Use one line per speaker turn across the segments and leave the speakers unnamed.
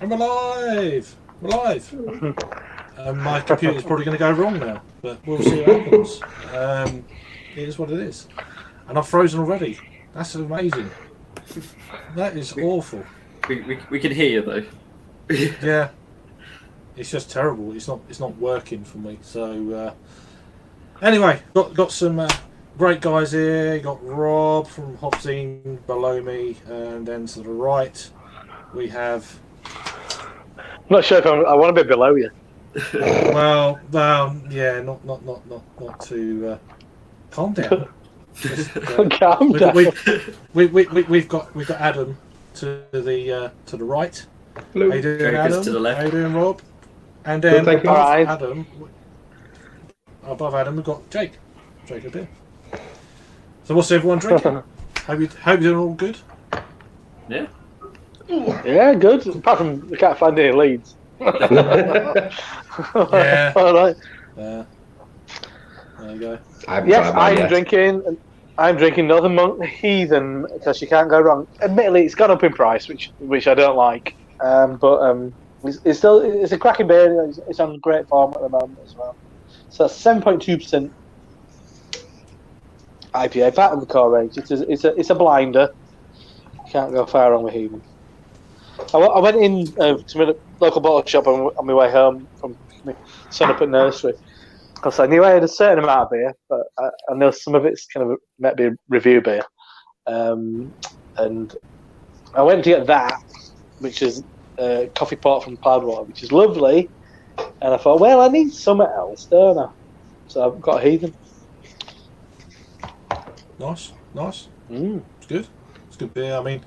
I'm alive! I'm alive! My computer's probably going to go wrong now, but we'll see what happens. It is what it is. And I've frozen already. That's amazing. That is awful.
We can hear you though.
Yeah. It's just terrible. It's not working for me. So anyway, got some great guys here. Got Rob from Hobzine below me, and then to the right we have.
I'm not sure if I want to be below you.
Well, yeah, not to calm down. Just,
Calm down.
We've got Adam to the right.
Hello.
How you doing,
Jacob's
Adam?
to the left.
How you doing, Rob? And then
Good, thank you.
above Adam, we've got Jake. Jacob here. So what's everyone drinking? Hope you're doing all good.
Yeah.
Yeah, good. Apart from we can't find any leads.
Yeah.
All right.
There you go.
Yes, I'm drinking Northern Monk Heathen because you can't go wrong. Admittedly, it's gone up in price, which I don't like. But it's a cracking beer. It's on great form at the moment as well. So 7.2% IPA, part of the core range. It's a blinder. Can't go far wrong with Heathen. I went in to my local bottle shop on my way home from my son up at nursery. Because I knew I had a certain amount of beer, but I know some of it's kind of meant to be review beer. And I went to get that, which is coffee pot from Padwater, which is lovely. And I thought, well, I need something else, don't I? So I've got a Heathen.
Nice.
Mm.
It's good. It's good beer. I mean,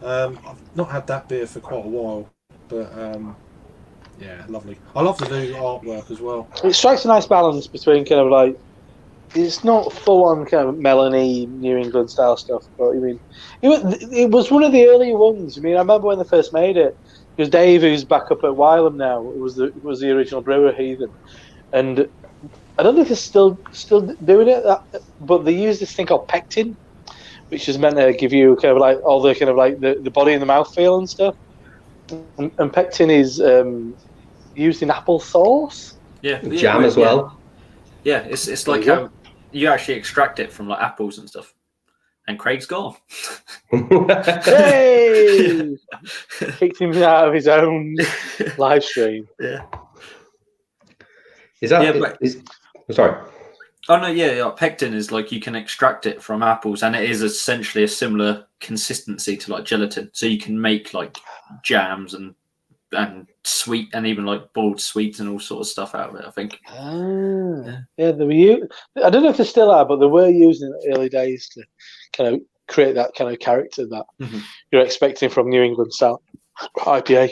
I've not had that beer for quite a while, but yeah, lovely. I love the new artwork as well.
It strikes a nice balance between kind of like, it's not full on kind of Melanie New England style stuff, but I mean, it was one of the earlier ones. I mean, I remember when they first made it, because Dave, who's back up at Wylam now, was the original brewer Heathen, and I don't know if they're still doing it, but they use this thing called pectin, which is meant to give you kind of like all the kind of like the body and the mouthfeel and stuff. And pectin is used in apple sauce.
Yeah.
Jam as well.
Yeah, it's like how you actually extract it from like apples and stuff. And Craig's gone.
Hey! Kicked him out of his own live stream.
Yeah.
Is that?
Yeah,
Sorry.
Oh no, yeah. Pectin is like you can extract it from apples, and it is essentially a similar consistency to like gelatin. So you can make like jams and sweet and even like boiled sweets and all sorts of stuff out of it. I think.
Yeah, they were. I don't know if they still are, but they were using it in the early days to kind of create that kind of character that you're expecting from New England style IPA.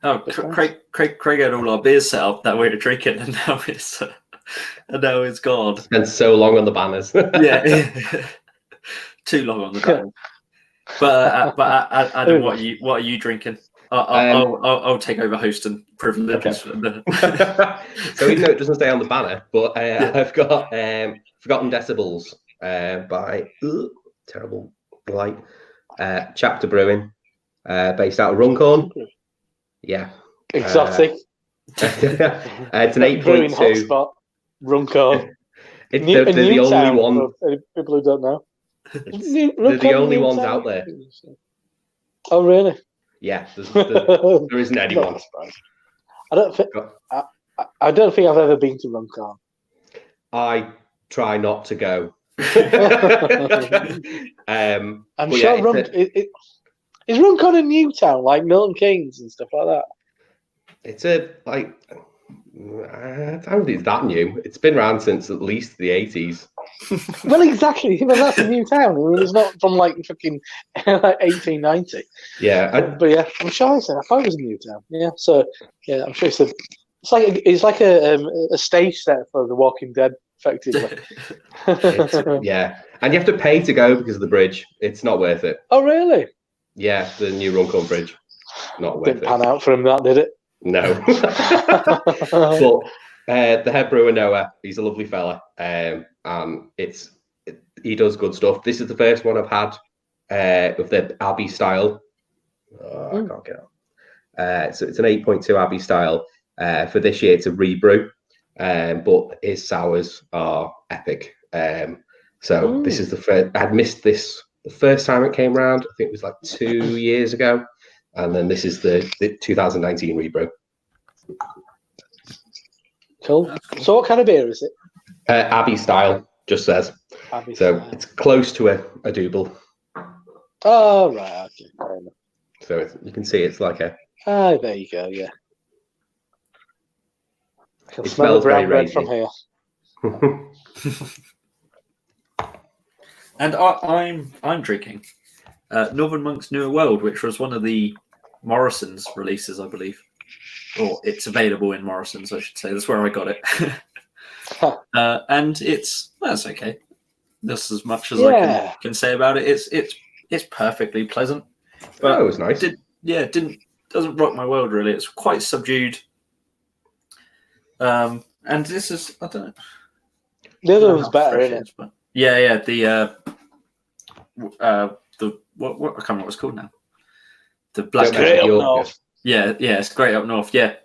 Oh, Craig had all our beers set up that we were drinking, and now it's gone.
Spent so long on the banners.
Yeah, too long on the banner. But Adam, what are you drinking? I'll take over hosting privileges.
Okay. So even though it doesn't stay on the banner, but I've got Forgotten Decibels by terrible light Chapter Brewing, based out of Runcorn. Yeah,
exotic.
It's an 8.2
brewing hotspot. Runcorn.
They're the only one.
People who don't know.
They're the only ones out there.
Oh really?
Yeah, there isn't anyone.
I don't think I've ever been to Runcorn.
I try not to go.
I'm sure is Runcorn a new town like Milton Keynes and stuff like that?
It's I don't think it's that new. It's been around since at least the 80s.
Well, exactly. Well, that's a new town. I mean, it's not from like fucking like 1890.
Yeah,
but yeah, I'm sure I thought it was a new town. Yeah, so yeah, I'm sure it's like a stage set for The Walking Dead, effectively.
Yeah, and you have to pay to go because of the bridge. It's not worth it.
Oh, really?
Yeah, the new Runcorn Bridge. Not worth it.
Didn't pan out for him, that did it?
No. But the head brewer Noah, he's a lovely fella, and he does good stuff. This is the first one I've had of the Abbey style I can't get it. So it's an 8.2 Abbey style. For this year, it's a rebrew, but his sours are epic. So this is the first. I'd missed this the first time it came around. I think it was like 2 years ago, and then this is the 2019 rebrew.
Cool. So what kind of beer is it?
Abbey style, just says.
Abbey
So
style.
it's close to a double.
Oh, right. Okay. Fair enough.
So you can see it's like a.
Ah, there you go. Yeah. I can
It
smell the
smells very
brown bread
ragey.
from here.
And I'm drinking Northern Monk's Newer World, which was one of the Morrison's releases, I believe. Or it's available in Morrison's, I should say. That's where I got it. And that's okay. That's as much as I can say about it. It's perfectly pleasant. But
it was nice.
Doesn't rock my world really. It's quite subdued. And this is, I don't know.
The other one's better, isn't it?
But yeah. The what I can't remember what it's called now. The Black
Great up
York.
north.
Yeah, it's great up north. Yeah,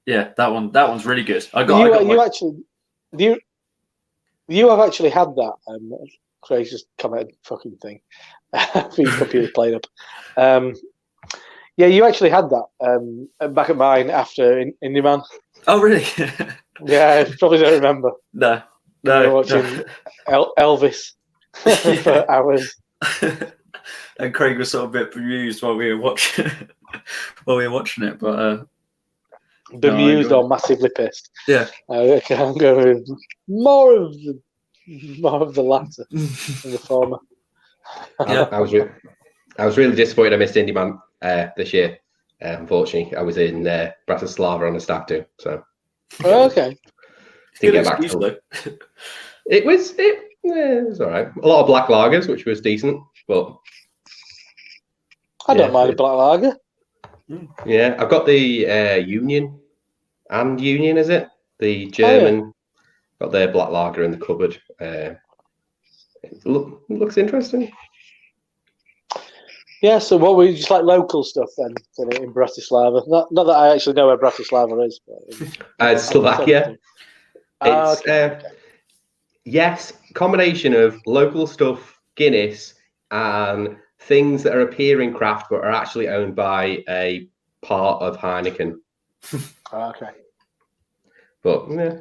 that one's really good.
You have actually had that. Craig's just commented fucking thing. For your computer played up. Yeah, you actually had that back at mine after Indie Man.
Oh, really?
Yeah, I probably don't remember.
No.
We were watching Elvis for hours.
And Craig was sort of a bit bemused while we were watching it, but
Bemused or massively pissed.
Yeah.
I'm going with more of the latter than the former.
Yeah.
I was really disappointed I missed Indie Man this year. Unfortunately, I was in Bratislava on a stag do, so.
Okay.
Didn't get back to it was all right. A lot of black lagers, which was decent, but
I don't mind a black lager.
yeah, I've got the Union, is it? The German. Got their black lager in the cupboard. It looks interesting.
Yeah, so what we just like local stuff then in Bratislava. Not that I actually know where Bratislava is. But
It's Slovakia. It's
okay.
yes, combination of local stuff, Guinness, and things that are appearing craft but are actually owned by a part of Heineken.
Okay.
But yeah.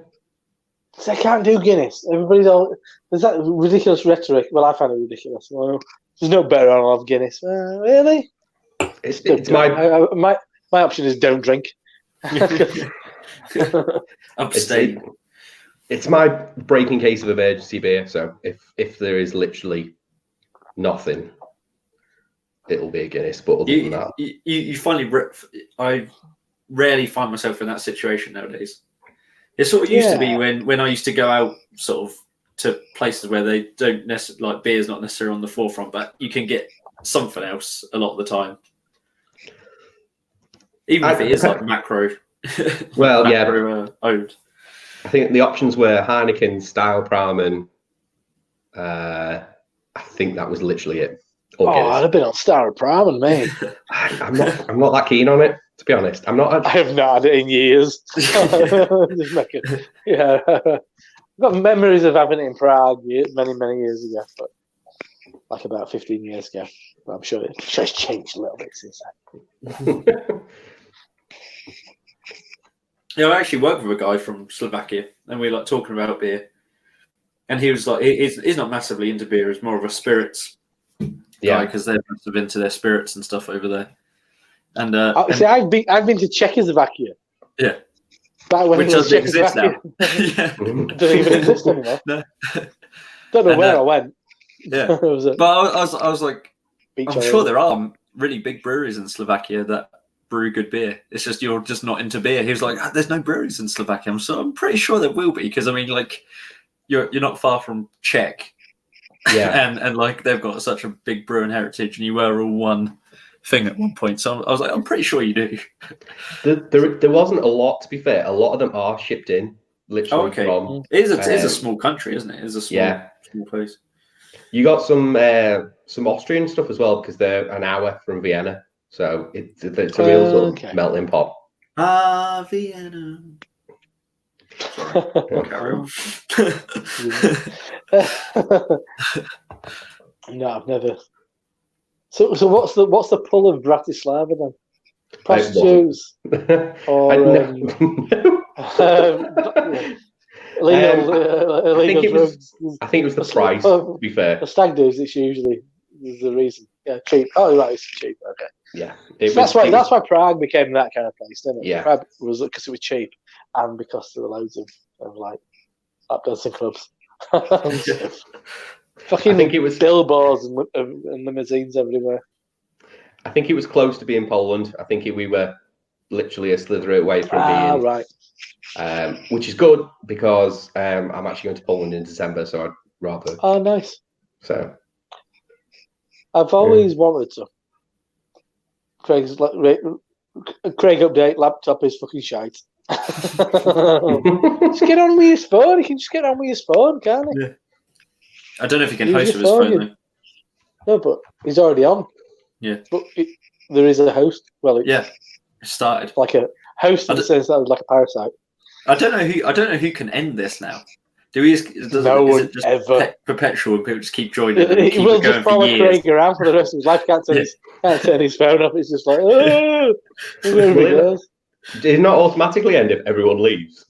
So they can't do Guinness. There's that ridiculous rhetoric. Well, I find it ridiculous. Well, there's no better on of Guinness. Really?
It's my
option is don't drink.
Abstain.
It's my breaking case of emergency beer. So if there is literally nothing, it'll be a Guinness. But other than that,
you finally. I rarely find myself in that situation nowadays. It sort of used to be when I used to go out sort of to places where they don't necessarily like beer's not necessarily on the forefront, but you can get something else a lot of the time. Even if it is like macro.
Well,
macro, owned.
I think the options were Heineken, Style Pramen. I think that was literally it.
I'd have been on Star Pramen, mate.
I'm not that keen on it, to be honest. I
have not had it in years. Yeah. I've got memories of having it in Prague many, many years ago, but like about 15 years ago. But I'm sure it's changed a little bit since then.
Yeah, I actually worked with a guy from Slovakia, and we were like talking about beer, and he was like, he's not massively into beer; he's more of a spirits guy because they're massive into their spirits and stuff over there. And
see, I've been to Czechoslovakia.
Yeah,
which
doesn't exist now.
Yeah. Doesn't even exist anymore.
No.
Don't know where I went.
Yeah, but I was like, I'm sure there are really big breweries in Slovakia that brew good beer. It's just you're just not into beer. He was like, there's no breweries in Slovakia. I'm pretty sure there will be because I mean, like, you're not far from Czech, and like they've got such a big brewing heritage, and you were all one thing at one point. So I was like, I'm pretty sure you do.
There wasn't a lot, to be fair. A lot of them are shipped in, literally from.
It is a small country, isn't it? It's a small place.
You got some Austrian stuff as well because they're an hour from Vienna, so it's a real sort of melting pot.
Vienna. Carry on.
No, I've never. So what's the pull of Bratislava then? Prostitutes or illegal drugs?
I think it was the price. To be fair,
the stag do's. It's usually the reason. Yeah, cheap. Oh, right, it's cheap. Okay.
Yeah,
that's why Prague became that kind of place, didn't it?
Yeah,
Prague was because it was cheap and because there were loads of like lap dancing clubs. Fucking, I think it was billboards and limousines everywhere.
I think it was close to being Poland. I think we were literally a slither away from being
right.
Which is good because I'm actually going to Poland in December, so I'd rather.
Oh, nice.
So
I've always wanted to. Craig update. Laptop is fucking shite. Just get on with his phone. He can just get on with his phone, can't he?
Yeah. I don't know if he can host with his phone though.
No, but he's already on.
Yeah.
But there is a host. Well,
it started
like a host in the sense that was like a parasite.
I don't know who can end this now. Is it just
ever.
Perpetual and people just keep joining?
He will just follow Craig around for the rest of his life. Can't turn his phone off. It's just like, oh,
Did it not automatically end if everyone leaves?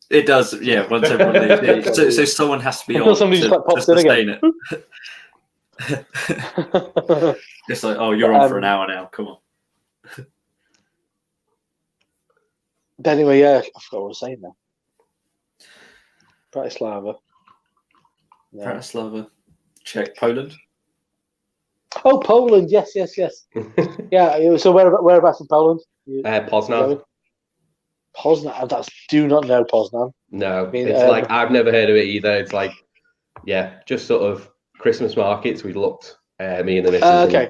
It does, yeah. Once everyone leaves, so someone has to be on
somebody just pops in
again. It. It's like, oh, you're on for an hour now. Come on.
But anyway, yeah, I forgot what I was saying now. Bratislava.
Yeah. Bratislava. Czech. Poland.
Oh, Poland. Yes. Yeah. So whereabouts in Poland?
Poznan.
Poznan. I do not know Poznan.
No, it's like I've never heard of it either. It's like, just sort of Christmas markets. We looked, me and the missus.
Okay.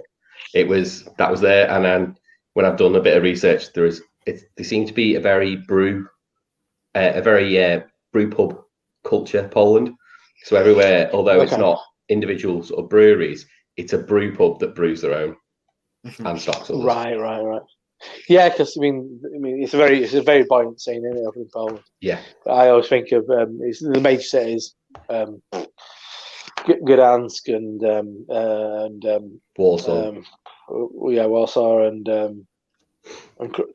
That was there, and then when I've done a bit of research, there seems to be a very brew pub culture, Poland. So everywhere, although it's not individual sort of breweries, it's a brew pub that brews their own and stocks others.
Right. Yeah, because I mean, it's a very buoyant scene, isn't it, over in Poland?
Yeah.
But I always think of the major cities, Gdansk and
Warsaw.
Warsaw and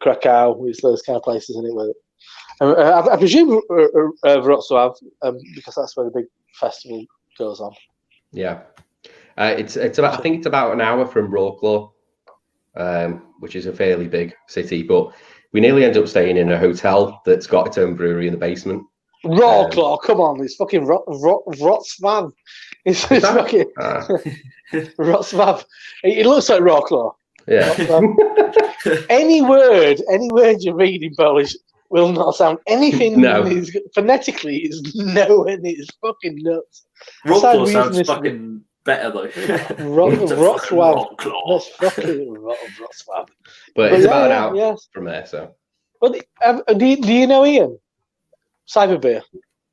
Krakow. It's those kind of places, isn't it? With I presume Wrocław, because that's where the big festival goes on.
Yeah, it's about. I think it's about an hour from Wrocław, which is a fairly big city. But we nearly ended up staying in a hotel that's got its own brewery in the basement.
Wrocław, come on, it's fucking Wrocław. It's fucking Wrocław. It looks like Wrocław.
Yeah.
Any word you read in Polish will not sound anything.
No.
Phonetically is nowhere near. It's fucking nuts.
Wrocław sounds fucking better though.
Wrocław. That's fucking Wrocław.
But it's about an hour from there. So.
But do you know Ian? Cyberbeer.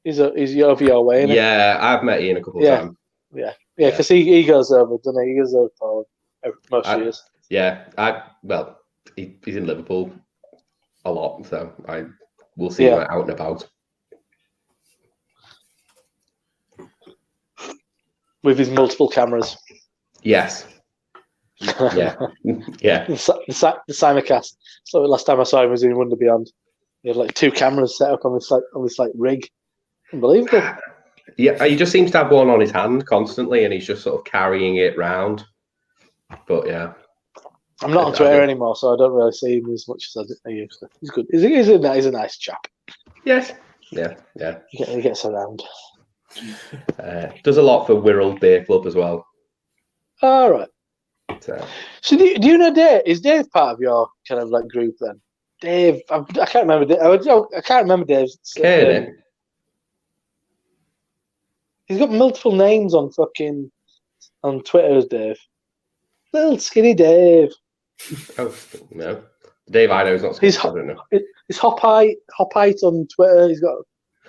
He's over your way, isn't
Yeah, I've met Ian a couple of times.
Yeah, because he goes over, doesn't he? He goes over for most years.
Yeah, he's in Liverpool a lot, so we'll see him out and about.
With his multiple cameras.
Yes. Yeah.
The Simulcast. So last time I saw him was in Wonder Beyond. He had like 2 cameras set up on this rig. Unbelievable.
Yeah, he just seems to have one on his hand constantly, and he's just sort of carrying it round. But yeah.
I'm not on Twitter anymore, so I don't really see him as much as I used to. He's good. He's a nice chap.
Yes. Yeah.
He gets around.
Does a lot for Wirral Beer Club as well.
All right. So do you know Dave? Is Dave part of your kind of like group then? Dave, I can't remember. I can't remember Dave's. He's got multiple names on Twitter as Dave. Little skinny Dave.
Oh no, Dave I know is not skinny. I don't know.
It's Hopite on Twitter. He's got.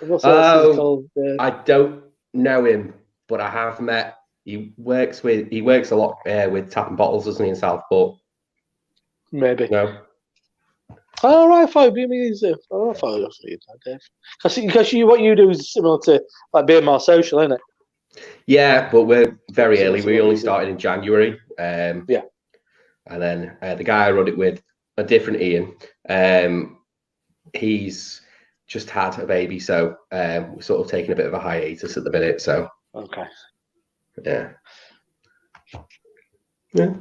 What's called?
I don't know him, but I have met he works a lot with tapping bottles, doesn't he, in Southport?
Maybe.
No.
Oh, right, I thought you mean I thought it was you, Dave. Because what you do is similar to like being more social, isn't it?
Yeah, but we're very
So
early.
that's
We
what
only
we do.
started in January.
Yeah.
And then the guy I run it with, a different Ian, he's just had a baby, so we're sort of taking a bit of a hiatus at the minute. So
Okay.
yeah. Yeah.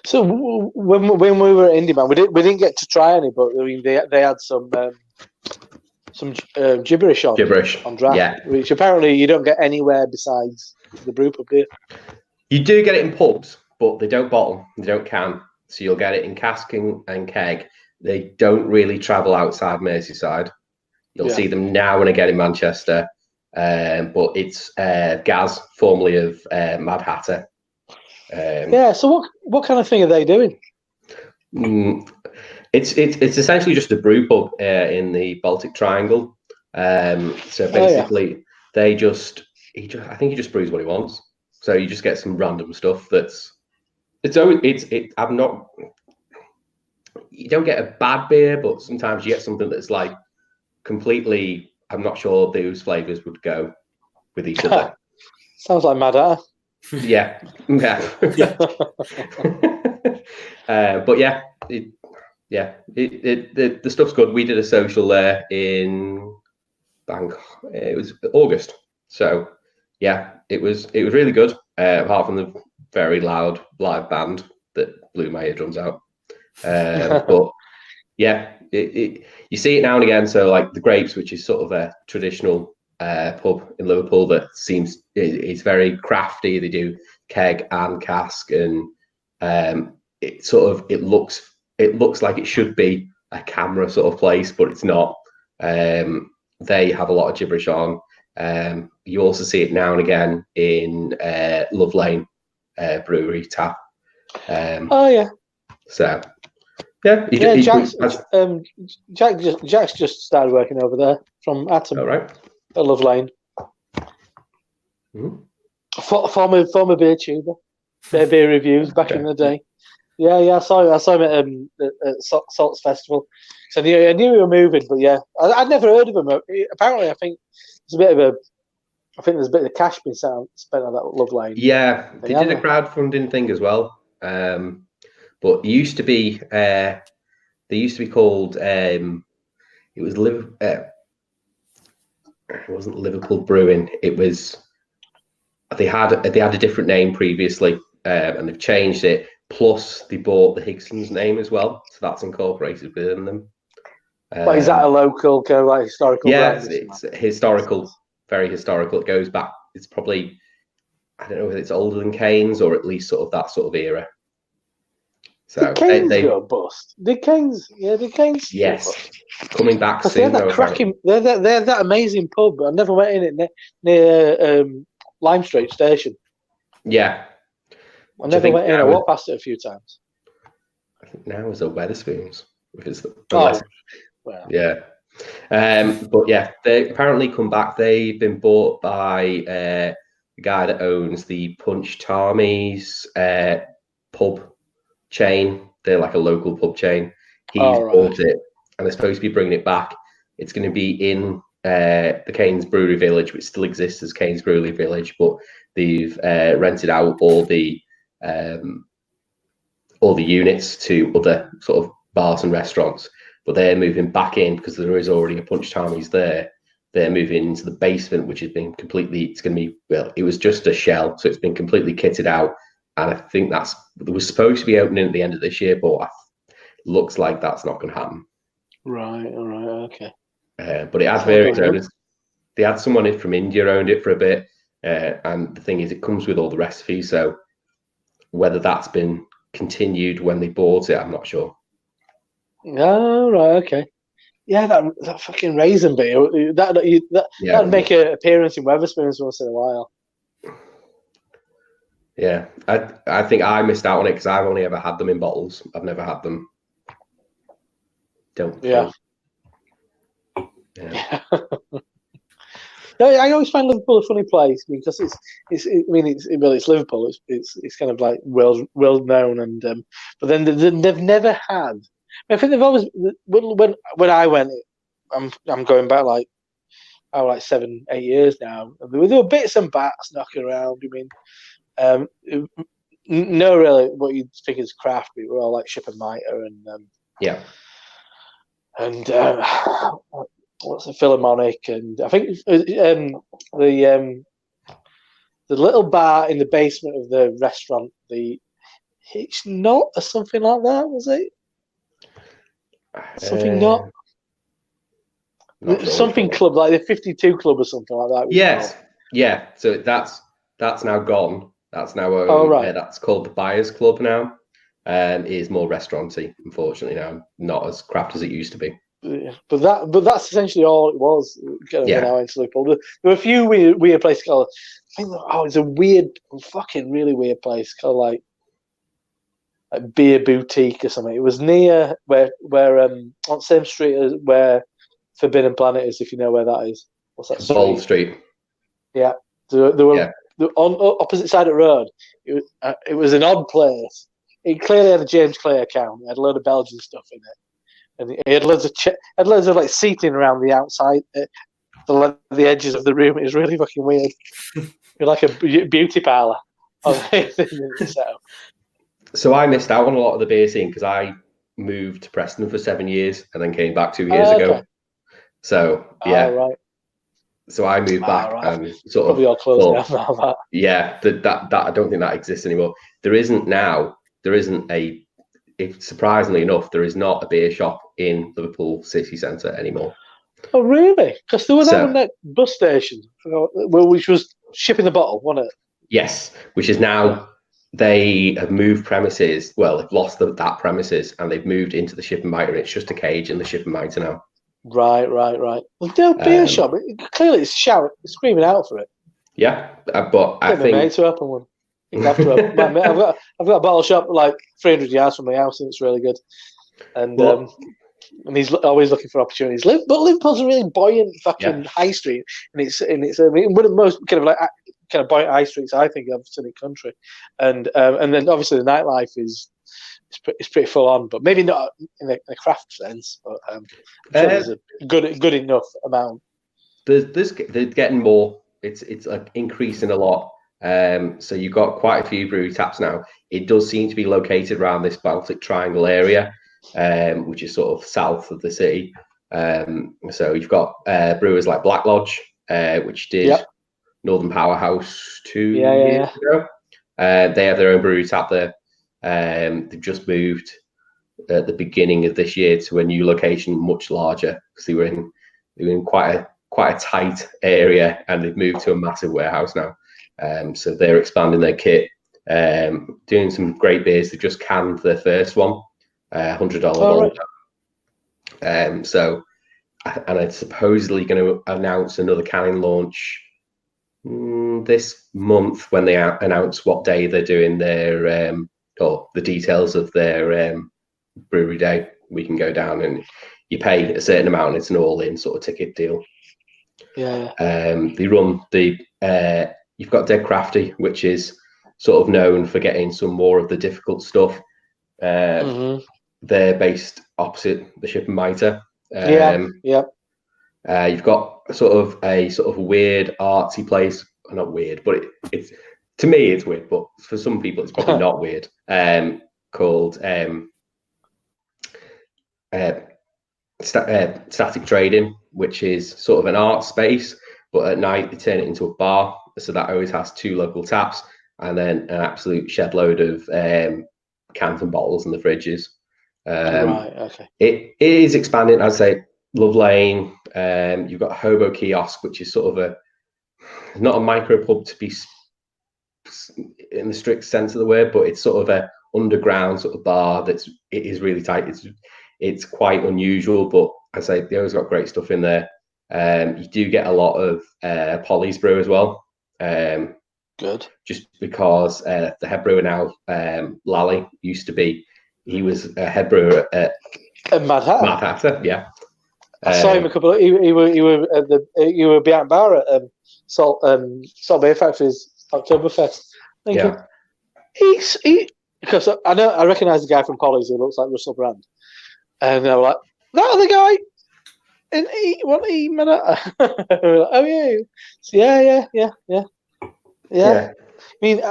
So when we were at Indie Man, we didn't get to try any, but I mean they had some gibberish on draft,
Yeah.
which apparently you don't get anywhere besides the brew pub, do you?
You do get it in pubs, but they don't bottle, they don't can. So you'll get it in cask and keg. They don't really travel outside Merseyside. You'll see them now and again in Manchester. But it's Gaz, formerly of Mad Hatter.
So what kind of thing are they doing?
It's essentially just a brew pub in the Baltic Triangle. So basically, I think he just brews what he wants. So you just get some random stuff you don't get a bad beer, but sometimes you get something that's like completely. I'm not sure those flavors would go with each other.
Sounds like Mad Hatter.
Yeah. But yeah, the stuff's good. We did a social there in it was August, so yeah, it was really good. Apart from the very loud live band that blew my eardrums out, but yeah, you see it now and again. So like the Grapes, which is sort of a traditional pub in Liverpool that it's very crafty. They do keg and cask, and it looks like it should be a camera sort of place, but it's not. They have a lot of gibberish on. You also see it now and again in Love Lane Brewery tap. So yeah,
Jack's just started working over there from Atom.
All right.
At Love Lane.
Mm-hmm.
Former beer tuber. Beer reviews back in the day. Yeah, I saw him at Salts Festival. So I knew we were moving, but yeah, I'd never heard of him. Apparently, I think there's a bit of cash being spent on that Love Lane.
Yeah, they did a crowdfunding thing as well. But it used to be they used to be called it wasn't Liverpool Brewing. It was they had a different name previously, and they've changed it. Plus, they bought the Higson's name as well, so that's incorporated within them.
But is that a local kind of like historical?
Yeah, it's historical, very historical. It goes back. It's probably I don't know if it's older than Keynes or at least sort of that sort of era. So
did Keynes go bust? Did Keynes?
Yes, coming back soon.
They had that cracking. They had that amazing pub. I never went in it near Lime Street Station.
Yeah,
I never went in. I walked past it a few times.
I think now is a Wetherspoons.
Well.
Yeah. But yeah, they apparently come back. They've been bought by the guy that owns the Punch Tarmies pub chain. They're like a local pub chain. He's bought it, and they're supposed to be bringing it back. It's going to be in the Keynes Brewery Village, which still exists as Keynes Brewery Village, but they've rented out all the units to other sort of bars and restaurants. But they're moving back in because there is already a Punch Tarmies there. They're moving into the basement, which has been it was just a shell, so it's been completely kitted out. And I think it was supposed to be opening at the end of this year, but looks like that's not going to happen.
Right, all right, okay.
But it had various owners. They had someone from India owned it for a bit. And the thing is, it comes with all the recipes. So whether that's been continued when they bought it, I'm not sure.
Oh, right, okay. Yeah, that fucking raisin beer, that'd make an appearance in Wetherspoons once in a while.
Yeah, I think I missed out on it because I've only ever had them in bottles. I've never had them.
Yeah. I always find Liverpool a funny place because it's Liverpool. It's kind of like world known, and but then they've never had. I think they've always when I went, I'm going back like 7-8 years now. There were bits and bats knocking around. No, really, what you'd think is craft. We were all like Ship and Mitre and what's the Philharmonic, and I think the little bar in the basement of the restaurant, the Hitch Not or something like that, was it? Something not something club, like the 52 Club or something like that.
Yes, yeah. So that's now gone. That's now
right.
that's called the Buyers Club now. It is more restauranty, unfortunately now, not as craft as it used to be.
Yeah, but that's essentially all it was. When I went to Liverpool, there were a few weird places called. I think it's a really weird place called like Beer Boutique or something. It was near where on the same street as where Forbidden Planet is, if you know where that is. What's that street?
Ball Street.
Yeah, there were on opposite side of the road. It was an odd place. It clearly had a James Clay account. It had a load of Belgian stuff in it. And he had loads of like seating around the outside, the edges of the room. It was really fucking weird. It was like a beauty parlour.
So I missed out on a lot of the beer scene because I moved to Preston for 7 years and then came back 2 years ago. So yeah, right. So I moved back and sort
probably all closed down now.
Yeah, that I don't think that exists anymore. There isn't a. If surprisingly enough, there is not a beer shop in Liverpool city centre anymore.
Oh, really? Because there was that bus station, which was Ship in the Bottle, wasn't it?
Yes, which is now, they have moved premises. Well, they've lost that premises and they've moved into the Ship and Mitre, and it's just a cage in the Ship and Mitre now.
Right. Well, no beer shop. Clearly, it's screaming out for it.
Yeah, but I think
mate to open one. I've got a bottle shop like 300 yards from my house, and it's really good. And he's always looking for opportunities. But Liverpool's a really buoyant fucking high street, and it's one of the most kind of buoyant high streets I think I've seen in the country. And then obviously the nightlife is pretty full on, but maybe not in a craft sense. But there's a good enough amount.
They're getting more. It's like increasing a lot. So you've got quite a few brewery taps now. It does seem to be located around this Baltic Triangle area, which is sort of south of the city. So you've got brewers like Black Lodge, which did Northern Powerhouse 2 years ago. They have their own brewery tap there. They've just moved at the beginning of this year to a new location, much larger, because they were in quite a tight area, and they've moved to a massive warehouse now. So they're expanding their kit, doing some great beers. They just canned their first one, $100 bottle. Right. So, and it's supposedly going to announce another canning launch this month when they announce what day they're doing their or the details of their brewery day. We can go down and you pay a certain amount, and it's an all-in sort of ticket deal.
Yeah.
They run the. You've got Dead Crafty, which is sort of known for getting some more of the difficult stuff. They're based opposite the Ship and Mitre. You've got sort of a weird artsy place. Not weird, but it's to me it's weird, but for some people it's probably not weird. Called Static Trading, which is sort of an art space, but at night they turn it into a bar. So that always has 2 local taps and then an absolute shed load of cans and bottles in the fridges.
Right, okay.
It is expanding, I'd say. Love Lane. You've got a Hobo Kiosk, which is sort of not a micro pub to be in the strict sense of the word, but it's sort of a underground sort of bar it is really tight. It's quite unusual, but I'd say they always got great stuff in there. You do get a lot of Polly's brew as well.
Good.
Just because the head brewer now, Lally, used to be, he was a head brewer at
Mad Hatter.
Mad Hatter, yeah.
I saw him a couple. He were behind bar at Salt Bay Factory's Oktoberfest. Thinking, because I recognise the guy from Polly's who looks like Russell Brand, and they were like, that other guy. And oh yeah, yeah. I mean,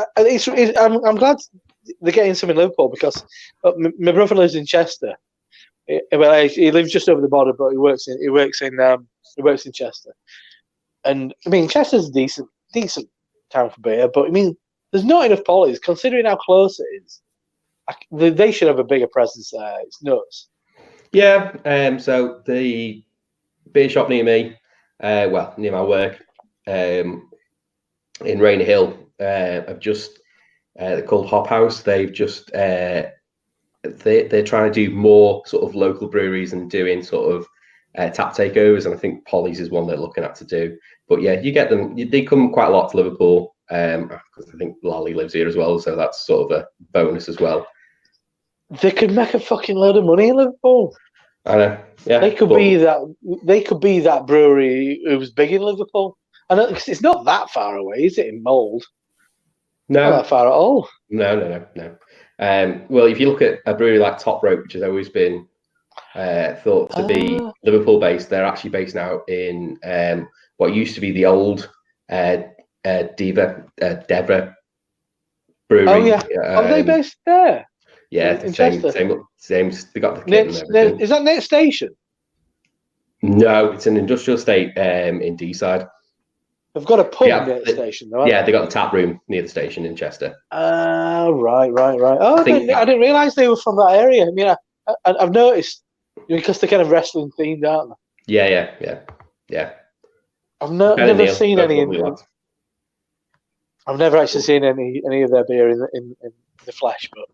I'm glad they're getting some in Liverpool because my brother lives in Chester. Well, he lives just over the border, but he works in Chester. And I mean, Chester's a decent town for beer, but I mean, there's not enough Polly's considering how close it is. They should have a bigger presence there. It's nuts.
Yeah. So the beer shop near me, near my work, in Rainy Hill, have just they're called Hop House. They've just they're trying to do more sort of local breweries and doing sort of tap takeovers, and I think Polly's is one they're looking at to do. But yeah, you get them. They come quite a lot to Liverpool because I think Lally lives here as well, so that's sort of a bonus as well.
They could make a fucking load of money in Liverpool.
I know. Yeah,
they could be that. They could be that brewery who was big in Liverpool. I know it's not that far away, is it? In Mould,
no,
not that far at all.
No. Well, if you look at a brewery like Top Rope, which has always been thought to be Liverpool-based, they're actually based now in what used to be the old Devra Brewery.
Oh yeah, are they based there?
Yeah,
in
same. They got the kit and everything.
Is that next station?
No, it's an industrial estate in Deeside.
They've got a pub near the station, though.
Yeah, they got the tap room near the station in Chester.
Right. Oh, I didn't realise they were from that area. I mean, I've noticed because they're kind of wrestling themed, aren't they?
Yeah.
I've never seen any. I've never actually seen any of their beer in the flesh, but.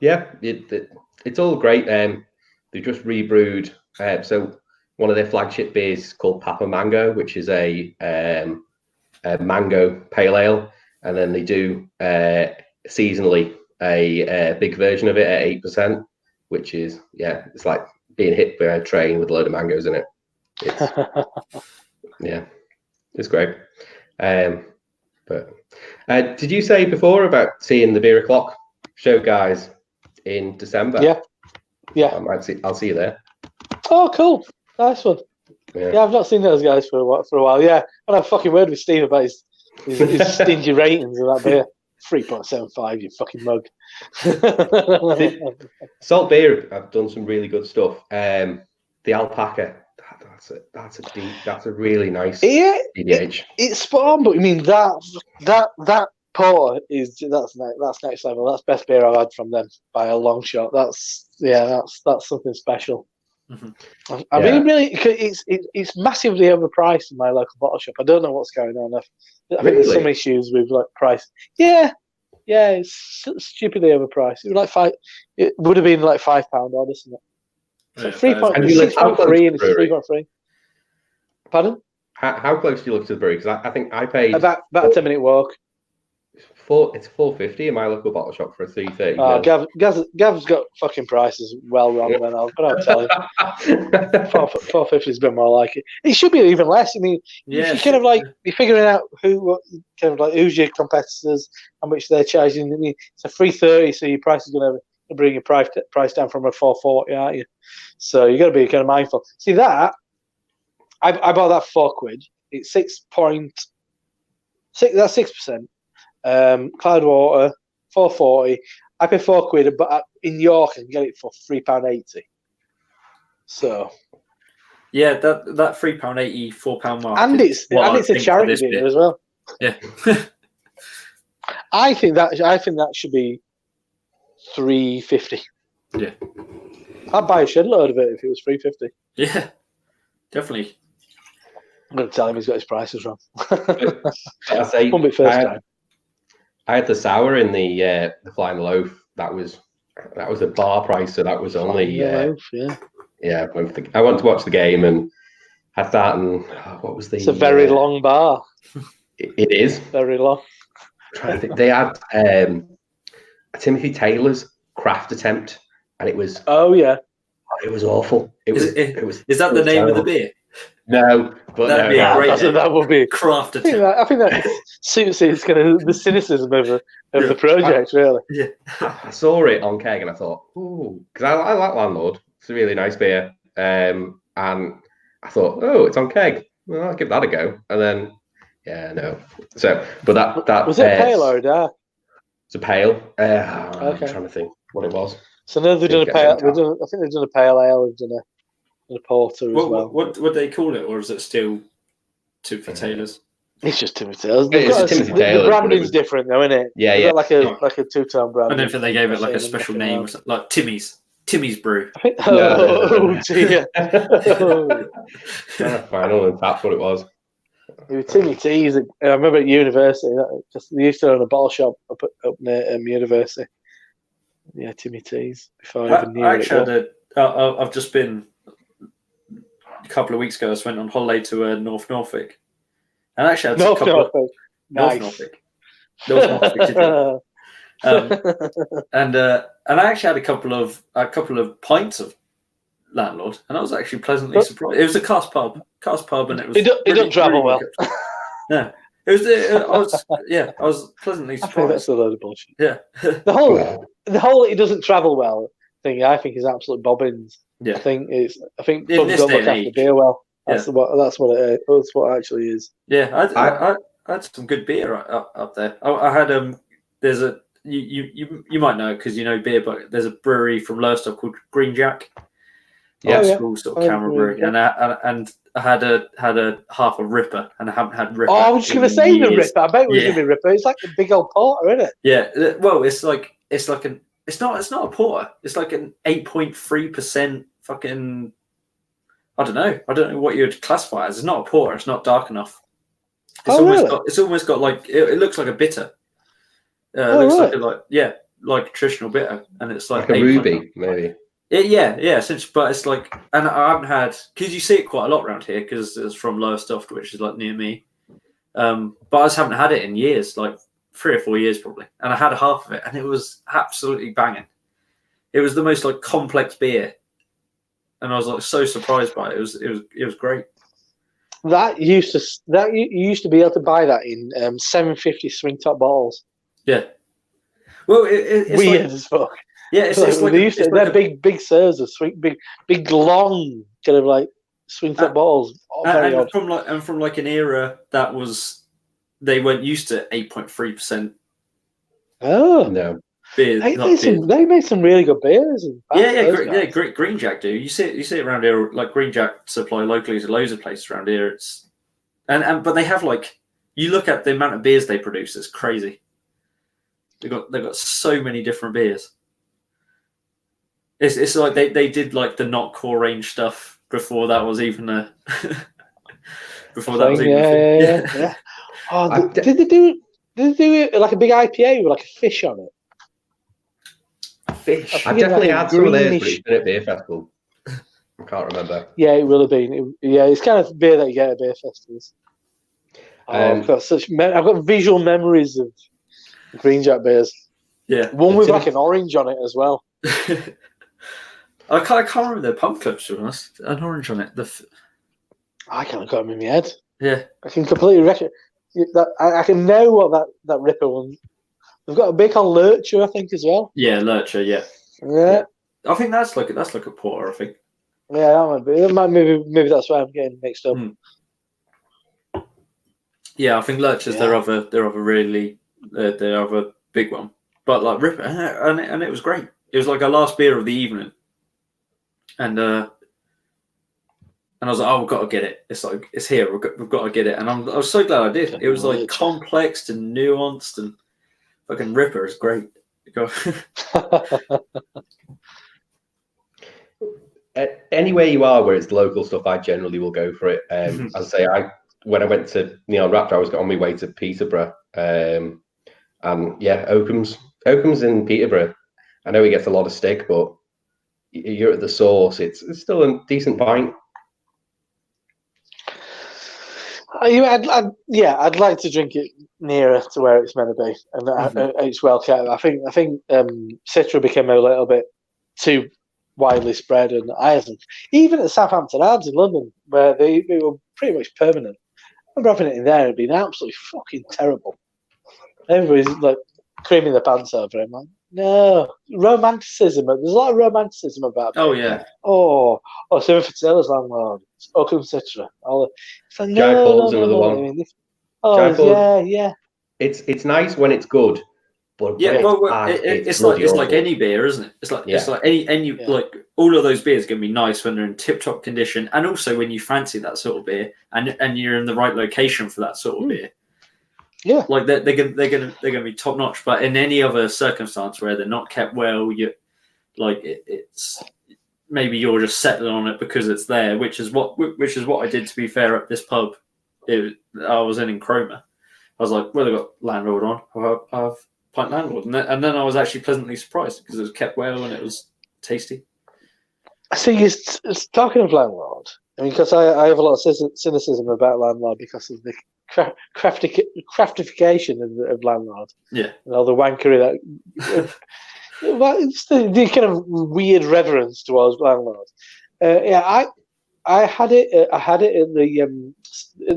Yeah, it's all great. They just rebrewed. So one of their flagship beers is called Papa Mango, which is a mango pale ale, and then they do seasonally a big version of it at 8%, which is it's like being hit by a train with a load of mangoes in it. It's great. But did you say before about seeing the Beer O'Clock show guys in December?
Yeah.
I'll see you there.
Oh, cool! Nice one. Yeah, I've not seen those guys for a while. Yeah, I had a fucking word with Steve about his stingy ratings of that beer. 3.75, you fucking mug.
Salt Beer have done some really good stuff. The Alpaca, that's a really nice EDH.
It's spot on, but I mean that porter that's next level. That's best beer I've had from them by a long shot. That's something special.
Mm-hmm.
I mean, really, it's massively overpriced in my local bottle shop. I don't know what's going on. I think there's some issues with like price. Yeah, it's stupidly overpriced. It would have been like £5 odd, isn't it? So 6.3 and it's 3.3. Pardon?
How close do you look to the brewery? Because I think I paid
about a 10-minute walk.
It's $4.50 in my local bottle shop for a 330.
Gav's got fucking prices well wrong. Then I'll tell him. $4.50 is a bit more like it. It should be even less. I mean, you kind of like you're figuring out who's your competitors, how much they're charging. I mean, it's a $3.30, so your price is going to bring your price down from a $4.40, aren't you? So you got to be kind of mindful. See that I bought that £4. It's 6.6. That's 6%. Cloudwater, $4.40. I pay £4, but in York I can get it for £3.80. So
yeah, that £3.80, £4 mark.
And it's a charity beer as well.
Yeah.
I think that should be $3.50.
Yeah.
I'd buy a shed load of it if it was $3.50.
Yeah, definitely.
I'm going to tell him he's got his prices wrong.
I had the sour in the Flying the Loaf. That was a bar price, so that was only
loaf,
yeah. I went to watch the game and had that, and what was the?
It's a very long bar.
It is
very long.
I'm trying to think. They had Timothy Taylor's craft attempt, and it was It was awful. It was.
Is that the
was
name of the
terrible.
beer?
No, but
That'd
no,
be a
no.
great
that would be.
Craft
I think
attempt.
that suits it's kind of the cynicism of the project, really.
Yeah.
I saw it on keg and I thought, ooh, because I like Landlord. It's a really nice beer. And I thought, oh, it's on keg. Well, I'll give that a go. And then, yeah, no. So, but that
Was it pale or dark?
It's a pale.
Okay.
I'm trying to think what it was.
So now they've done a
Get
pale.
some tap.
I think they've done a pale ale. They've done a porter as well.
What would they call it, or is it still Timothy Taylor's?
It's just Timothy Taylor.
It's Timothy Taylor,
The
but it
branding's
was-
different, though, isn't it?
Yeah,
They've
yeah.
got like a two-tone brand.
I don't think they gave it like a special name, or something, like Timmy's Brew.
Oh dear!
Final and that's what it was.
It was Timmy T's. I remember at university. Because they used to own a bottle shop up near university. Yeah, Timmy T's. Before I even knew
I
it.
actually I've just been a couple of weeks ago. I just went on holiday to North Norfolk, and actually had
North
a couple
Norfolk. Nice.
North Norfolk. And I actually had a couple of pints of Landlord, and I was actually pleasantly surprised. It was a cast pub, and it was.
It don't travel well.
good. No, it was. I was pleasantly
I think
surprised.
that's a load of bullshit.
Yeah,
The whole it doesn't travel well thing, I think, is absolute bobbins.
yeah.
I think
In
pubs
this
don't
day
look
and
after
age.
beer well.
Yeah.
That's what it actually is.
Yeah, I had some good beer up there. I had there's a you might know because you know beer, but there's a brewery from Lowestoft called Green Jack.
Yeah.
Old
Oh, yeah.
school sort of
Oh,
camera
Green
brewing,
Jack.
and I had a half a Ripper, and I haven't had Ripper.
Oh, I was just going to
in
say the
years.
Ripper. I bet it was
Yeah.
going to be Ripper. It's like a big old porter, isn't it?
Yeah, well, it's not a porter. It's like an 8.3% fucking. I don't know what you'd classify as. It's not a porter. It's not dark enough. It's almost got like it looks like a bitter. It looks like a traditional bitter, and it's like
Like a
8.
ruby, maybe.
Yeah, essentially. But it's like, and I haven't had because you see it quite a lot around here because it's from Lowestoft, which is like near me. But I just haven't had it in years, like 3 or 4 years probably, and I had half of it, and it was absolutely banging. It was the most like complex beer, and I was like so surprised by it. It was great.
You used to be able to buy that in 750 swing top bottles.
Yeah. Well, it's
weird
like,
as fuck.
yeah, it's like
they're big serves of big long kind of like swing top bottles. Very odd.
from an era that was they weren't used to 8.3%
Oh,
No.
beer.
they made some really good beers.
Great Green Jack do. You see it around here. Like Green Jack supply locally to loads of places around here. It's but they have like you look at the amount of beers they produce. It's crazy. They've got so many different beers. It's like they did like the not core range stuff before that was even a before that was even a thing.
Yeah. Oh, did they do it like a big IPA with like a fish on it?
Fish.
I've definitely
like a
had some of those, but
greenish-
it's been at Beer Festival. I can't remember.
Yeah, it will have been. It's kind of beer that you get at beer festivals. I've got visual memories of Green Jack beers.
Yeah.
One with like an orange on it as well.
I can't remember the pump clips, to be honest. An orange on it.
I can't got them in my head.
Yeah.
I can completely reckon that. I can know what that Ripper one. They've got a beer called Lurcher, I think, as well.
Yeah, Lurcher, yeah.
Yeah,
I think that's like a porter, I think.
yeah, that might be. Maybe that's why I'm getting mixed up.
Yeah, I think Lurcher's their other really their other big one. But like Ripper, and it was great. It was like our last beer of the evening, and I was like, oh, we've got to get it. It's like it's here. We've got to get it, and I was so glad I did. It was like complex and nuanced, and fucking Ripper is great.
Anywhere you are where it's local stuff, I generally will go for it. As I say, when I went to Neon Raptor, I was on my way to Peterborough, and yeah, Oakham's in Peterborough. I know he gets a lot of stick, but you're at the source. It's still a decent pint.
I'd like to drink it nearer to where it's meant to be, and it's well kept. I think Citra became a little bit too widely spread, and I hasn't. Even at Southampton Arms in London, where they were pretty much permanent. I remember having it in there; it'd been absolutely fucking terrible. Everybody's like creaming their pants over it. I'm like, no, romanticism. There's a lot of romanticism about it.
Oh yeah.
Oh, Timothy Taylor's landlord, Oakham Citra. It's like,
Jai
no,
Paul's
no,
another
no.
one.
I mean,
Jai Paul-
yeah.
It's nice when it's good, but
Yeah,
when
well,
it's
it's
bloody
like
awful.
any beer, isn't it? It's like any
Yeah.
like all of those beers are going to be nice when they're in tip-top condition, and also when you fancy that sort of beer, and you're in the right location for that sort of beer.
Yeah,
Like they're gonna be top notch. But in any other circumstance where they're not kept well, it's maybe you're just settling on it because it's there, which is what I did. To be fair, at this pub, I was in Cromer. I was like, well, they've got landlord on. I'll have pint landlord, and then I was actually pleasantly surprised because it was kept well and it was tasty.
I think it's talking of landlord. I mean, because I have a lot of cynicism about landlord because of the craftification of landlord.
Yeah,
and all the wankery that. It's the kind of weird reverence towards landlord. I had it. I had it in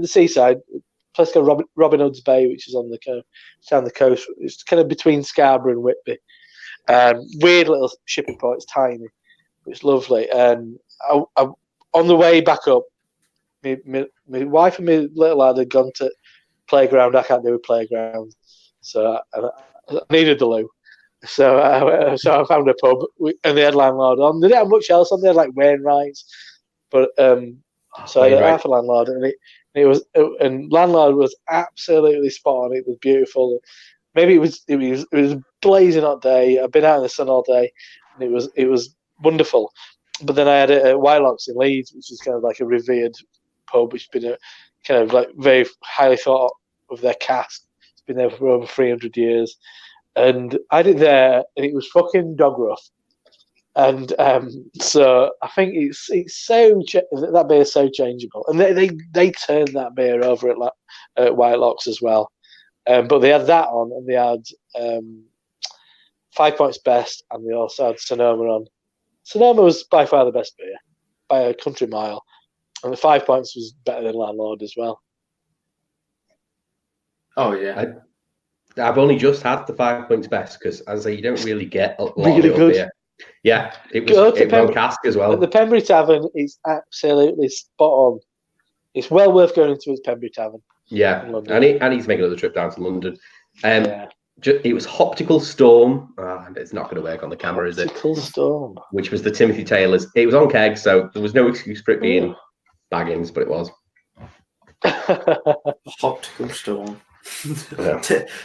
the seaside. A place called Robin Hood's Bay, which is on the kind of down the coast. It's kind of between Scarborough and Whitby. Weird little shipping port. It's tiny. It's lovely. And I, on the way back up, my wife and my little lad had gone to playground. I can't do a playground, so I needed the loo. So I found a pub, and they had landlord on. They didn't have much else on. They had like Wainwrights, but so I had half a landlord, and and landlord was absolutely spot on. It was beautiful. Maybe it was a blazing hot day. I've been out in the sun all day, and it was wonderful. But then I had it at Wylocks in Leeds, which is kind of like a revered pub, which has been a kind of like very highly thought of their cast. It's been there for over 300 years. And I did it there, and it was fucking dog rough. And so I think it's so that beer is so changeable, and they turned that beer over at Whitelocks as well. But they had that on, and they had 5 Points Best, and they also had Sonoma on. Sonoma was by far the best beer by a country mile, and the 5 Points was better than Landlord as well.
Oh yeah.
I've only just had the 5 Points Best because, as I say, you don't really get a lot
Really
of it
good.
up here. Yeah, it was on cask as well.
At the Pembury Tavern is absolutely spot on. It's well worth going to his Pembury Tavern.
Yeah, and he's making another trip down to London.
Yeah.
It was Optical Storm. It's not going to work on the camera, is it?
Optical Storm. Which
was the Timothy Taylor's. It was on keg, so there was no excuse for it being Baggins, but it was.
Optical Storm.
Yeah.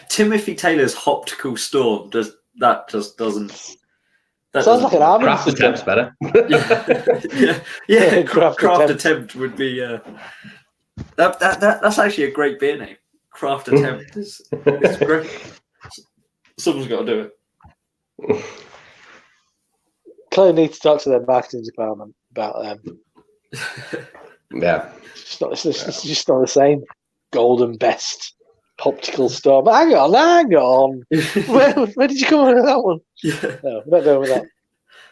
Timothy Taylor's Optical Storm doesn't. That
sounds like an army.
Craft Attempt's better.
yeah. Craft Attempt would be. That's actually a great beer name. Craft Attempt is great. Someone's got to do it.
Clearly need to talk to their marketing department about them.
Yeah.
It's just not the same. Golden Best. Optical Storm. Hang on. Where did you come up with that one?
Yeah.
No, we're not going with that.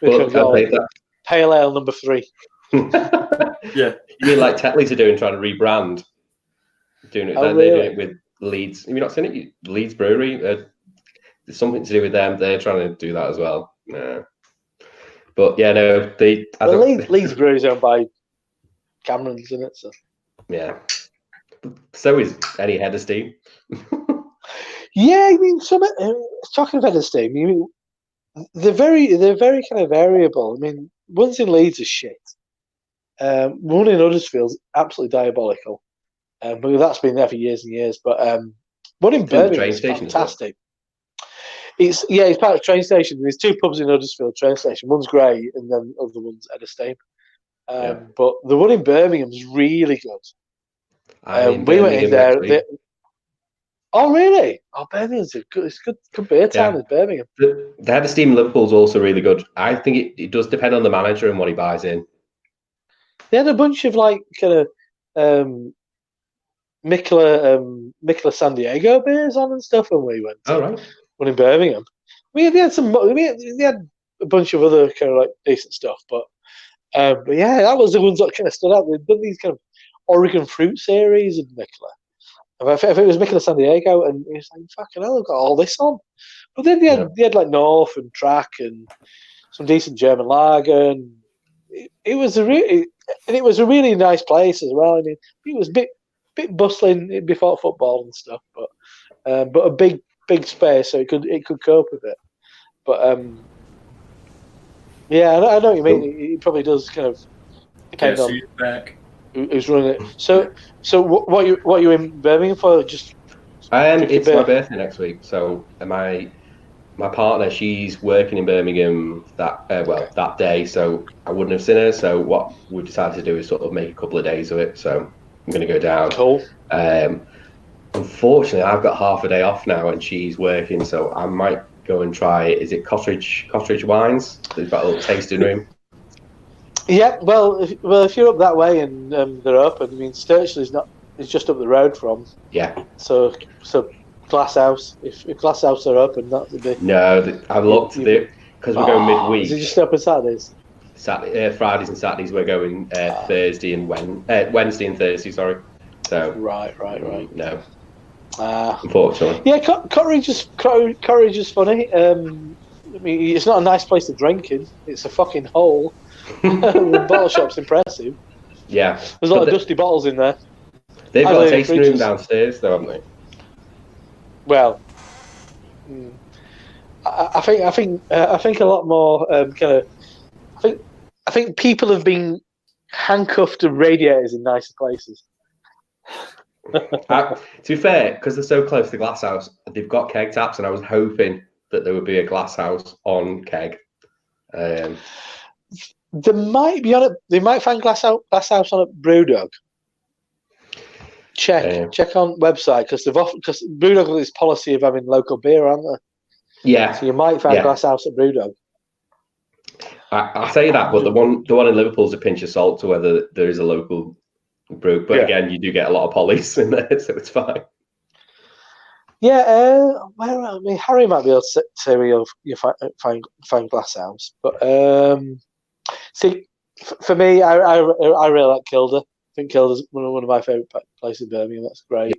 That. Pale Ale number 3.
Yeah.
You mean like Tetley's are doing, trying to rebrand? Doing it. They're doing it with Leeds. Have you not seen it? Leeds Brewery. There's something to do with them. They're trying to do that as well. But yeah, no.
Leeds Brewery is owned by Cameron's, isn't it? So.
Yeah. So is any Head of Steam.
Yeah, I mean, talking of Head of Steam, you mean they're very kind of variable. I mean, ones in Leeds are shit. One in Huddersfield's absolutely diabolical. But that's been there for years and years. But one in Birmingham is fantastic. It's part of the train station. There's 2 pubs in Huddersfield train station. One's great, and then the other one's Head of Steam. But the one in Birmingham is really good. We went in there. Oh, really? Oh, Birmingham's good. It's good beer town in Birmingham.
The Head of Steam Liverpool's also really good. I think it does depend on the manager and what he buys in.
They had a bunch of like kind of Mikla San Diego beers on and stuff when we went.
Oh, right.
One in Birmingham. They had a bunch of other kind of like decent stuff. But yeah, that was the ones that kind of stood out. They've done these kind of Oregon fruit series and Nicola. I think it was Nicola San Diego, and he was like, "Fucking hell, I've got all this on." But then they had like North and Track and some decent German lager, and it was a really nice place as well. I mean, it was a bit bustling before football and stuff, but a big space, so it could cope with it. But yeah, I know what you mean. It probably does kind of depend on who's running it. So what you in Birmingham for? Just
it's my birthday next week, so my partner, she's working in Birmingham that day, so I wouldn't have seen her. So what we've decided to do is sort of make a couple of days of it. So I'm going to go down.
Cool.
Unfortunately, I've got half a day off now, and she's working, so I might go and try. Is it Cottage Wines? They've got a little tasting room.
Yeah, well, if you're up that way and they're open, I mean, Sturchley's it's just up the road from.
Yeah.
So Glasshouse, if Glasshouse are open, that would be.
No, I've looked at it because we're going midweek.
Is it just open Saturdays?
Fridays and Saturdays we're going Thursday and Wednesday and Thursday. Sorry. So.
Right.
No. Unfortunately.
Yeah, Courage is funny. I mean, it's not a nice place to drink in. It's a fucking hole. The bottle shop's impressive.
Yeah.
There's a lot of dusty bottles in there.
They've got a tasting room downstairs, though, haven't they?
Well, I think a lot more kind of. I think people have been handcuffed to radiators in nicer places.
To be fair, because they're so close to Glasshouse, they've got keg taps, and I was hoping that there would be a Glasshouse on keg.
They might be on it. They might find Glasshouse on a Brewdog. Check on website because Brewdog has this policy of having local beer, aren't they?
Yeah.
So you might find Glasshouse at Brewdog.
I say that, but the one in Liverpool is a pinch of salt to whether there is a local brew. But again, you do get a lot of polys in there, so it's fine.
Yeah, I mean, Harry might be able to say you find Glasshouse, but see, for me, I really like Kilda. I think Kilda's one of my favourite places in Birmingham. That's great.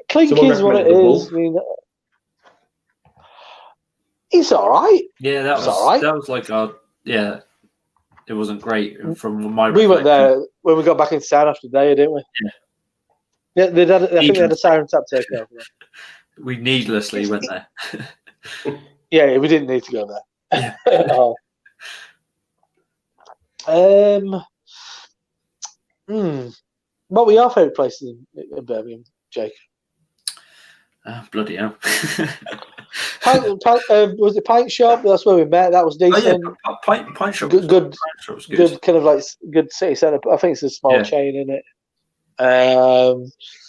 Clink is what it is. I mean, it's all right.
Yeah, that was all right. That was like it wasn't great from my.
We went there when we got back in town after the day, didn't we? Yeah. I think they had a siren tap taken over.
We needlessly went there.
Yeah, we didn't need to go there. What were your favourite places in Birmingham, Jake?
Bloody hell.
Was it Pint Shop? That's where we met. That was decent.
Oh, yeah. Pint Shop.
Good kind of like good city centre. I think it's a small chain, isn't it?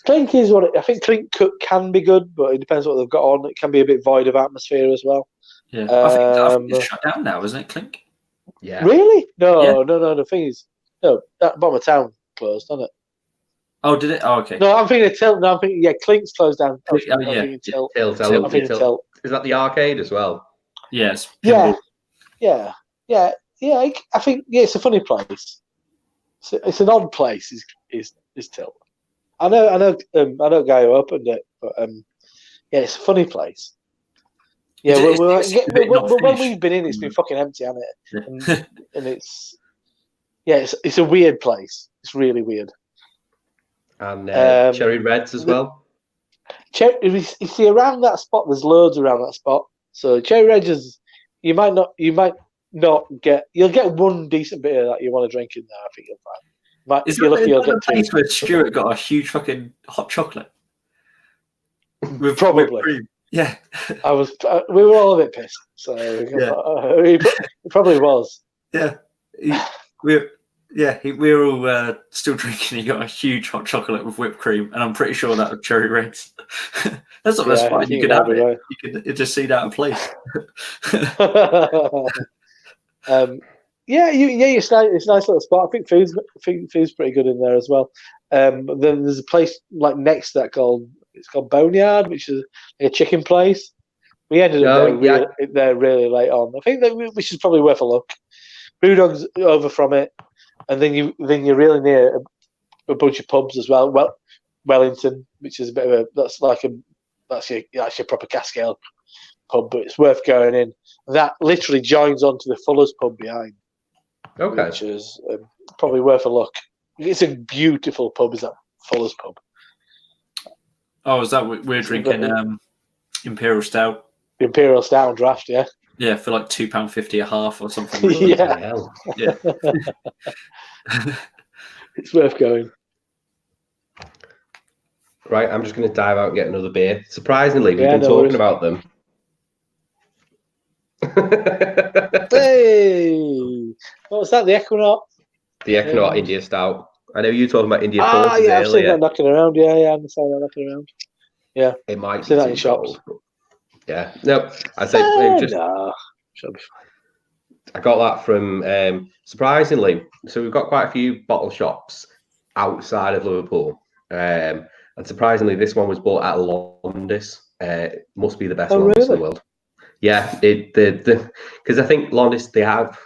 Clink is I think Clink can be good, but it depends what they've got on. It can be a bit void of atmosphere as well.
Yeah, I think it's shut down now, isn't it, Clink?
Yeah. Really? No. The thing is, that bottom of town closed, doesn't it?
Oh, did it? Oh, okay.
No, I'm thinking of Tilt. No, I'm thinking Clink's closed down.
Tilt. Tilt. Is that the arcade as well?
Yes.
Yeah. I think it's a funny place. It's an odd place. Is Tilt? I know a guy who opened it, but it's a funny place. Yeah, when we've been in, it's been fucking empty, hasn't it? And it's a weird place. It's really weird.
And Cherry Reds as well.
You see, around that spot, there's loads around that spot. So Cherry Reds is, you might not get. You'll get one decent beer that you want to drink in there. I think you'll find.
Is that the place where Stuart got a huge fucking hot chocolate? With
probably.
Cream? Yeah.
We were all a bit pissed. So it probably was.
Yeah. We were all still drinking. He got a huge hot chocolate with whipped cream, and I'm pretty sure that was Cherry Reds. That's not fine. You could have it. Right. You could just see that in place.
It's a nice little spot. I think food's pretty good in there as well. But then there's a place like next to that called Boneyard, which is like a chicken place. We ended up
No, yeah.
there really late on. I think that which is probably worth a look. Brewdog's over from it, and then you're really near a bunch of pubs as well. Wellington, which is a bit of that's your proper cask ale pub, but it's worth going in. That literally joins onto the Fuller's pub behind,
Okay.
which is probably worth a look. It's a beautiful pub, is that Fuller's pub?
Oh, is that we're drinking Imperial Stout?
The Imperial Stout and draft, yeah.
Yeah, for like £2.50 a half or something.
Yeah.
Hell.
Yeah.
It's worth going.
Right, I'm just going to dive out and get another beer. Surprisingly, we've
Yeah,
been
no
talking
worries.
about them.
Hey, what was that? The Equinox?
The Equinox India Stout. I know you were talking about India
Ah,
Porters
yeah, I've seen
earlier.
that knocking around. Yeah, I'm saying that knocking around.
It might
See
be
that in
too
shops.
cold, but- Yeah, no, I say just
Nah, should be
I got that from surprisingly. So we've got quite a few bottle shops outside of Liverpool, and surprisingly, this one was bought at Londis. Must be the best
Oh,
Londis in
really?
the world. Yeah, because I think Londis, they have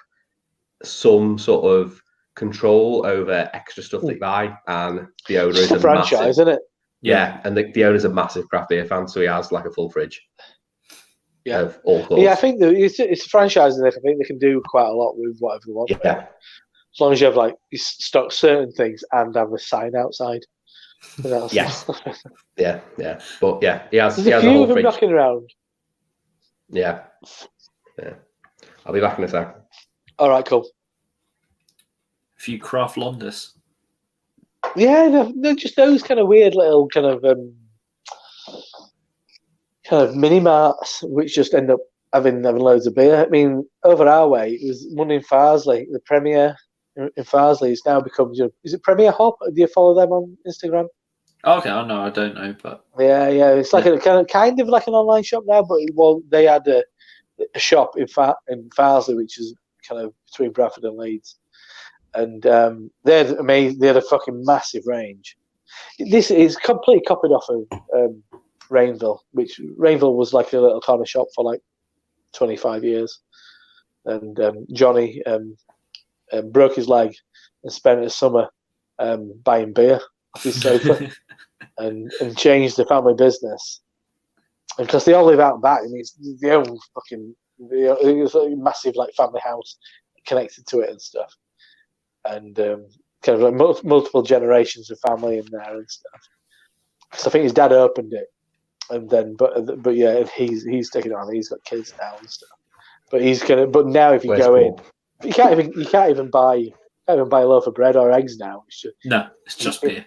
some sort of control over extra stuff that you buy, and the owner
It's
is
a
a
franchise,
massive,
isn't it?
yeah, and the owner's a massive craft beer fan, so he has like a full fridge.
Yeah.
Of all sorts.
Yeah, I think it's a franchise, and I think they can do quite a lot with whatever they want.
Yeah.
As long as you have you stock certain things and have a sign outside.
Yes. Yeah. But yeah, he has
There's
a
a few
whole
of them
fridge.
knocking around.
Yeah. I'll be back in a sec.
All right, cool.
A few craft Londis.
Yeah, they're just those kind of weird little kind of mini marts which just end up having loads of beer. I mean, over our way, it was one in Farsley, the Premier in Farsley. It's now become is it Premier Hop? Do you follow them on Instagram?
Okay, I know, I don't know, but
Yeah. It's like a kind of like an online shop now, but they had a shop in Farsley, which is kind of between Bradford and Leeds, and they had amazing. They had a fucking massive range. This is completely copied off of Rainville, which Rainville was like a little corner shop for like 25 years, and Johnny broke his leg and spent his summer buying beer off his sofa and changed the family business. And because they all live out back, I mean, it's the own fucking it's a massive like family house connected to it and stuff, and kind of like multiple generations of family in there and stuff. So I think his dad opened it, and then but yeah, he's taken it on. He's got kids now and stuff. But he's gonna. But now if you
Where's
go in,
Paul?
you can't even buy a loaf of bread or eggs now. It's just,
no, it's just beer.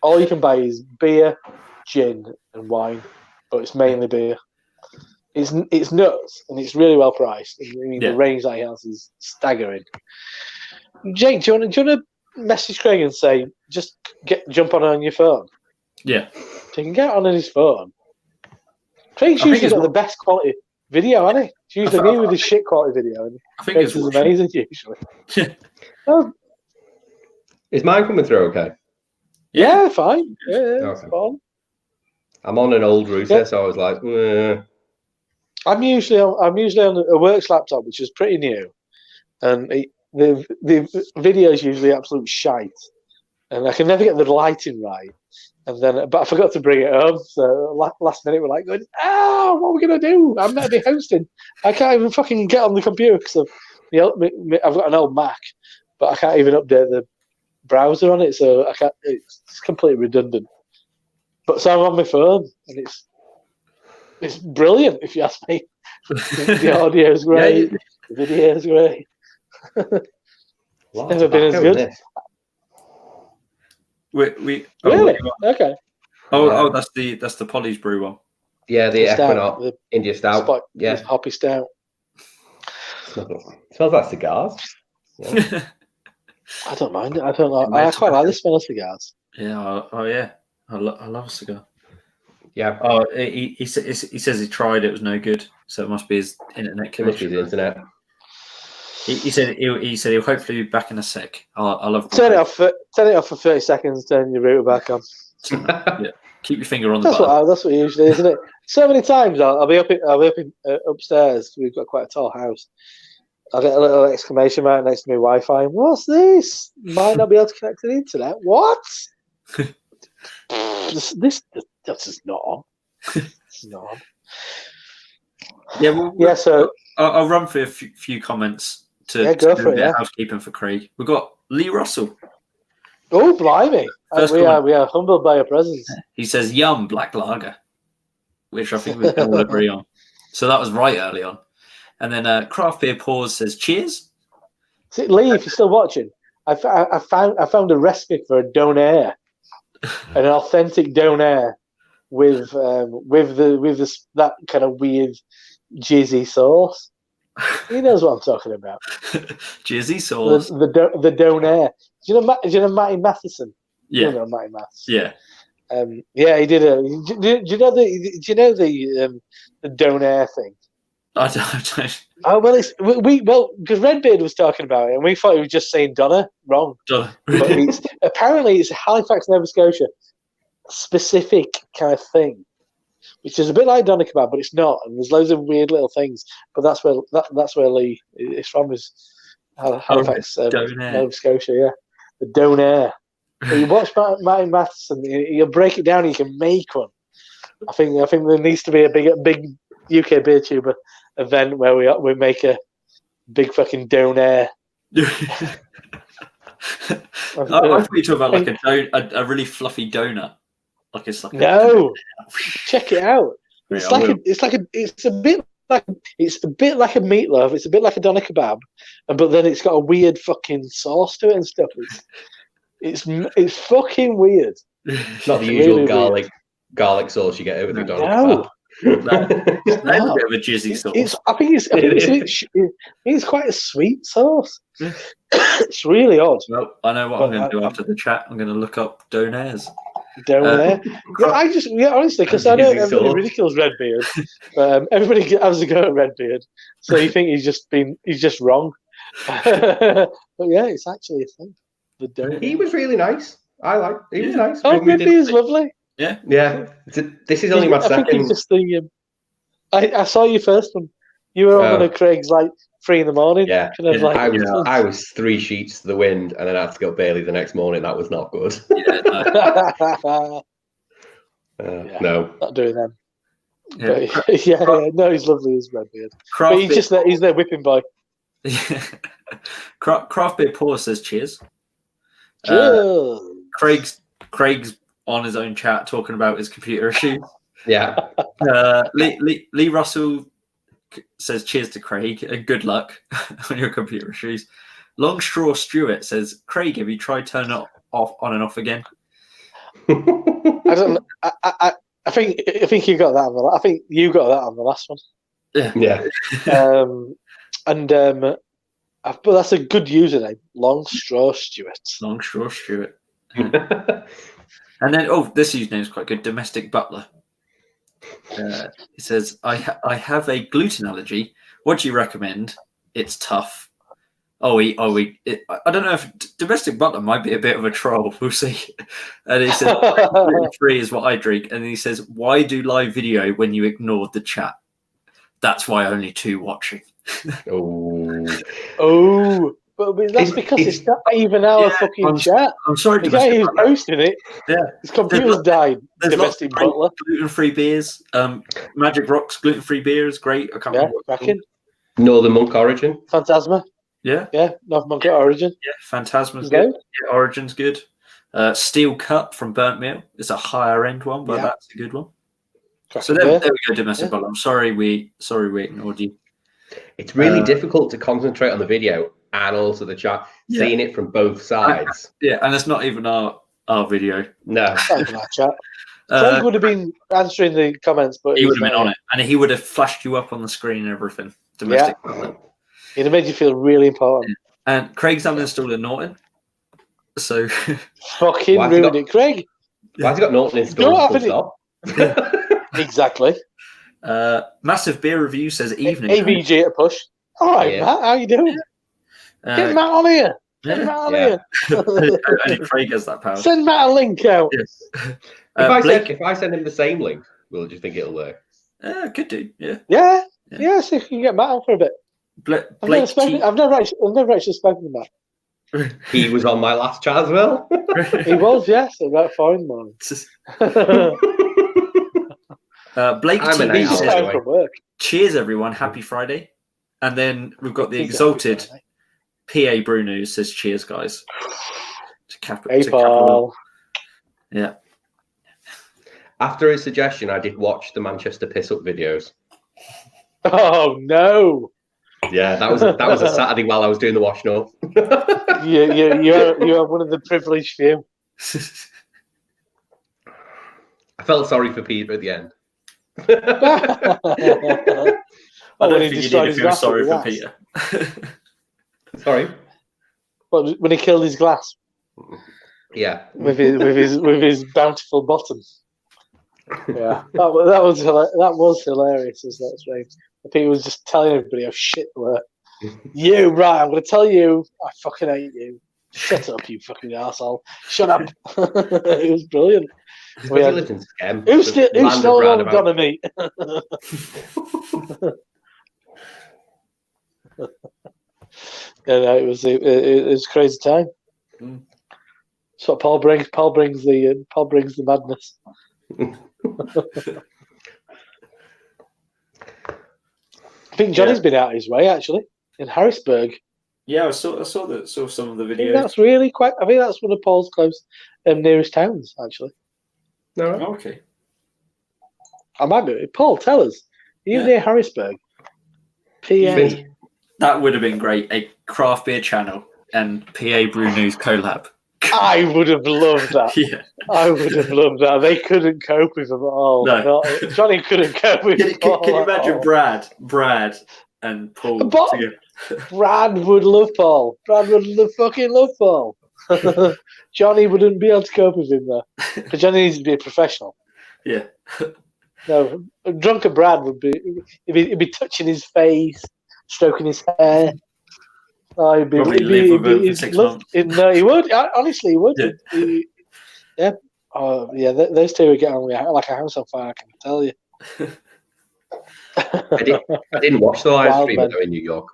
all you can buy is beer, gin, and wine, but it's mainly beer. It's nuts, and it's really well priced. I mean,
Yeah.
the range that he has is staggering. Jake, do you want to message Craig and say just jump on your phone?
Yeah.
So you can get on his phone. Craig's
I think
usually
it's
got the best quality video, hasn't he? It's usually me with the shit quality video. And
I think
Craig's
it's
is amazing usually.
Is mine coming through okay?
Yeah, fine. Yeah, it's
Okay.
fine.
I'm on an old router,
Yeah.
so I was like,
I'm usually on a works laptop, which is pretty new, and the video is usually absolute shite, and I can never get the lighting right. And then, but I forgot to bring it home, so last minute we're like going, what are we gonna do? I'm meant to be hosting. I can't even fucking get on the computer because I've got an old Mac, but I can't even update the browser on it, so I can't. It's completely redundant. But so I'm on my phone, and it's brilliant if you ask me. The audio is great, the video is great.
lots
never
of
been as
tobacco
good.
in this.
We
Really? Okay.
Oh, that's the Polly's Brew one.
Yeah, the
Stout,
Equinox
the
India Stout.
Spot,
Yeah,
the hoppy stout.
smells like cigars. Yeah.
I don't mind it. I don't know. I quite like the smell of cigars.
Yeah. Oh yeah. I love a cigar.
Yeah,
Oh, he says he tried it. It was no good. So it must be his internet
it must be
connection.
the internet.
He said he'll hopefully be back in a sec. I love
Turn it off for 30 seconds. Turn your router back on.
Yeah. Keep your finger on the button.
That's what it usually is, isn't it? So many times I'll be upstairs. We've got quite a tall house. I'll get a little exclamation mark next to my Wi-Fi. What's this? Might not be able to connect to the internet. What? this that's just not on. It's not on.
Yeah,
so
I'll run through a few comments to
go
do
for
a
it,
bit of housekeeping for Craig. We've got Lee Russell.
Oh, blimey!
First
We are humbled by your presence.
He says, "Yum, black lager," which I think we can all agree on. So that was right early on. And then Craft Beer Pause says, "Cheers."
See, Lee, if you're still watching, I found a recipe for a donair, an authentic donair with that kind of weird jizzy sauce. He knows what I'm talking about.
Jizzy sauce.
The donair. Do you know Matty Matheson?
Yeah.
You know Matty Matheson.
Yeah.
Yeah, he did a. Do you know the donair thing?
I don't.
Oh well, because Redbeard was talking about it, and we thought he was just saying Donna wrong.
Donna.
But apparently it's a Halifax, Nova Scotia specific kind of thing, which is a bit like doner kebab, but it's not. And there's loads of weird little things. But that's where Lee is from, is Halifax, Nova Scotia. Yeah, the donair. You watch Matty Matheson, you'll break it down. You can make one. I think there needs to be a big UK beer tuber event where we make a big fucking donair.
I thought you were talking about like a really fluffy donut. Like it's like
check it out. It's a bit like a meatloaf. It's a bit like a doner kebab, but then it's got a weird fucking sauce to it and stuff. It's fucking weird.
It's not the usual really garlic sauce you get over the doner kebab.
It's a bit of a jizzy sauce.
I think it's quite a sweet sauce. It's really odd.
Well, I know what I'm going to do after the chat. I'm going to look up donairs.
Donair. Honestly, because I know everybody ridicules Redbeard. Everybody has a go at Redbeard, so you think he's just wrong. But yeah, it's actually a thing. The donair.
He was really nice. He was nice.
Oh, Redbeard's lovely.
Yeah.
This is only my second.
I think just I saw you first one. You were on one of Craig's like 3 a.m.
Yeah,
kind of
I was 3 sheets to the wind, and then I had to go Bailey the next morning. That was not good. No,
not doing them.
Yeah.
But, no, he's lovely as Redbeard. But he's their whipping boy.
Craft Beer Paul says cheers.
Cheers.
Craig's on his own chat talking about his computer issues.
Yeah.
Lee Russell says cheers to Craig and good luck on your computer issues. Longstraw Stewart says, Craig, have you tried turning it off on and off again?
I don't know. I think you got that. I think you got that on the last one.
Yeah.
But that's a good username, Longstraw Stewart.
Longstraw Stewart. And then, this username is quite good. Domestic Butler. He says, I have a gluten allergy. What do you recommend? It's tough. I don't know if Domestic Butler might be a bit of a troll. We'll see. And he says, gluten-free is what I drink. And he says, why do live video when you ignored the chat? That's why only 2 watching. But that's because it's not even our fucking chat. I'm sorry,
the guy who's posting it.
Yeah,
his computer's died.
There's
Domestic Butler.
Gluten-free beers. Magic Rocks gluten-free beer is great. I can't remember.
Cracking.
Northern Monk Origin.
Phantasma.
Yeah,
Northern Monk Origin.
Yeah, Phantasma's good. Yeah, Origin's good. Steel Cup from Burnt Meal. It's a higher end one, but that's a good one. Cracking. So there we go, Domestic Butler. I'm sorry we ignored you.
It's really difficult to concentrate on the video and also the chat, seeing it from both sides.
Yeah, and it's not even our video.
No.
Not even our chat. Craig would have been answering the comments, but
he would have been on it, and he would have flashed you up on the screen and everything. Domestic.
It'd have made you feel really important.
Yeah. And Craig's uninstalled a Norton, so
fucking ruined it, Craig.
Why has he got Norton installed?
Exactly.
Massive Beer Review says evening.
AVG at a push. All right, Matt, how you doing? Get Matt on here. Send Matt
Yeah.
Elliott.
Only Craig has that power.
Send Matt a link out.
Blake,
If I send him the same link, do you think it'll work?
could do. Yeah.
Yeah.
Yeah.
Yeah, see if you can get Matt on for a bit.
Blake T.
I've never actually spoken to Matt.
He was on my last chat as well.
He was, yes, about fine man.
Blake
I'm an
TV
He's just
hour
says,
home
away.
from work.
cheers everyone, happy Friday. And then we've got the
He's
exalted
happy Friday.
PA Bruno says cheers guys.
Hey, Paul.
Yeah.
After his suggestion, I did watch the Manchester piss up videos.
Oh no!
Yeah, that was a Saturday while I was doing the washing up.
You are one of the privileged few.
I felt sorry for Peter at the end.
I
when
don't
he
think you
destroyed
need to
his
feel
glass
sorry
with
for
glass.
Peter.
Sorry.
When he killed his glass
Yeah.
with his bountiful bottom. Yeah, that was hilarious. As that's right. Peter was just telling everybody how shit they were. You, right? I'm going to tell you. I fucking hate you. Shut up, you fucking arsehole. Shut up. It was brilliant.
Because he lived in Skem.
Who's still
round
on gonna meet? It was a crazy time.
Mm.
That's what Paul brings. Paul brings the madness. I think Johnny's been out his way actually in Harrisburg.
Yeah, I saw some of the
I think
videos.
that's really quite. I think that's one of Paul's close nearest towns actually.
No, right?
Oh, okay.
I might be. Paul, tell us. Are you
Yeah.
near Harrisburg? PA.
Been-
That would have been great. A craft beer channel and PA Brew News collab.
I would have loved that.
Yeah.
I would have loved that. They couldn't cope with him at all.
No.
Johnny couldn't cope with him.
Can you imagine Brad and Paul
But-
together?
Brad would love Paul. Brad would fucking love Paul. Johnny wouldn't be able to cope with him though. Because Johnny needs to be a professional.
Yeah.
No, drunken Brad would be. He'd be touching his face, stroking his hair. Oh, he'd be.
Probably live with him for 6 months.
No, he would. Honestly, he would.
Yeah.
Yeah. Oh, yeah. Those two would get on like a house on fire. I can tell you.
I didn't watch the live
Wild
stream
man.
though in New York.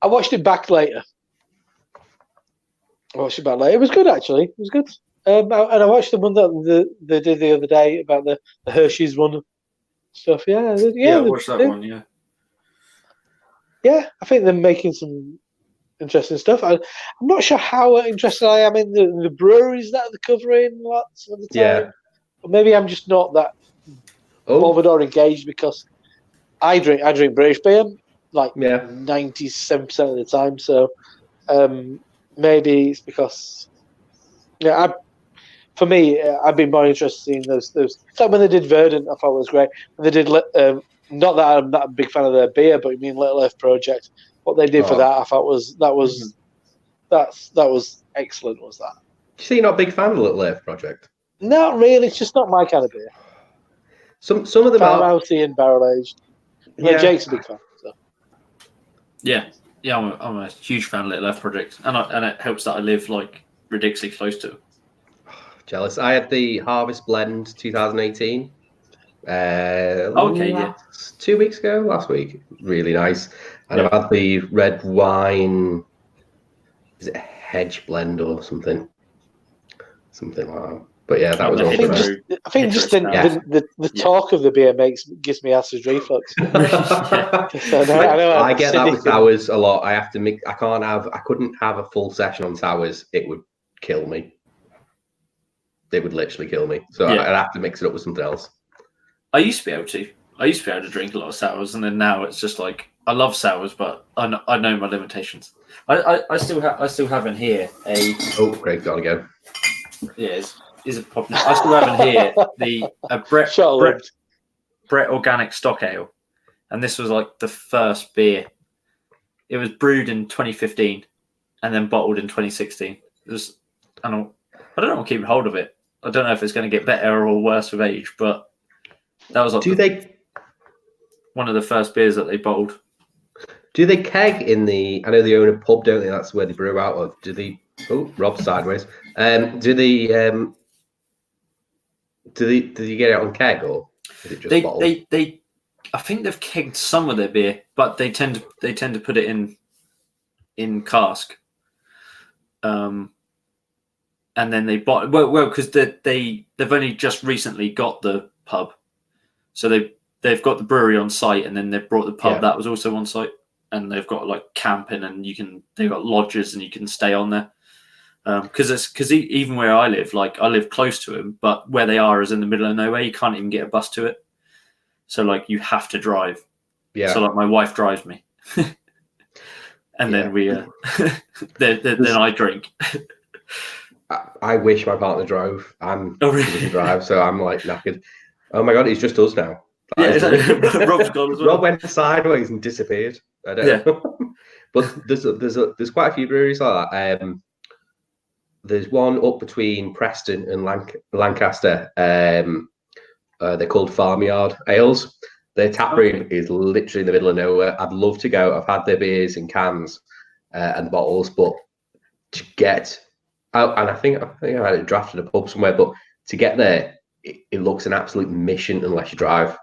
I watched it back later. It was good actually. It was good. And I watched the one that they did the other day about the Hershey's one stuff. Yeah,
I watched that one. Yeah.
Yeah, I think they're making some interesting stuff. I'm not sure how interested I am in the breweries that they're covering lots of the time.
Yeah.
But maybe I'm just not that
Oh,
bothered or engaged because I drink British beer like
yeah.
97% of the time. So maybe it's because for me, I'd be more interested in those. Like when they did Verdant, I thought it was great. When they did, not that I'm not a big fan of their beer, but I mean Little Earth Project. What they did for that, I thought was excellent. Was that?
You see, you're not a big fan of the Little Earth Project.
Not really. It's just not my kind of beer.
Some of them are.
Farmhousey and barrel aged.
Yeah.
Jake's a big fan. So.
Yeah. I'm a huge fan of Little Earth Project, and it helps that I live like ridiculously close to it.
Jealous. I had the Harvest Blend 2018.
Okay, yeah.
2 weeks ago, last week. Really nice. And I've had the red wine. Is it a Hedge Blend or something? Something like that. But yeah, that was
I
also
think
nice.
I think just the talk of the beer gives me acid reflux. So
I get that with sours a lot. I have to mix. I couldn't have a full session on sours. It would kill me. It would literally kill me. So
Yeah.
I'd have to mix it up with something else.
I used to be able to drink a lot of sours, and then now it's just like I love sours, but I know my limitations. I still have in here a
Oh, Craig's gone again.
is a popular. I still have in here the Brett Organic Stock Ale, and this was like the first beer. It was brewed in 2015, and then bottled in 2016. It was, I don't know what keeping hold of it. I don't know if it's going to get better or worse with age, but that was like
Do Do they keg in the? I know they own a pub, don't they? That's where they brew out of. Do they? Oh, Rob's sideways. Do they? Do you get it on keg or is it just bottled?
They I think they've kegged some of their beer, but they tend to put it in cask. And then they bought because they've only just recently got the pub, so they've got the brewery on site, and then they've brought the pub that was also on site, and they've got like camping, and they've got lodges, and you can stay on there. Because even where I live, like I live close to them, but where they are is in the middle of nowhere. You can't even get a bus to it, so like you have to drive.
Yeah.
So like my wife drives me, and then we then I drink.
I wish my partner drove. I'm
Oh, really?
He doesn't drive, so I'm like knackered. Oh my god, it's just us now.
Yeah, Rob's gone as well.
Rob went sideways and disappeared. I don't know. But there's quite a few breweries like that. There's one up between Preston and Lancaster. They're called Farmyard Ales. Their tap room is literally in the middle of nowhere. I'd love to go. I've had their beers in cans and bottles, but to get out, and I think I had it drafted a pub somewhere, but to get there, it looks an absolute mission unless you drive.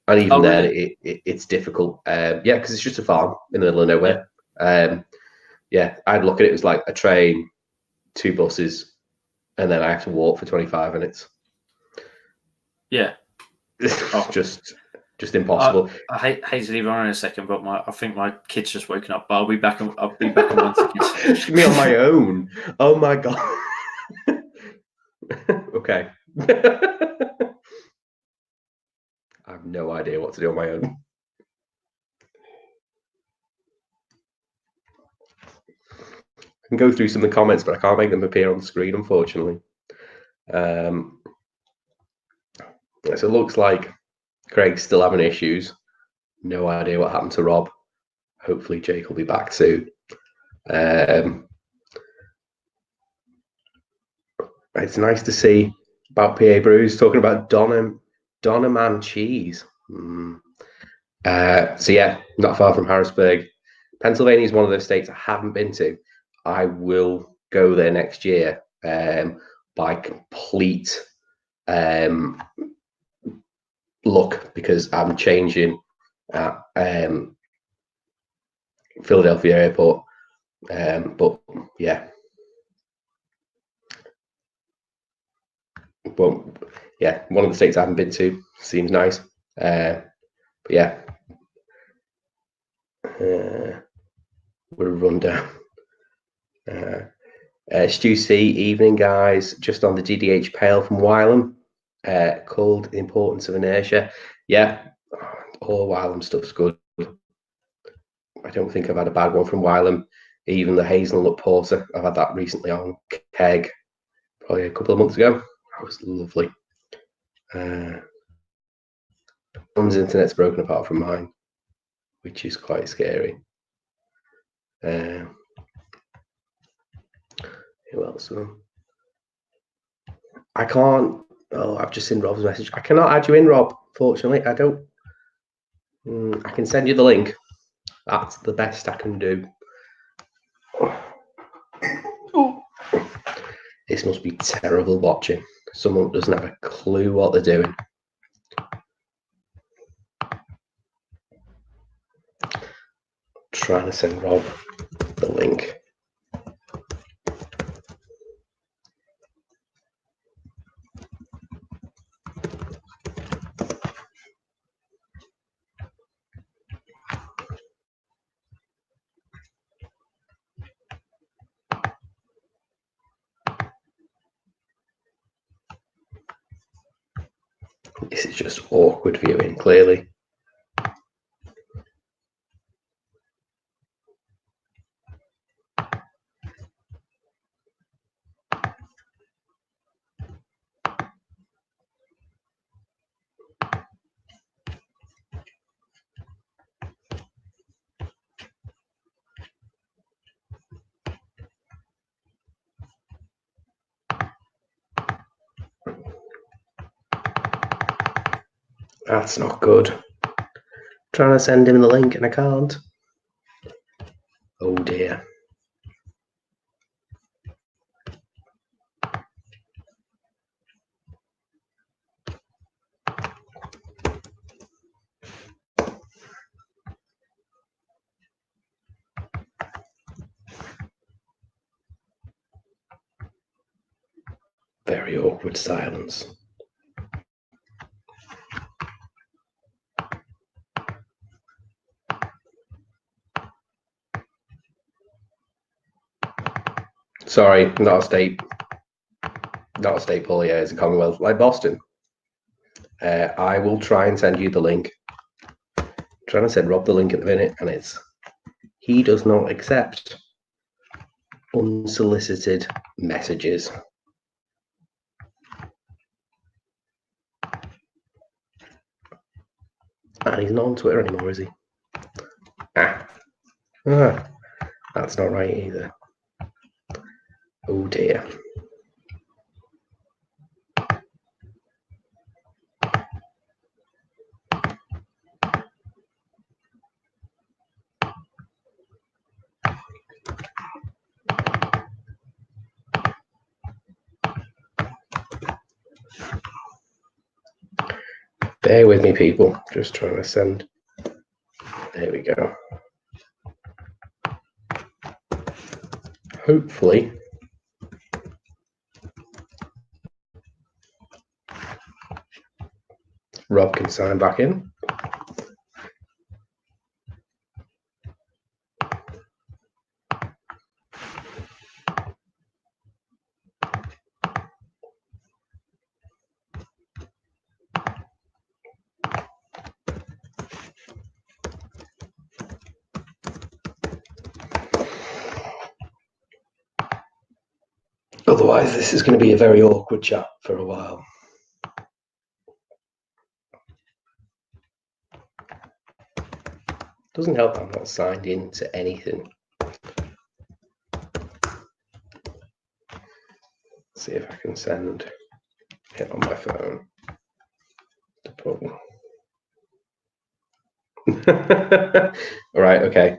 And even then, it's difficult. Because it's just a farm in the middle of nowhere. I'd look at it as like a train, 2 buses, and then I have to walk for 25 minutes. Yeah. just impossible.
I hate to leave on in a second, but I think my kid's just woken up. But I'll be back in 1 second.
Me on my own. Oh my god. Okay. I have no idea what to do on my own. I can go through some of the comments, but I can't make them appear on the screen, unfortunately. So it looks like Craig's still having issues. No idea what happened to Rob. Hopefully Jake will be back soon. It's nice to see about PA Brews talking about Donaman cheese. So yeah, not far from Harrisburg. Pennsylvania is one of those states I haven't been to. I will go there next year by complete luck, because I'm changing at Philadelphia Airport. But yeah. Well, yeah, one of the states I haven't been to. Seems nice. But yeah. We're run down. Stu C, evening guys, just on the DDH Pale from Wylam, called The Importance of Inertia. Yeah, all Wylam stuff's good. I don't think I've had a bad one from Wylam. Even the Hazelnut Porter, I've had that recently on keg, probably a couple of months ago. That was lovely. Someone's internet's broken apart from mine, which is quite scary. Who else? I can't. Oh, I've just seen Rob's message. I cannot add you in, Rob. Fortunately, I don't. I can send you the link. That's the best I can do. This must be terrible watching. Someone doesn't have a clue what they're doing. Trying to send Rob the link. This is just awkward viewing, clearly. That's not good. I'm trying to send him the link and I can't. Oh dear. Very awkward silence. Sorry, not a state poll. Yeah, it's a Commonwealth like Boston. I will try and send you the link. I'm trying to send Rob the link at the minute, and he does not accept unsolicited messages. And he's not on Twitter anymore, is he? That's not right either. Oh dear. Bear with me, people. Just trying to send. There we go. Hopefully. Rob can sign back in. Otherwise, this is going to be a very awkward chat for a while. Doesn't help I'm not signed in to anything. Let's see if I can send it on my phone. All right, okay.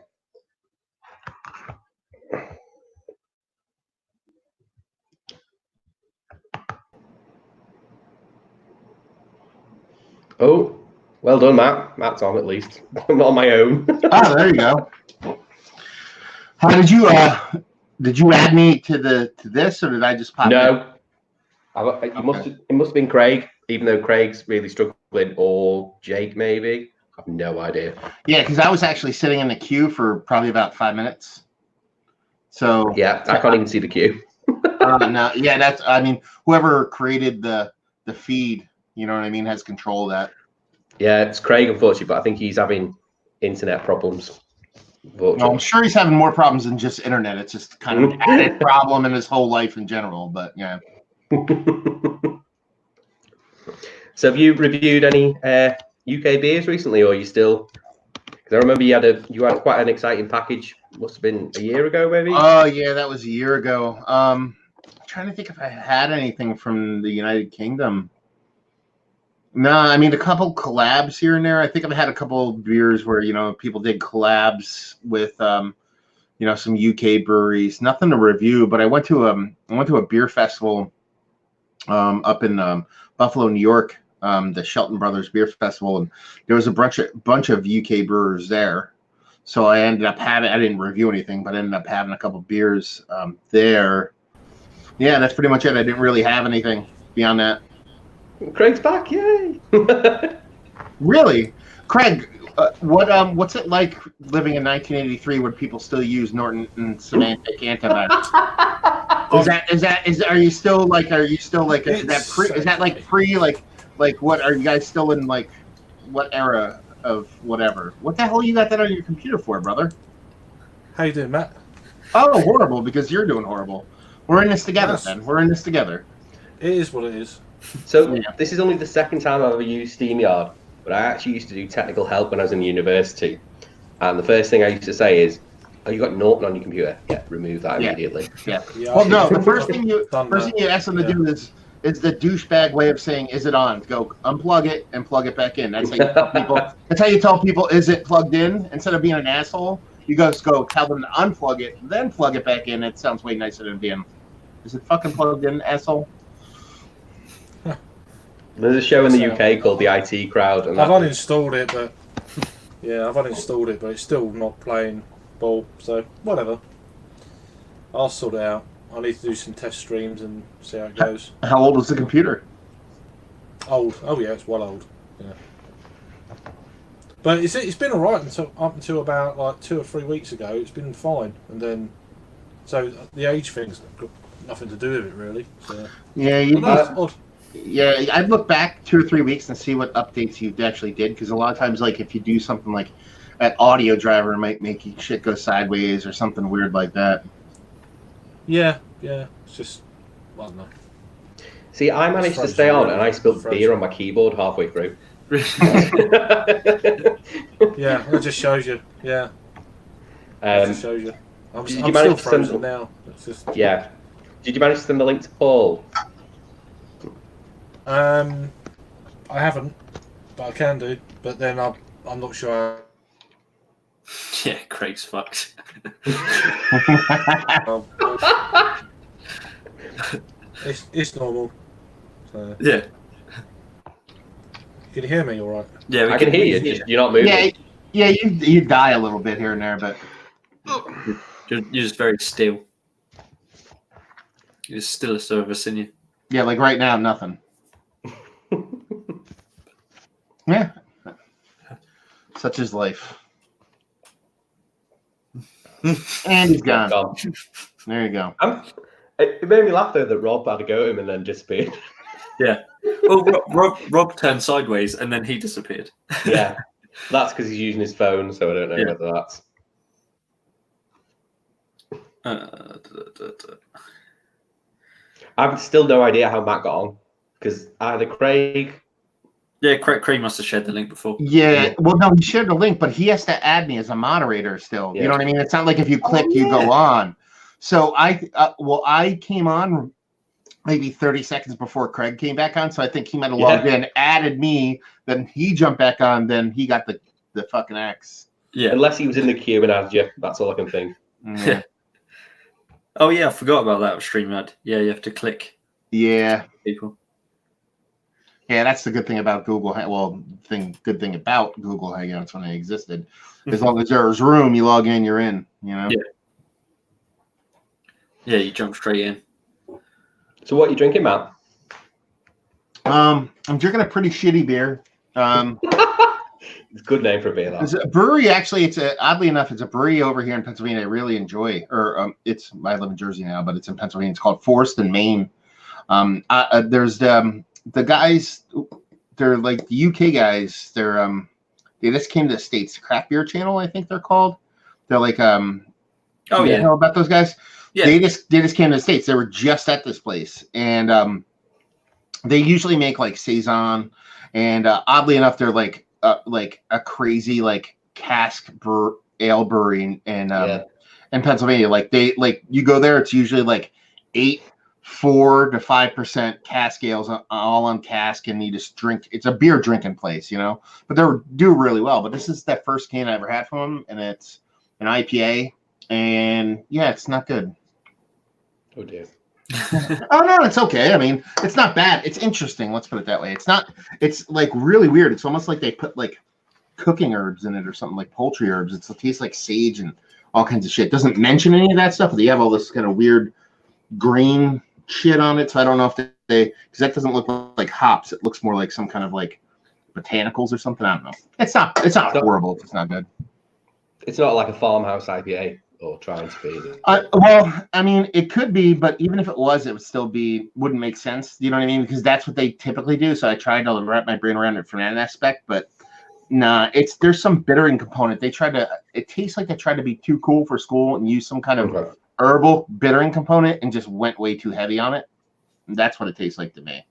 Oh, well done, Matt. Matt's on at least. I'm not on my own.
Oh, there you go. How did you add me to this, or did I just pop in?
No. It must have been Craig, even though Craig's really struggling, or Jake maybe. I have no idea.
Yeah, because I was actually sitting in the queue for probably about 5 minutes. So
yeah, I can't even see the queue.
No, yeah, whoever created the feed, you know what I mean, has control of that.
Yeah, it's Craig, unfortunately, but I think he's having internet problems.
No, I'm sure he's having more problems than just internet. It's just kind of an added problem in his whole life in general. But yeah.
So, have you reviewed any UK beers recently, or are you still? Because I remember you had quite an exciting package. Must have been a year ago, maybe.
Oh yeah, that was a year ago. I'm trying to think if I had anything from the United Kingdom. No, I mean a couple collabs here and there. I think I've had a couple of beers where people did collabs with some UK breweries. Nothing to review, but I went to a beer festival up in Buffalo, New York, the Shelton Brothers Beer Festival, and there was a bunch of UK brewers there. So I ended up I didn't review anything, but I ended up having a couple of beers there. Yeah, that's pretty much it. I didn't really have anything beyond that.
Craig's back, yay!
Really? Craig, what's it like living in 1983 when people still use Norton and semantic antibiotics? Are you still like what are you guys still in, like what era of whatever? What the hell you got that on your computer for, brother?
How you doing, Matt?
Oh, horrible, because you're doing horrible. We're in this together, then. We're in this together.
It is what it is.
So This is only the second time I've ever used SteamYard, but I actually used to do technical help when I was in university. And the first thing I used to say is, "Oh, you got Norton on your computer? Yeah, remove that immediately."
Yeah. Well, no. The first thing you ask them to do is the douchebag way of saying, "Is it on?" Go unplug it and plug it back in. That's how you tell people. That's how you tell people, is it plugged in? Instead of being an asshole, You just go tell them to unplug it, then plug it back in. It sounds way nicer than being. Is it fucking plugged in, asshole?
There's a show in the UK called the IT Crowd, and
I've uninstalled it, but it's still not playing ball. So whatever. I'll sort it out. I need to do some test streams and see how it goes.
How old is the computer?
Old. Oh yeah, it's well old. Yeah. But it's been alright up until about like 2 or 3 weeks ago. It's been fine, and then so the age thing's got nothing to do with it really. So,
Yeah,
odd.
Yeah, I'd look back 2 or 3 weeks and see what updates you actually did, because a lot of times, like if you do something like that audio driver, it might make shit go sideways or something weird like that.
Yeah. It's just I don't know.
See, I managed to stay on, and I spilled beer on my keyboard halfway through.
Yeah, it just shows you. Yeah, it just shows you. I'm
did you
still
manage to
frozen
send-
now. It's just,
Yeah. Did you manage to send the link to Paul?
I haven't, but I can do. But then I'm not sure.
Yeah, Craig's fucked.
It's normal. So,
Yeah.
can you hear me all right?
Yeah,
I can hear you. Just, you're not moving.
Yeah, you die a little bit here and there, but
You're just very still. You're still a service in you.
yeah, like right now, nothing. Yeah, such is life. And he's gone.
Gone.
There you go.
It made me laugh though that Rob had to go at him and then disappeared.
Yeah. Well, Rob turned sideways and then he disappeared.
Yeah, that's because he's using his phone, so I don't know
Yeah.
whether that's. I've still no idea how Matt got on, because either Craig.
Yeah, Craig must have shared the link before.
Yeah, well, no, he shared the link, but he has to add me as a moderator still.
Yeah.
You know what I mean? It's not like if you click, you go on. So I came on maybe 30 seconds before Craig came back on, so I think he might have logged in, added me, then he jumped back on, then he got the fucking X.
Yeah.
Unless he was in the queue and added you, that's all I can think.
Yeah.
Oh yeah, I forgot about that with StreamYard. Yeah, you have to click
Yeah.
people.
Yeah, that's the good thing about Google. Good thing about Google Hangouts when they existed. As long as there's room, you log in, you're in. You know.
Yeah. Yeah, you jump straight in.
So what are you drinking, Matt?
I'm drinking a pretty shitty beer.
It's a good name for a beer.
It's
That.
a brewery. Actually, oddly enough, it's a brewery over here in Pennsylvania. I really enjoy. I live in Jersey now, but it's in Pennsylvania. It's called Forest and Maine. There's the guys. They're like the UK guys. They just came to the States. The Craft Beer Channel, I think they're called. They're like
Oh
you
yeah.
know about those guys?
Yeah.
They just came to the States. They were just at this place, and they usually make like saison, and oddly enough, they're like a crazy like cask ale brewery in Pennsylvania. Like you go there, it's usually like 4 to 5% cask ales, all on cask, and you just drink. It's a beer drinking place, you know. But they do really well. But this is that first can I ever had from them, and it's an IPA, and yeah, it's not good.
Oh dear.
Oh no, it's okay. I mean, it's not bad. It's interesting. Let's put it that way. It's not. It's like really weird. It's almost like they put like cooking herbs in it or something, like poultry herbs. It tastes like sage and all kinds of shit. It doesn't mention any of that stuff, but they have all this kind of weird green shit on it. So I don't know if they because that doesn't look like hops. It looks more like some kind of like botanicals or something. I don't know. It's not horrible. It's not good.
It's not like a farmhouse IPA or trying to be.
Well, I mean, it could be, but even if it was, it would still wouldn't make sense. You know what I mean? Because that's what they typically do. So I tried to wrap my brain around it from that aspect, but nah, there's some bittering component. It tastes like they tried to be too cool for school and use some kind of herbal bittering component and just went way too heavy on it. And that's what it tastes like to me.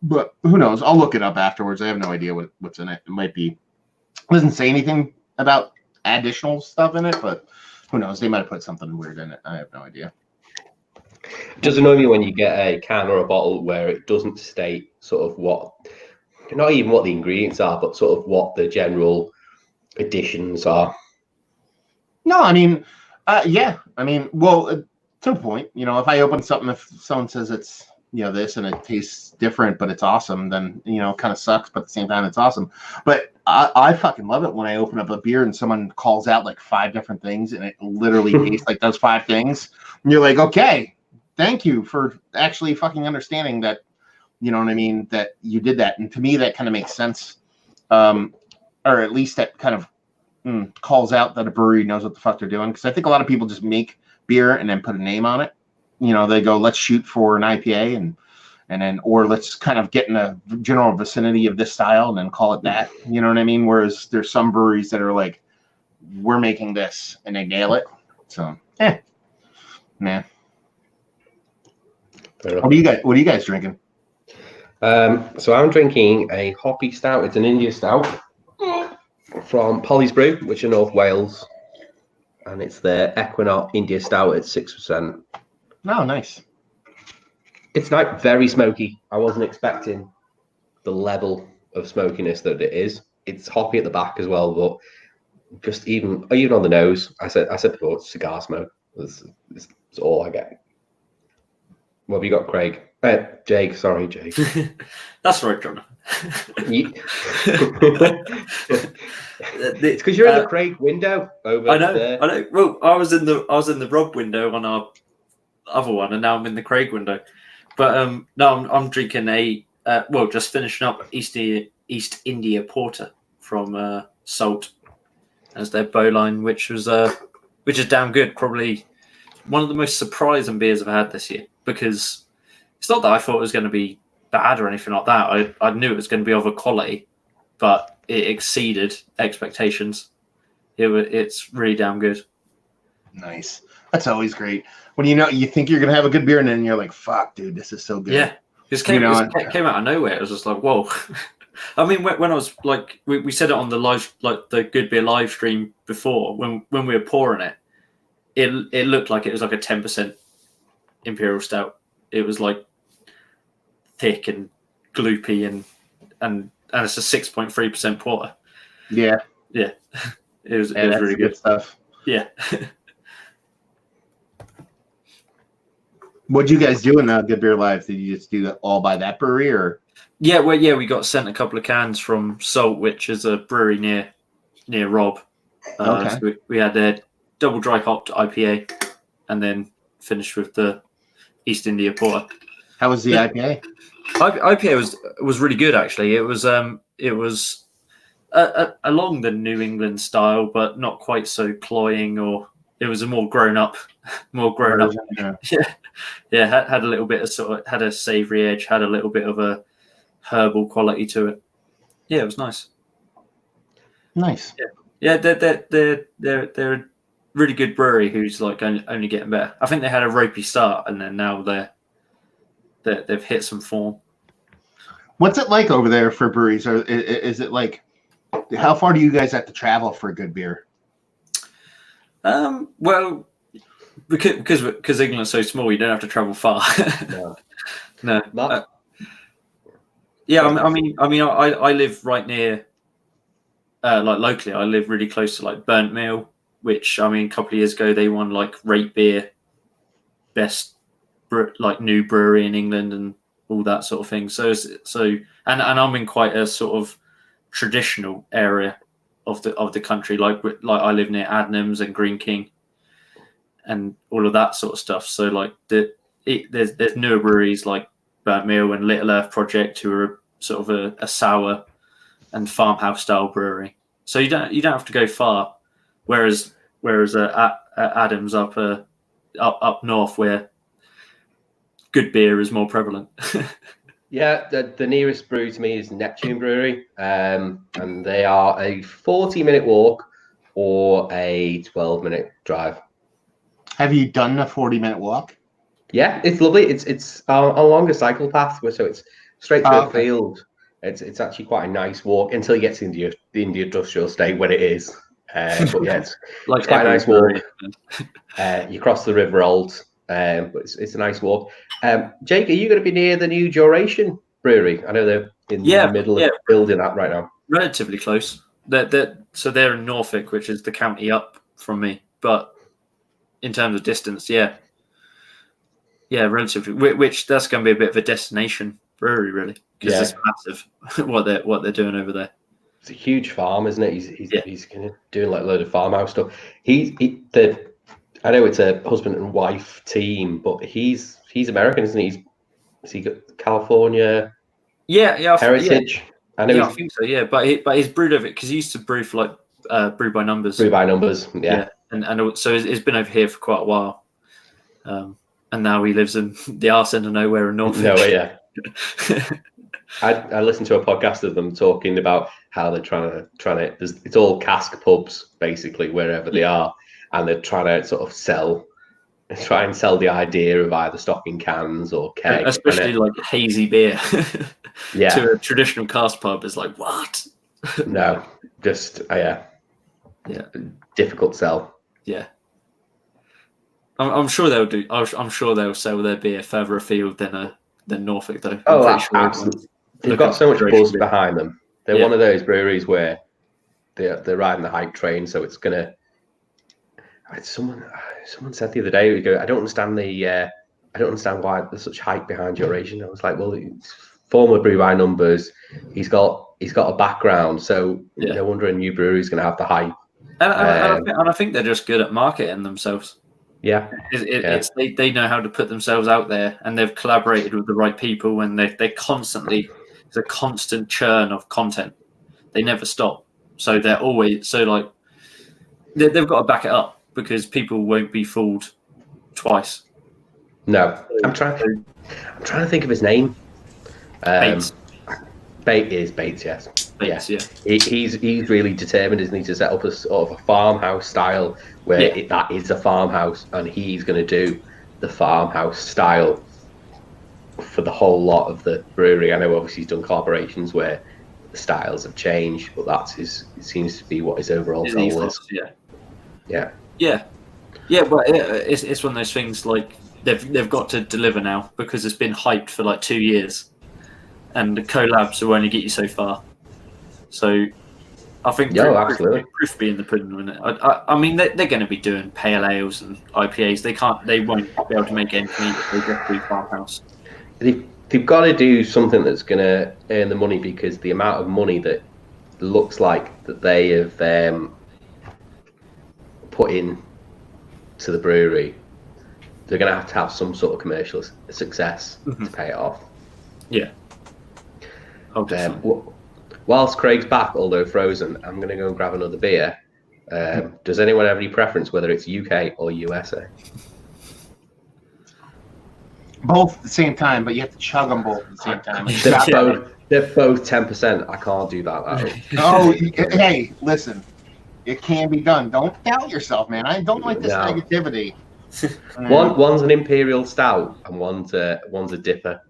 But who knows? I'll look it up afterwards. I have no idea what's in it. It might be. It doesn't say anything about additional stuff in it, but who knows? They might have put something weird in it. I have no idea.
It does annoy me when you get a can or a bottle where it doesn't state sort of not even what the ingredients are, but sort of what the general additions are.
No, I mean, yeah. I mean, well, to a point, if I open something, if someone says it's, this and it tastes different, but it's awesome, then, it kind of sucks, but at the same time, it's awesome. But I fucking love it when I open up a beer and someone calls out like 5 different things and it literally tastes like those 5 things. And you're like, okay, thank you for actually fucking understanding that, you know what I mean, that you did that. And to me, that kind of makes sense. Or at least that kind of calls out that a brewery knows what the fuck they're doing. Because I think a lot of people just make beer and then put a name on it. They go, let's shoot for an IPA and then, or let's kind of get in the general vicinity of this style and then call it that. You know what I mean? Whereas there's some breweries that are like, we're making this and they nail it. So, man. What are you guys drinking?
So I'm drinking a hoppy stout. It's an India stout from Polly's Brew, which is North Wales, and it's their Equinox India Stout at 6%.
Oh, nice.
It's like very smoky. I wasn't expecting the level of smokiness that it is. It's hoppy at the back as well, but just even on the nose, I said before, it's cigar smoke. It's all I get. What have you got, Craig? Jake, sorry, Jake.
That's right, John.
It's because you're in the Craig window over there.
I know. Well, I was in the Rob window on our other one, and now I'm in the Craig window. But no, I'm drinking just finishing up East India Porter from Salt as their bowline, which is damn good. Probably one of the most surprising beers I've had this year, because it's not that I thought it was going to be bad or anything like that. I knew it was going to be of a quality, but it exceeded expectations. It's really damn good.
Nice. That's always great. When you think you're going to have a good beer and then you're like, fuck, dude, this is so good.
Yeah. It came out of nowhere. It was just like, whoa. I mean, when I was like, we said it on the live, like the Good Beer live stream before, when we were pouring it, it looked like it was like a 10% Imperial Stout. It was like thick and gloopy and it's a 6.3% porter.
Yeah.
Yeah. It was really good
stuff.
Yeah.
What'd you guys do in Good Beer Live? Did you just do that all by that brewery or?
Yeah, we got sent a couple of cans from Salt, which is a brewery near Rob.
Okay.
So we had their double dry hopped IPA and then finished with the East India Porter.
How was the IPA?
IPA was really good, actually. It was along the New England style, but not quite so cloying, or it was a more grown up. Yeah. Had a little bit of had a savoury edge, had a little bit of a herbal quality to it. Yeah, it was nice.
Nice.
Yeah, they're a really good brewery who's like only getting better. I think they had a ropey start, and then now they've hit some form.
What's it like over there for breweries? Or is it like, how far do you guys have to travel for a good beer?
Well, because England's so small, you don't have to travel far. No. I live right near, like locally. I live really close to like Burnt Mill, which a couple of years ago they won like Rate Beer best like new brewery in England and all that sort of thing. So I'm in quite a sort of traditional area of the country. Like I live near Adnams and Green King and all of that sort of stuff. So like there's newer breweries like Burnt Mill and Little Earth Project, who are sort of a sour and farmhouse style brewery. So you don't have to go far. Whereas at Adams up north, where good beer is more prevalent.
Yeah, the nearest brewery to me is Neptune Brewery, and they are a 40-minute walk or a 12-minute drive.
Have you done a 40-minute walk?
Yeah, it's lovely. It's along a cycle path, so it's straight through a field. It's actually quite a nice walk until you get to the industrial state when it is. But yeah, it's quite a nice walk. You cross the River Olt, but it's a nice walk. Jake, are you going to be near the new Duration Brewery? I know they're in the middle of building that right now.
Relatively close. They're in Norfolk, which is the county up from me. but in terms of distance, yeah, relatively. Which that's going to be a bit of a destination brewery, really, because it's massive what they're doing over there.
It's a huge farm, isn't it? He's kind of doing like a load of farmhouse stuff. I know it's a husband and wife team, but he's American, isn't he? Has he got California?
Yeah,
heritage. I know.
I think so. Yeah, but he's brewed over it because he used to brew for like Brew by Numbers.
Brew by Numbers. Yeah.
And so he's been over here for quite a while, and now he lives in the arse end of nowhere in Norfolk.
No, yeah. I listened to a podcast of them talking about how they're trying to. It's all cask pubs basically wherever they are, and they're trying to sort of try and sell the idea of either stocking cans or keg,
especially like hazy beer.
Yeah,
to a traditional cask pub is like what?
No, just difficult sell.
Yeah, I'm sure they'll do. I'm sure they'll sell their beer further afield than Norfolk, though.
Oh, absolutely. They've got so much buzz behind them. They're one of those breweries where they're riding the hype train. So it's gonna. Someone said the other day, I don't understand why there's such hype behind your Eurasian. I was like, well, it's former Brew by Numbers. He's got a background, so no wonder a new brewery is going to have the hype.
And I think they're just good at marketing themselves.
Yeah,
they know how to put themselves out there, and they've collaborated with the right people, and they constantly, it's a constant churn of content. They never stop, so they're always they've got to back it up because people won't be fooled twice.
No, I'm trying to think of his name.
Bates.
Bates, yes.
Bates, yeah.
He's really determined, isn't he, to set up a sort of a farmhouse style where that is a farmhouse, and he's going to do the farmhouse style for the whole lot of the brewery. I know obviously he's done collaborations where the styles have changed, but it seems to be what his overall goal is. Yeah.
But it's one of those things like they've got to deliver now because it's been hyped for like 2 years, and the collabs will only get you so far. So I think proof be in the pudding, isn't it? I mean they're going to be doing pale ales and IPAs. They won't be able to make anything if they just do farmhouse.
They've got to do something that's going to earn the money, because the amount of money that looks like that they have put in to the brewery, they're going to have some sort of commercial success to pay it off.
Yeah.
Whilst Craig's back, although frozen, I'm going to go and grab another beer. Does anyone have any preference whether it's UK or USA?
Both at the same time, but you have to chug them both at the same time.
They're both 10%. I can't do that.
Oh, hey, listen. It can be done. Don't doubt yourself, man. I don't like this negativity.
One's an imperial stout and one's a dipper.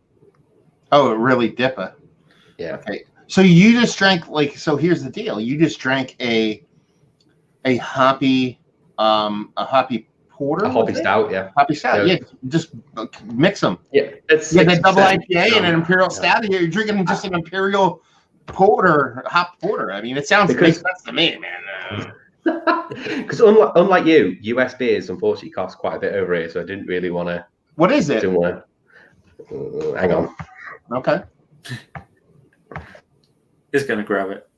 Oh, really dipper.
Yeah.
Okay. So you just drank so here's the deal. You just drank a hoppy porter.
A hoppy stout, yeah.
Hoppy stout, yeah. Just mix them.
Yeah. It's
that double IPA and an imperial stout here. You're drinking just an imperial hop porter. I mean, it makes sense to me, man.
Because unlike you, US beers unfortunately cost quite a bit over here, so I didn't really want to.
What is it?
Hang on.
Okay.
He's going to grab it.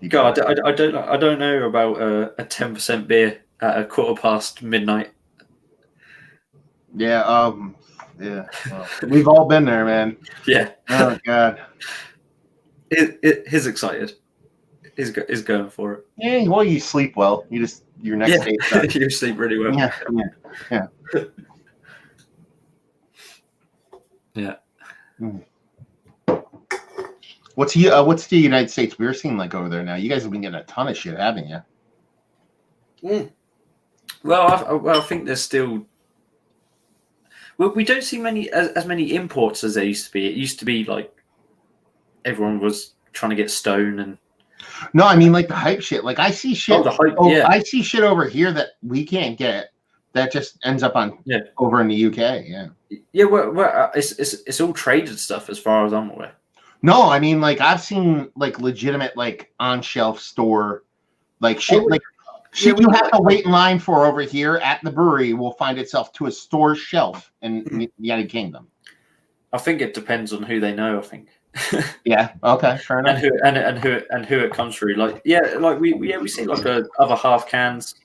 God, I don't know about a 10% beer at midnight.
Yeah. Yeah. Well, we've all been there, man.
Yeah.
Oh God.
He's excited. He's going for it.
Yeah. Well, you sleep well. Your next day.
You sleep really well.
Yeah.
Yeah.
Mm. What's the United States beer scene like over there now? You guys have been getting a ton of shit, haven't you?
Mm. Well, I think there's still. Well, we don't see as many imports as there used to be. It used to be like everyone was trying to get Stone and.
No, I mean like the hype shit. Like I see shit.
The hype, yeah.
I see shit over here that we can't get. That just ends up over in the UK. Yeah.
Yeah, well, it's all traded stuff as far as I'm aware.
No, I mean like I've seen like legitimate like on shelf store like shit like shit you have to wait in line for over here at the brewery will find itself to a store shelf in the United Kingdom.
I think it depends on who they know. I think.
Yeah. Okay. Fair enough.
and who it comes through. Like we see like other half cans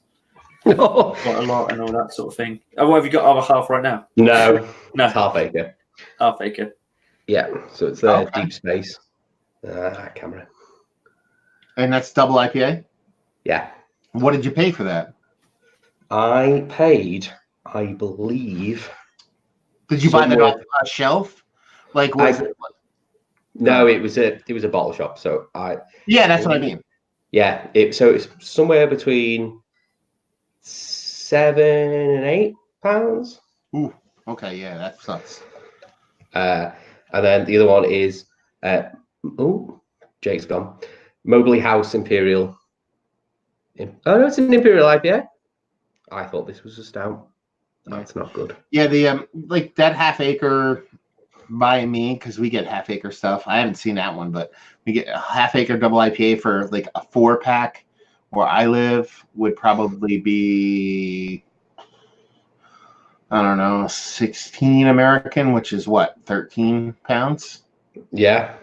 quite a lot and all that sort of thing. Oh, what have you got other half right now?
No,
No,
it's half acre.
half acre.
Yeah, so it's deep space. Camera.
And that's double IPA.
Yeah.
What did you pay for that?
I paid, I believe.
Did you buy that off a shelf? Like, was it?
No, it was a bottle shop. So
Yeah, that's what I mean.
Yeah, it's somewhere between £7 and £8.
Ooh, okay, yeah, that sucks.
And then the other one is Jake's gone. Mobley House Imperial. Oh no, it's an Imperial IPA. I thought this was a stout. That's not good. Yeah,
the like that half acre by me, because we get half acre stuff. I haven't seen that one, but we get a half acre double IPA for like a 4-pack where I live would probably be, I don't know, 16 American, which is what, 13 pounds?
Yeah.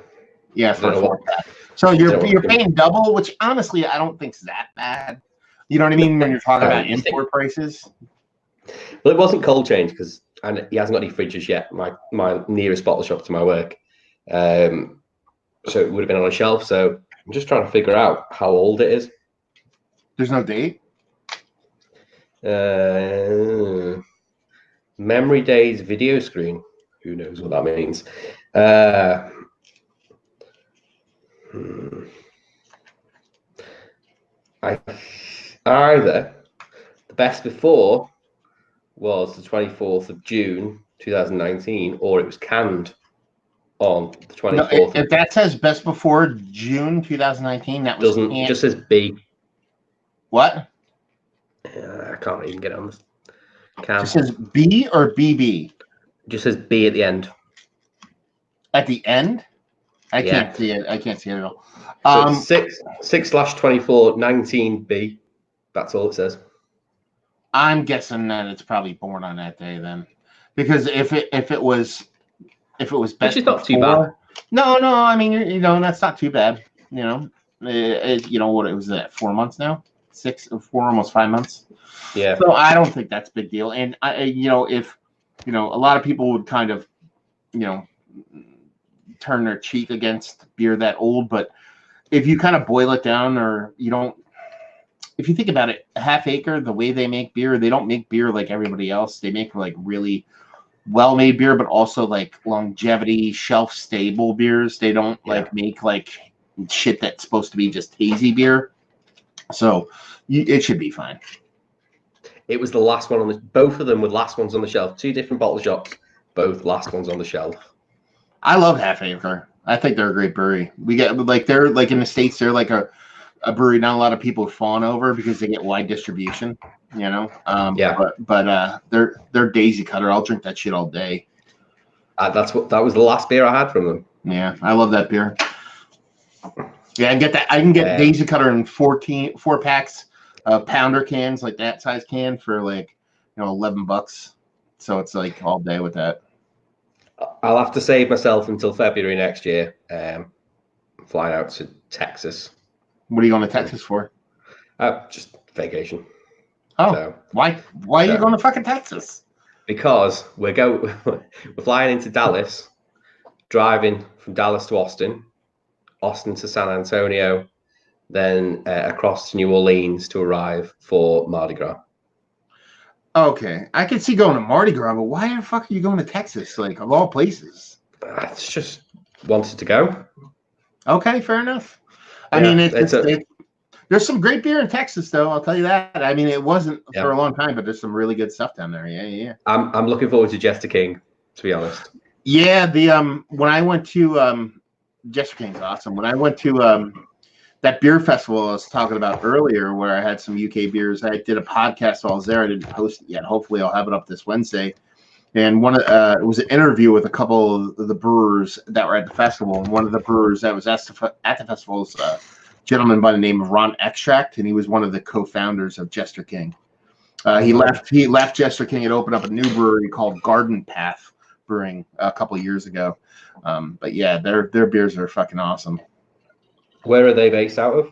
Yeah, for a 4-pack. So you're paying double, which honestly I don't think is that bad. You know what I mean? When you're talking about import prices.
Well, it wasn't cold change because he hasn't got any fridges yet. My nearest bottle shop to my work, so it would have been on a shelf. So I'm just trying to figure out how old it is.
There's no date.
Memory days video screen. Who knows what that means? Either the best before was the 24th of June 2019, or it was canned on the 24th.
No, if that says best before June 2019, that was
doesn't. It just says B.
What?
I can't even get on this.
It says B or BB.
It just says B at the end.
At the end? I can't see it. I can't see it at all.
So 6/24 19B. That's all it says.
I'm guessing that it's probably born on that day then, because if it was best,
which is not too bad.
No. I mean, that's not too bad. You know what it was at 4 months now, 6 or 4, almost 5 months.
Yeah.
So I don't think that's a big deal. And if a lot of people would kind of, turn their cheek against beer that old, but if you kind of boil it down, or if you think about it, Half Acre, the way they make beer, they don't make beer like everybody else. They make like really well-made beer, but also like longevity, shelf-stable beers. They don't make like shit that's supposed to be just hazy beer. So it should be fine.
It was the last one on the. Both of them were last ones on the shelf. 2 different bottle shops, both last ones on the shelf.
I love Half Acre. I think they're a great brewery. We get they're like in the States, they're like a brewery not a lot of people fawn over because they get wide distribution. But they're Daisy Cutter. I'll drink that shit all day.
That was the last beer I had from them.
Yeah, I love that beer. Yeah, I can get Daisy Cutter in 4 packs of pounder cans, like that size can, for like $11. So it's like all day with that.
I'll have to save myself until February next year. Flying out to Texas.
What are you going to Texas for?
Just vacation.
Oh, so, why are you going to fucking Texas?
Because we're flying into Dallas, driving from Dallas to Austin to San Antonio, then across to New Orleans to arrive for Mardi Gras.
Okay, I could see going to Mardi Gras, but why the fuck are you going to Texas? Like, of all places.
It's just wanted to go.
Okay, fair enough. I mean, there's some great beer in Texas, though. I'll tell you that. I mean, it wasn't for a long time, but there's some really good stuff down there. Yeah.
I'm looking forward to Jester King, to be honest.
Yeah, when I went to Jester King's awesome. When I went to that beer festival I was talking about earlier, where I had some UK beers, I did a podcast while I was there. I didn't post it yet. Hopefully, I'll have it up this Wednesday. And it was an interview with a couple of the brewers that were at the festival. And one of the brewers that was at the festival is gentleman by the name of Ron Extract, and he was one of the co-founders of Jester King. He left Jester King and opened up a new brewery called Garden Path Brewing a couple of years ago. But yeah, their beers are fucking awesome.
Where are they based out of?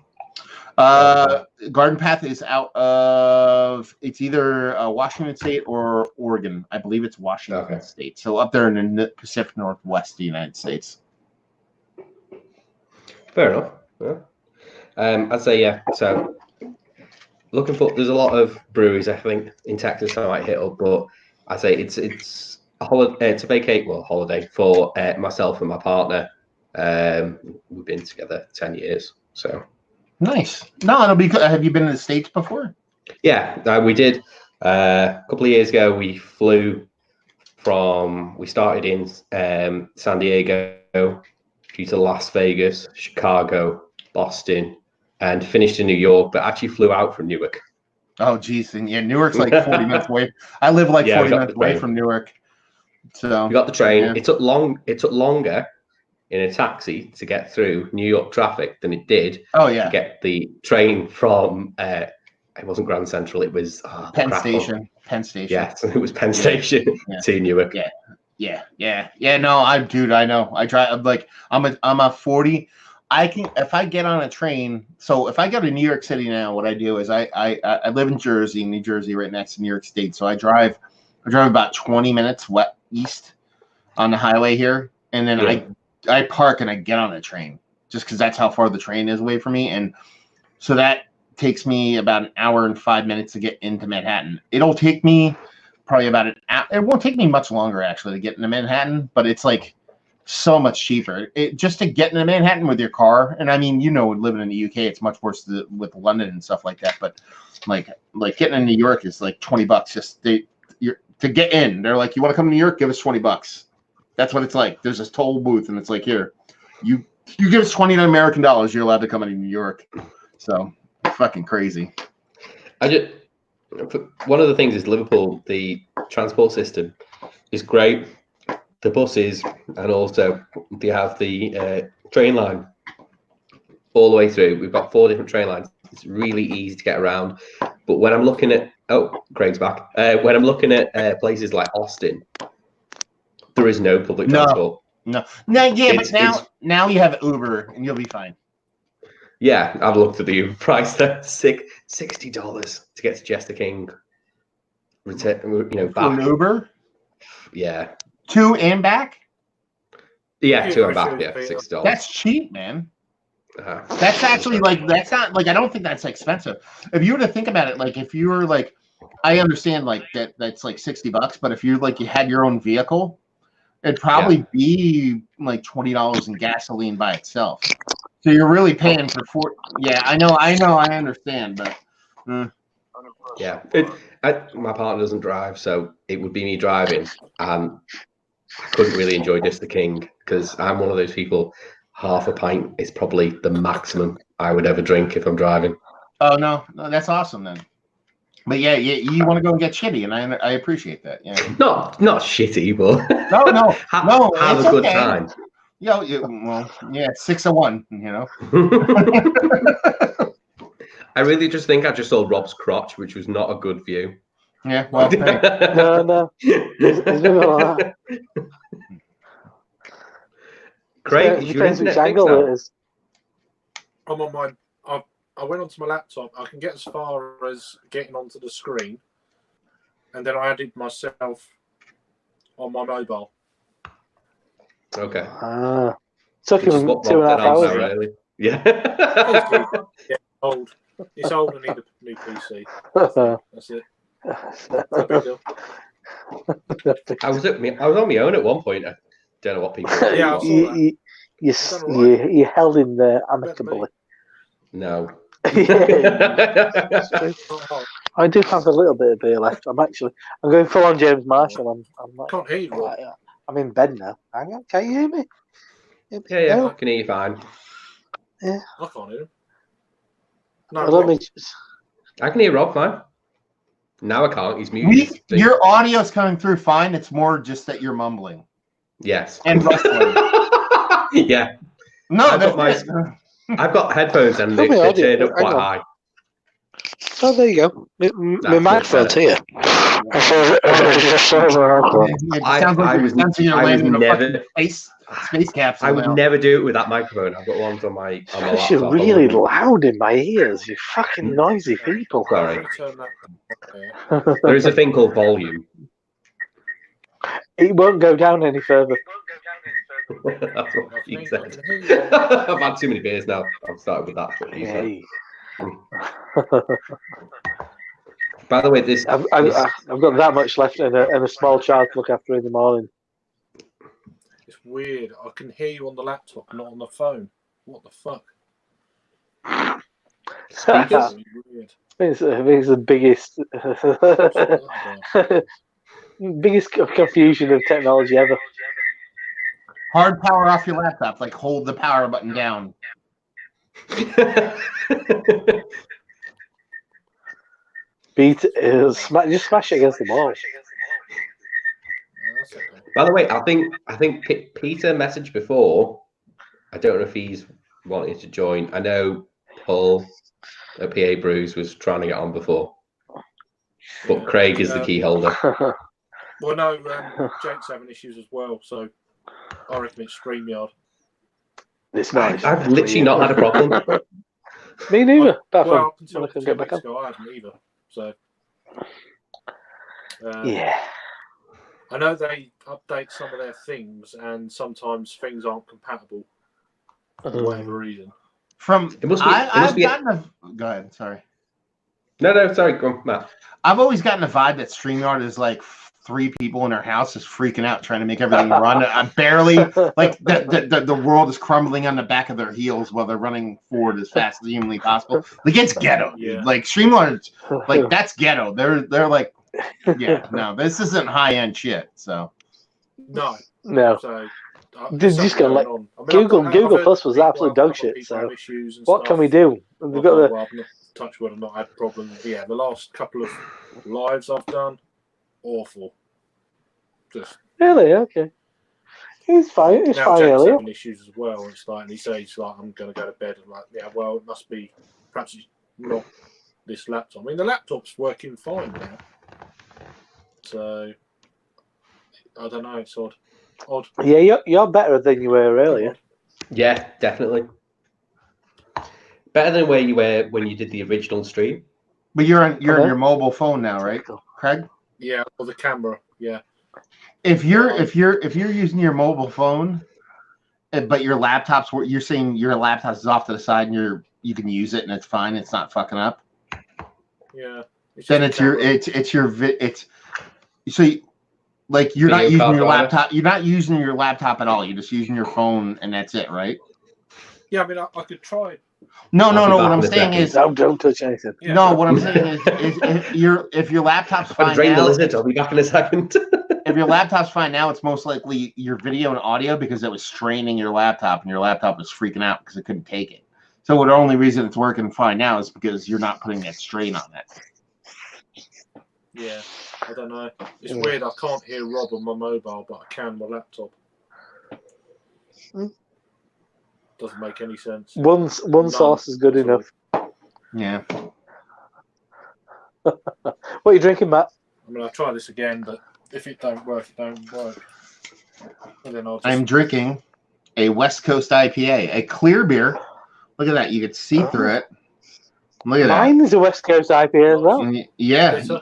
Garden Path is out of, it's either Washington State or Oregon. I believe it's Washington State. So up there in the Pacific Northwest of the United States.
Fair enough. Yeah. I'd say, yeah. So looking for, there's a lot of breweries, I think, in Texas I might hit up, but I'd say it's a holiday, it's a holiday for myself and my partner. We've been together 10 years. So
nice. No, it'll be good. Have you been in the States before?
Yeah, we did. A couple of years ago, we started in San Diego, due to Las Vegas, Chicago, Boston, and finished in New York, but actually flew out from Newark.
Oh, geez. And yeah, Newark's like 40 minutes away. I live like 40 minutes away from Newark. So
we got the train. Yeah. It took longer in a taxi to get through New York traffic than it did to get the train from it wasn't Grand Central, it was
Penn Station.
Yes, it was Penn Station to Newark.
Yeah. No, I know. I try. I'm a 40. If I get on a train. So if I go to New York City now, what I do is I live in New Jersey, right next to New York State. So I drive about 20 minutes east on the highway here, and then I park and I get on a train just because that's how far the train is away from me, and so that takes me about an hour and 5 minutes to get into Manhattan. It'll take me probably about an hour. It won't take me much longer actually to get into Manhattan, but it's like so much cheaper. Just to get into Manhattan with your car, and I mean, living in the UK, it's much worse with London and stuff like that. But like getting in New York is like $20 just to get in. They're like, you want to come to New York? Give us $20. That's what it's like. There's this toll booth, and it's like, here, you give us $20 American dollars, you're allowed to come into New York. So fucking crazy.
One of the things is Liverpool, the transport system is great. The buses, and also they have the train line all the way through. We've got 4 different train lines. It's really easy to get around. But when I'm looking at Craig's back. When I'm looking at places like Austin, there is no public transport.
No. But now you have Uber and you'll be fine.
Yeah, I've looked at the Uber price there. $60 to get to Jester King. Back.
For an Uber?
Yeah.
To and back?
Yeah, to and back. Yeah, $60.
That's cheap, man. That's actually that's not I don't think that's expensive. If you were to think about it, if you were I understand that's like $60, but if you you had your own vehicle, it'd probably be like $20 in gasoline by itself. So you're really paying for Yeah, I know, I understand, but
yeah, my partner doesn't drive, so it would be me driving, and I couldn't really enjoy Jester King because I'm one of those people. Half a pint is probably the maximum I would ever drink if I'm driving.
Oh no, that's awesome then. But yeah, you want to go and get shitty, and I appreciate that. Yeah,
not shitty, but
no,
have a good time.
Yeah, 6 of 1.
I really just think I just saw Rob's crotch, which was not a good view.
Yeah, well,
no. There's nothing like that.
Craig,
it depends which angle it is.
I'm on my. I went onto my laptop. I can get as far as getting onto the screen, and then I added myself on my mobile.
Okay.
Took him 2.5 hours.
Really. Yeah.
Yeah, old. It's old. I need a new PC. That's it. No big deal.
I was on my own at one point. I don't know what people.
Yeah,
you held in there amicably.
No.
I do have a little bit of beer left. I'm going full on James Marshall. I'm
can't hear you.
I'm in bed now. Hang on, can you hear me?
Yeah, I can hear you fine.
Yeah.
I can't hear him.
No,
I can hear Rob fine. Now I can't. He's muted.
Your audio's coming through fine. It's more just that you're mumbling.
Yes.
And rustling.
Yeah.
No,
I've got headphones and
Tell me
they're
audio.
turned up
Hang
quite
on.
high.
Oh, there you go. My
That's
microphone's
much
here.
It sounds like
I
you're
was-
sensing you're
I was
landing in a
never-
fucking space capsule.
I would
now.
never do it with that microphone. I've got ones on my
Because you're
laptop. I
really
wouldn't.
loud in my ears. You fucking noisy people.
Sorry.
Let me turn that down.
There is a thing called volume.
It won't go down any further.
That's what
I
he
can
said.
hear you.
I've had too many beers now. I've started with that. That's what he said.
Hey.
By the way, this
I've got that much left and a small child to look after in the morning.
It's weird. I can hear you on the laptop, not on the phone. What the fuck?
speakers.
Really weird.
It's the biggest
What's that about?
biggest confusion of technology ever.
Hard power off your laptop. Like hold the power button down.
Beat just smash it against the wall.
That's okay.
By the way, I think Peter messaged before. I don't know if he's wanting to join. I know Paul at PA Brews was trying to get on before, but Craig is the key holder.
Well, no, Jake's having issues as well, so I reckon it's StreamYard.
It's nice.
I've literally not had a problem.
Me neither. Apart
Well, up
from
until
when I can
2
get back
weeks
on.
ago, I hadn't either. So,
Yeah.
I know they update some of their things, and sometimes things aren't compatible for whatever reason.
From
It must be- it must
I've
be-
gotten a. Go ahead. Sorry.
No, sorry, go on, Matt.
I've always gotten a vibe that StreamYard is like 3 people in their house is freaking out trying to make everything run. I'm barely like the world is crumbling on the back of their heels while they're running forward as fast as humanly possible. Like it's ghetto, dude.
Yeah.
Like StreamYard, like that's ghetto. They're like, yeah, no, this isn't high end shit. So
No.
No.
So,
Just
there's
go, like,
something going on.
Google
I've
Plus was
heard
absolute
people
dog shit,
have
so
issues and
what
stuff.
can we do? We've got the
Well, I've not touched wood, I've not had problems. Yeah, the last couple of lives I've done, awful. Just
really okay. He's fine. He's
now
fine
Jack's
earlier.
having issues as well. It's like, and he says like, I'm going to go to bed. I'm like, yeah, well, it must be perhaps it's not this laptop. I mean, the laptop's working fine now. So I don't know. It's odd.
Yeah, you're better than you were earlier.
Yeah, definitely. Better than where you were when you did the original stream.
but you're on
Okay.
your mobile phone now, right, Craig?
Yeah, or the camera. Yeah.
If you're using your mobile phone, but your laptop's where you're saying your laptop is off to the side and you can use it and it's fine, it's not fucking up.
Yeah.
Then
just
it's
the
your
camera.
it's your it's so you, like you're not
Video
using
card
your
driver.
laptop. You're not using your laptop at all. You're just using your phone and that's it, right?
Yeah, I mean, I could try.
No.
I'll be
What
back
I'm
in a
saying
second.
is
Don't touch anything.
Yeah.
no. What I'm saying is if your laptop's
I'm going
fine
to drain the
now,
lizard. I'll be back in a second.
if your laptop's fine now, it's most likely your video and audio because it was straining your laptop and your laptop was freaking out because it couldn't take it. So the only reason it's working fine now is because you're not putting that strain on it.
Yeah, I don't know. It's
Yeah.
weird. I can't hear Rob on my mobile, but I can on my laptop.
Hmm.
Doesn't make any sense.
One
None
source is good
at all.
enough.
Yeah.
What are you drinking, Matt?
I mean, I'll try this again, but if it don't work, it don't work. And then I'll just...
I'm drinking a West Coast IPA, a clear beer. Look at that. You could see through it. Look at
Mine is a West Coast IPA as well.
that. Yeah.
Bitter.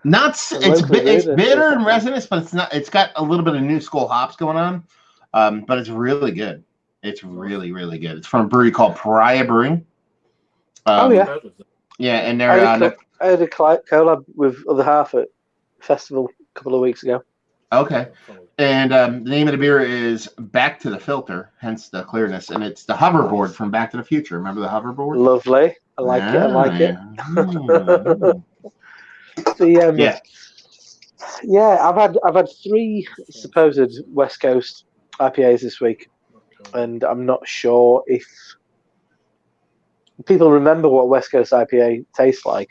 Not it's
locally
it's
brewed,
bitter and resinous, but it's not. It's got a little bit of new school hops going on, but it's really good. It's really really good. It's from a brewery called Pariah Brewing.
Oh, yeah.
Heard of them.
Yeah, and
I
they're
had a collab with Other Half at festival a couple of weeks ago.
okay. And the name of the beer is Back to the Filter, hence the clearness, and it's the hoverboard from Back to the Future. Remember the hoverboard?
Lovely. I like it. I like it.
Mm.
Yeah.
Yeah.
I've had 3 supposed West Coast IPAs this week,
Okay.
and I'm not sure if people remember what West Coast IPA tastes like,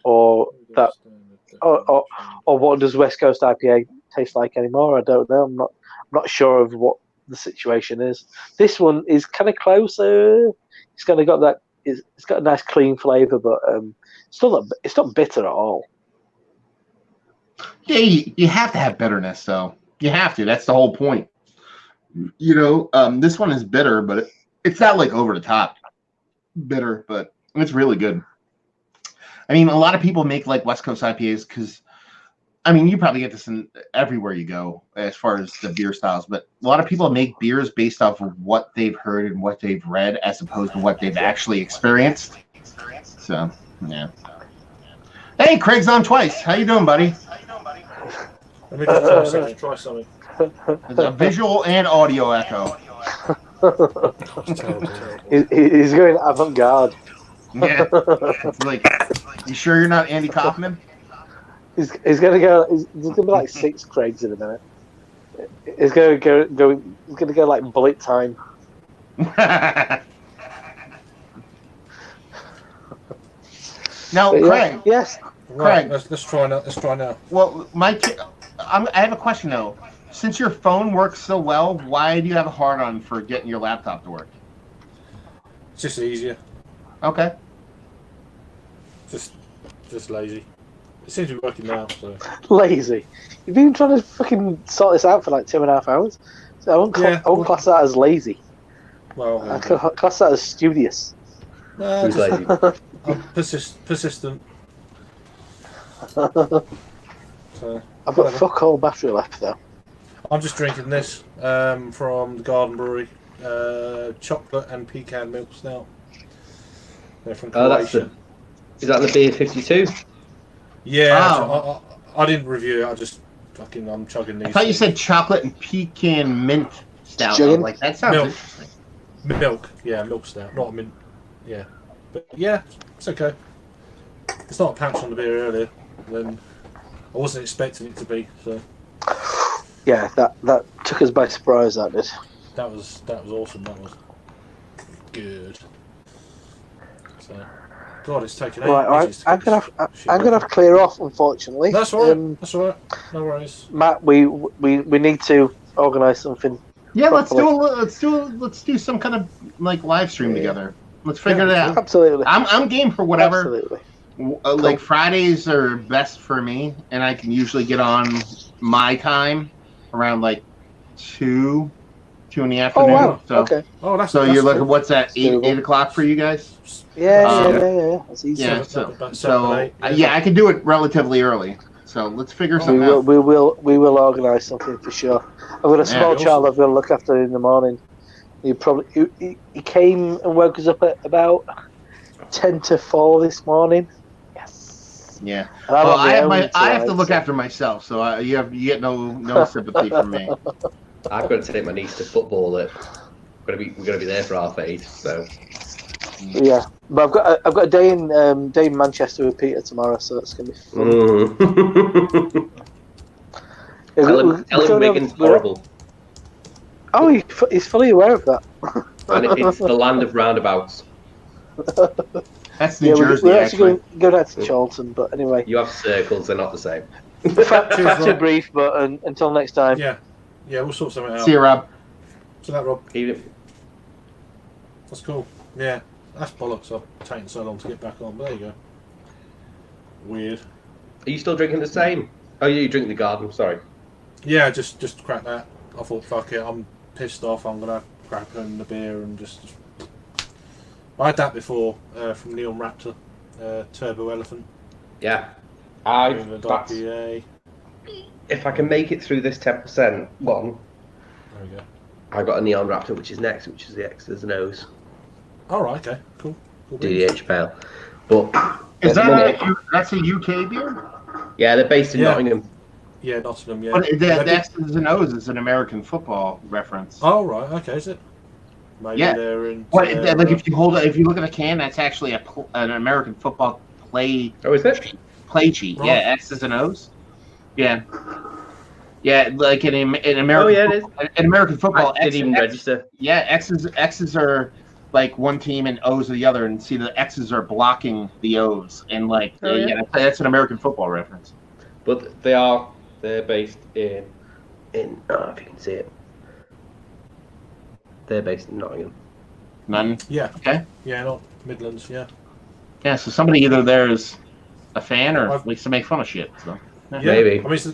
or that, or what does West Coast IPA taste like anymore. I don't know. I'm not sure of what the situation is. This one is kind of closer. It's kind of got that. It's got a nice clean flavour, but it's not bitter at all.
Yeah, you have to have bitterness, though. You have to. That's the whole point. You know, this one is bitter, but it's not like over the top bitter, but it's really good. I mean, a lot of people make like West Coast IPAs because, I mean, you probably get this in everywhere you go as far as the beer styles, but a lot of people make beers based off of what they've heard and what they've read as opposed to what they've actually experienced. So, yeah. Hey, Craig's on twice. How you doing, buddy?
Let me just try something.
There's a visual and audio echo.
He's going avant-garde.
Yeah. It's like, you sure you're not Andy Kaufman?
He's gonna go. There's gonna be like 6 Craigs in a minute. He's gonna go. He's gonna go like bullet time.
Now,
But
Craig.
Yes.
Right,
Craig.
let's try now. Let's try now.
Well, I have a question though. Since your phone works so well, why do you have a hard-on for getting your laptop to work?
It's just easier.
Okay.
Just lazy. It seems to be working now. So
Lazy. You've been trying to fucking sort this out for like 2.5 hours. So I won't class that as lazy.
well,
I class that as studious.
Who's
just,
lazy?
I'm persistent. So
I've got fuck all battery left though.
I'm just drinking this from the Garden Brewery, chocolate and pecan milk stout. They're from
Oh, that's
Croatia.
Is that the beer 52?
Yeah,
Oh.
I didn't review it. I just I'm chugging these.
I thought you said chocolate and pecan mint stout.
Chugging?
I'm like, that sounds
Milk.
interesting.
Milk. Yeah, milk stout, not a mint. Yeah, but yeah, it's okay. It's not a patch on the beer earlier. Then I wasn't expecting it to be. So
Yeah, that took us by surprise. That did.
that was awesome. That was good. So, God, it's taken
Right,
ages. to
I'm
get
gonna
this
have,
shit
I'm gonna have to clear off, unfortunately.
That's all right. That's all right. No worries.
Matt, we need to organise something.
Yeah, let's
Properly.
let's do some kind of like live stream
Yeah.
together. Let's figure it out.
Absolutely.
I'm game for whatever.
Absolutely.
Like Fridays are best for me, and I can usually get on my time around like 2 in the
Oh
afternoon.
wow.
So,
Okay.
Oh, that's
so
that's
you're looking.
cool.
What's that?
Doable.
8 o'clock for you guys?
Yeah. That's easy.
Yeah.
About 7
So
and 8,
yeah, I can do it relatively early. So let's figure something out.
We will organise something for sure. I've got a small
awesome.
child I've got to look after in the morning. He came and woke us up at about 10 to 4 this morning. Yes.
Yeah.
And I'm
Well,
on my own
I have to
tonight,
look
so-
after myself, so you get no sympathy from me.
I've got to take my niece to football. We're gonna be there for 8:30. So
Yeah, but I've got a day in Manchester with Peter tomorrow, so that's gonna be fun.
Mm.
Yeah,
Ellen Wigan's horrible,
Oh, he's fully aware of that.
and it's the land of roundabouts.
That's New
Yeah,
Jersey,
we're actually
actually.
going out to Charlton, but anyway,
You have circles; they're not the same.
fact too
Rob.
brief. But until next time.
Yeah, we'll sort something out.
See you, Rob.
So that, Rob,
Even
that's cool. Yeah, that's bollocks. I've taken so long to get back on, but there you go. Weird.
Are you still drinking the same? Oh, you drink the garden. Sorry.
Yeah, just crack that. I thought, fuck it, I'm pissed off. I'm gonna crack open the beer and just. I had that before from Neon Raptor, Turbo Elephant.
Yeah.
With a IPA.
If I can make it through this 10% one,
There we go.
I've got a Neon Raptor, which is next, which is the X's and O's
All right, okay, cool.
DDH Pale. But
Is
at the minute-
that's a UK beer?
yeah, they're based in
Yeah.
Nottingham.
Yeah, Nottingham. Yeah.
But the
They're big-
X's and O's is an American football reference.
Oh right, okay, is it? Maybe
Yeah.
they're in.
What? Like if you look at a can, that's actually an American football play
Oh, is it?
sheet.
Right.
Yeah, X's and O's. Yeah. Yeah, like in American.
Oh, yeah, it is.
In American football,
I didn't even register.
Yeah, X's are like one team and O's are the other, and see the X's are blocking the O's, and like
Oh, yeah.
that's an American football reference.
But they're based in. I don't know if you can see it. They're based in Nottingham.
None.
Yeah.
Okay.
Yeah, not Midlands. Yeah.
Yeah. So somebody either there is a fan or
I've-
likes to make fun of shit. So.
Yeah.
Maybe.
I mean, it's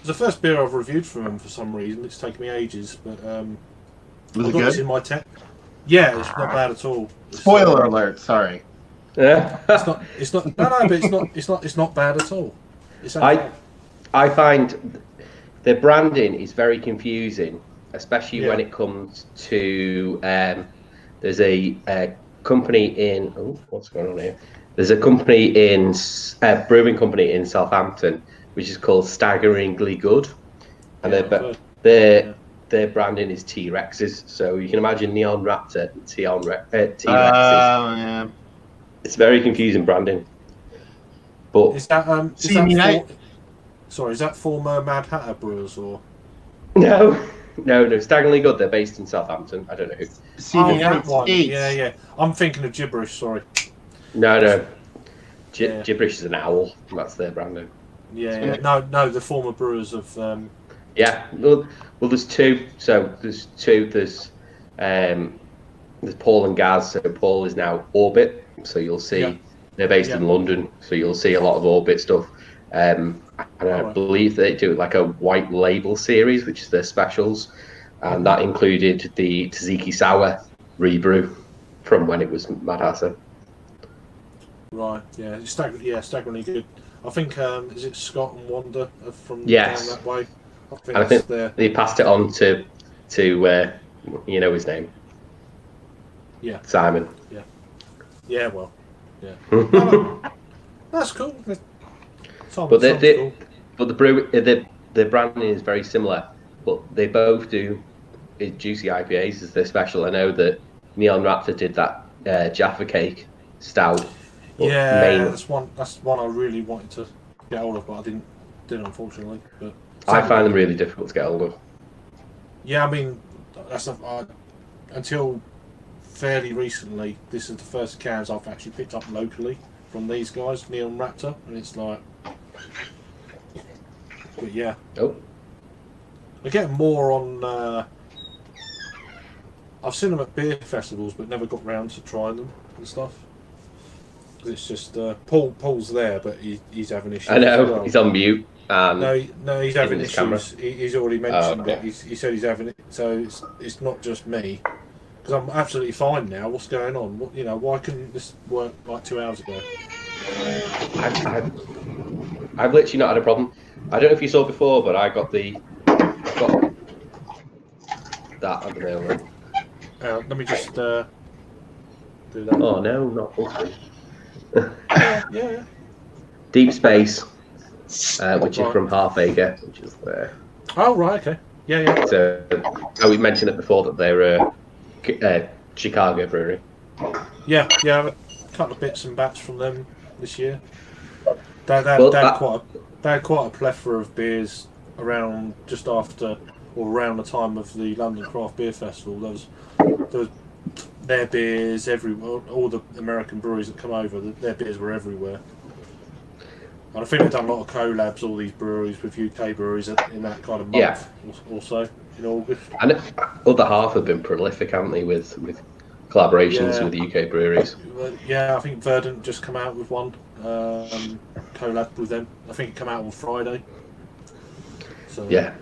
the first beer I've reviewed from them for some reason. It's taken me ages, but
Was
I've
it
got this
good?
in my tech. Yeah, it's not bad at all. It's,
Spoiler alert. Sorry.
Yeah.
It's not. It's not. No, but it's not. It's not. It's not bad at all. It's okay.
I find the branding is very confusing, especially when
Yeah.
it comes to there's a company in what's going on here? There's a company in brewing company in Southampton which is called Staggeringly Good, and
Yeah,
their branding is T-Rexes. So you can imagine Neon Raptor, T-Rexes.
Yeah.
It's very confusing branding. But
Is that
See, I mean,
sorry, is that former Mad Hatter Brewers or?
no, Staggeringly Good. They're based in Southampton. I don't know who.
See,
Oh,
the
that
United
one.
States.
Yeah. I'm thinking of gibberish. Sorry.
No.
Yeah.
Gibberish is an owl. That's their branding.
Yeah. No. The former Brewers of.
Yeah. Well, there's two. So there's two. There's Paul and Gaz. So Paul is now Orbit. So you'll see
Yeah.
they're based
Yeah.
in London. So you'll see a lot of Orbit stuff. And I
Alright.
believe they do like a white label series, which is their specials, and that included the Tzatziki Sour rebrew from when it was Mad Hatter.
Right. Yeah. It's staggeringly good. I think is it Scott and Wanda are from
Yes.
down that way. I think
And I
that's
think
their.
they passed it on to you know his name.
Yeah.
Simon.
Yeah. Well. Yeah.
But
That's cool.
they-
Cool.
the brew, the branding is very similar, but they both do juicy IPAs as their special. I know that Neon Raptor did that Jaffa Cake stout. but
Yeah,
main-
that's one I really wanted to get hold of, but I didn't unfortunately. But
I find them really difficult to get hold of.
yeah, I mean, until fairly recently, this is the first cans I've actually picked up locally from these guys, Neon Raptor, and it's like, but yeah,
Oh,
I get more on. I've seen them at beer festivals, but never got round to trying them and stuff. It's just Paul's there, but he's having issues.
I know
as well.
he's on mute. And
No, he's having
his
issues.
camera.
He's already mentioned
okay.
it. He said he's having it, so it's not just me. Because I'm absolutely fine now. What's going on? Why couldn't this work like 2 hours ago?
I've literally not had a problem. I don't know if you saw before, but I got that. I don't know.
Let me just do that.
Oh no, not full screen.
Yeah.
Deep Space, which is
Right.
from Half Acre, which is there.
Oh right, okay. Yeah.
So we mentioned it before that they're a Chicago brewery.
Yeah. I have a couple of bits and bats from them this year. They had quite a plethora of beers around just after or around the time of the London Craft Beer Festival. There was their beers everywhere. All the American breweries that come over, their beers were everywhere. And I think they've done a lot of collabs, all these breweries with UK breweries in that kind of month.
Yeah.
Also in August.
And other half have been prolific, haven't they, with collaborations
Yeah.
with the UK breweries.
Yeah, I think Verdant just come out with one collab with them. I think it came out on Friday. So
Yeah,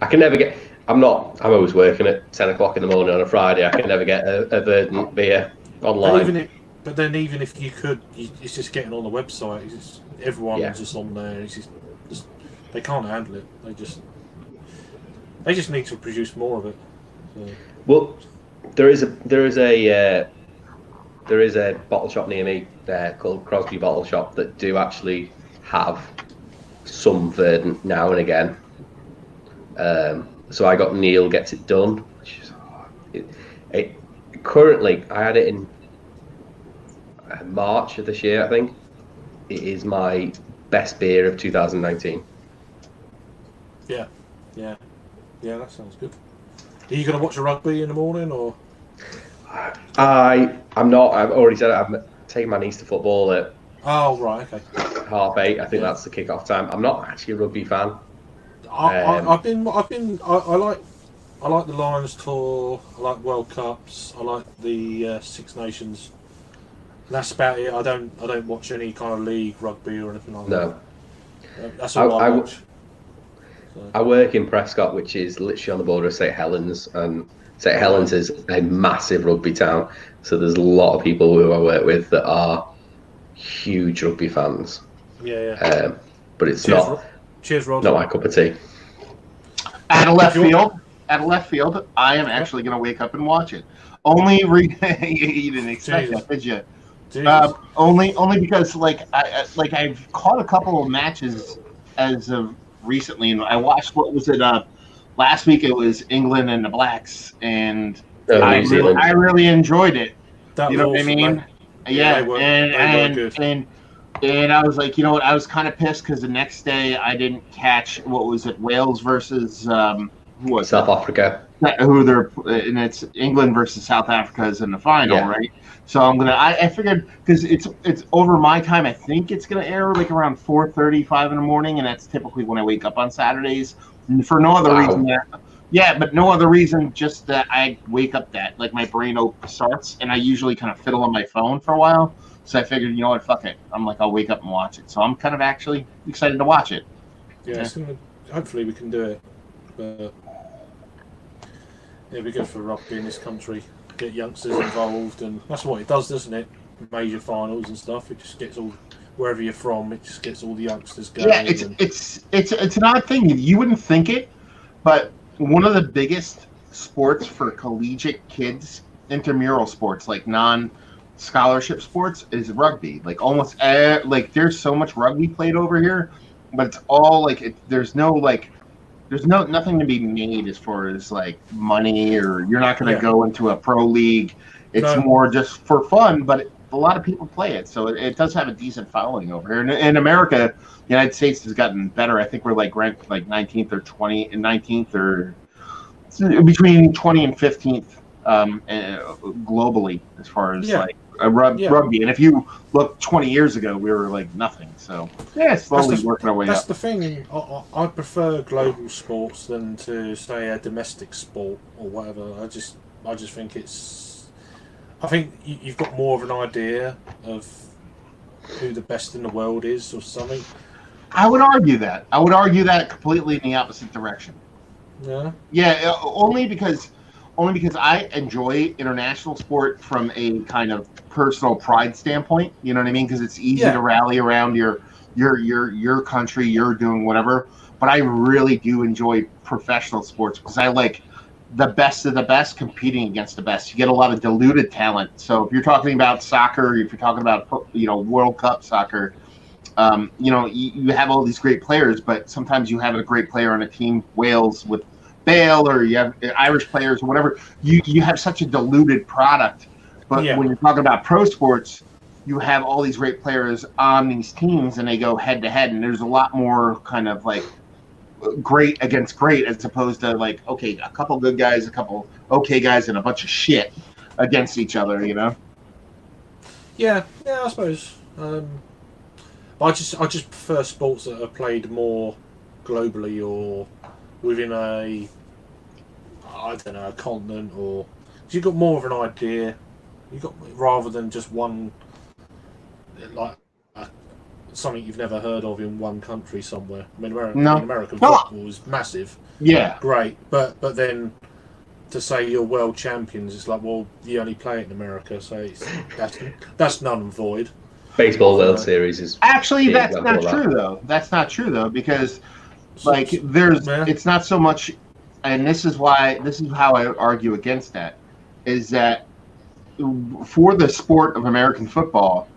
I can never get. I'm always working at 10 o'clock in the morning on a Friday. I can never get a Verdant beer online.
But then even if you could, it's just getting on the website. Everyone's just on there. It's just they can't handle it. They just need to produce more of it. So.
Well, there is a bottle shop near me called Crosby Bottle Shop that do actually have some Verdant now and again. So I got Neil Gets It Done. Which is, currently, I had it in March of this year, I think. It is my best beer of 2019.
Yeah, that sounds good. Are you going to watch the rugby in the morning, or?
I'm not. I've already said it. I'm taking my niece to football at
Oh right, okay.
8:30. I think that's the kick-off time. I'm not actually a rugby fan.
I like I like the Lions Tour. I like World Cups. I like the Six Nations. And that's about it. I don't watch any kind of league rugby or anything like
No.
that. That's all I watch. So.
I work in Prescott, which is literally on the border of St Helens, and St Helens is a massive rugby town. So there's a lot of people who I work with that are huge rugby fans.
Yeah.
But it's
Cheers, Rod.
not my cup of tea.
At a left field, I am actually going to wake up and watch it. Only you didn't expect that, did you? Only because I've caught a couple of matches as of recently, and I watched last week. It was England and the Blacks, and I really enjoyed it.
That
you know
was
what I mean?
Man.
Yeah,
they were
and I was like, you know what? I was kind of pissed because the next day I didn't catch Wales versus
South Africa.
And it's England versus South Africa is in the final, right? So I figured because it's over my time. I think it's gonna air like around 4:35 in the morning, and that's typically when I wake up on Saturdays. And for no other reason but no other reason, just that I wake up that like my brain starts, and I usually kind of fiddle on my phone for a while. So I figured, you know what, fuck it. I'm like, I'll wake up and watch it. So I'm kind of actually excited to watch it.
Yeah. Hopefully we can do it. But it'd be good for rugby in this country. Get youngsters involved, and that's what it does, doesn't it? Major finals and stuff. It just gets all wherever you're from. It just gets all the youngsters going.
Yeah, it's an odd thing. You wouldn't think it, but one of the biggest sports for collegiate kids, intramural sports, like non-scholarship sports, is rugby. Like almost there's so much rugby played over here, but it's all like there's nothing to be made as far as like money, or you're not going to go into a pro league. It's more just for fun, but a lot of people play it, so it does have a decent following over here. In America, the United States has gotten better. I think we're like ranked like 19th or 19th or between 20 and 15th globally as far as rugby. And if you look 20 years ago, we were like nothing. So slowly working our way up.
That's the thing. I prefer global sports than to say a domestic sport or whatever. I just think I think you've got more of an idea of who the best in the world is or something.
I would argue that completely in the opposite direction.
Yeah.
Yeah, only because I enjoy international sport from a kind of personal pride standpoint. You know what I mean? Because it's easy to rally around your country. You're doing whatever. But I really do enjoy professional sports because I like the best of the best competing against the best. You get a lot of diluted talent. So if you're talking about soccer, if you're talking about World Cup soccer, you have all these great players, but sometimes you have a great player on a team, Wales with Bale, or you have Irish players or whatever. You have such a diluted product. But when you're talking about pro sports, you have all these great players on these teams, and they go head to head, and there's a lot more kind of like great against great, as opposed to like, okay, a couple good guys, a couple okay guys, and a bunch of shit against each other,
Yeah, I suppose. I just prefer sports that are played more globally or within a continent, or cause you've got more of an idea. You got rather than just one, like something you've never heard of in one country somewhere. I mean, American football is massive.
Yeah,
great, but then to say you're world champions, it's like, well, you only play it in America, so that's null and void.
Baseball World Series is
actually that's not true though. That's not true though, because like it's not so much, and this is how I argue against that, is that for the sport of American football,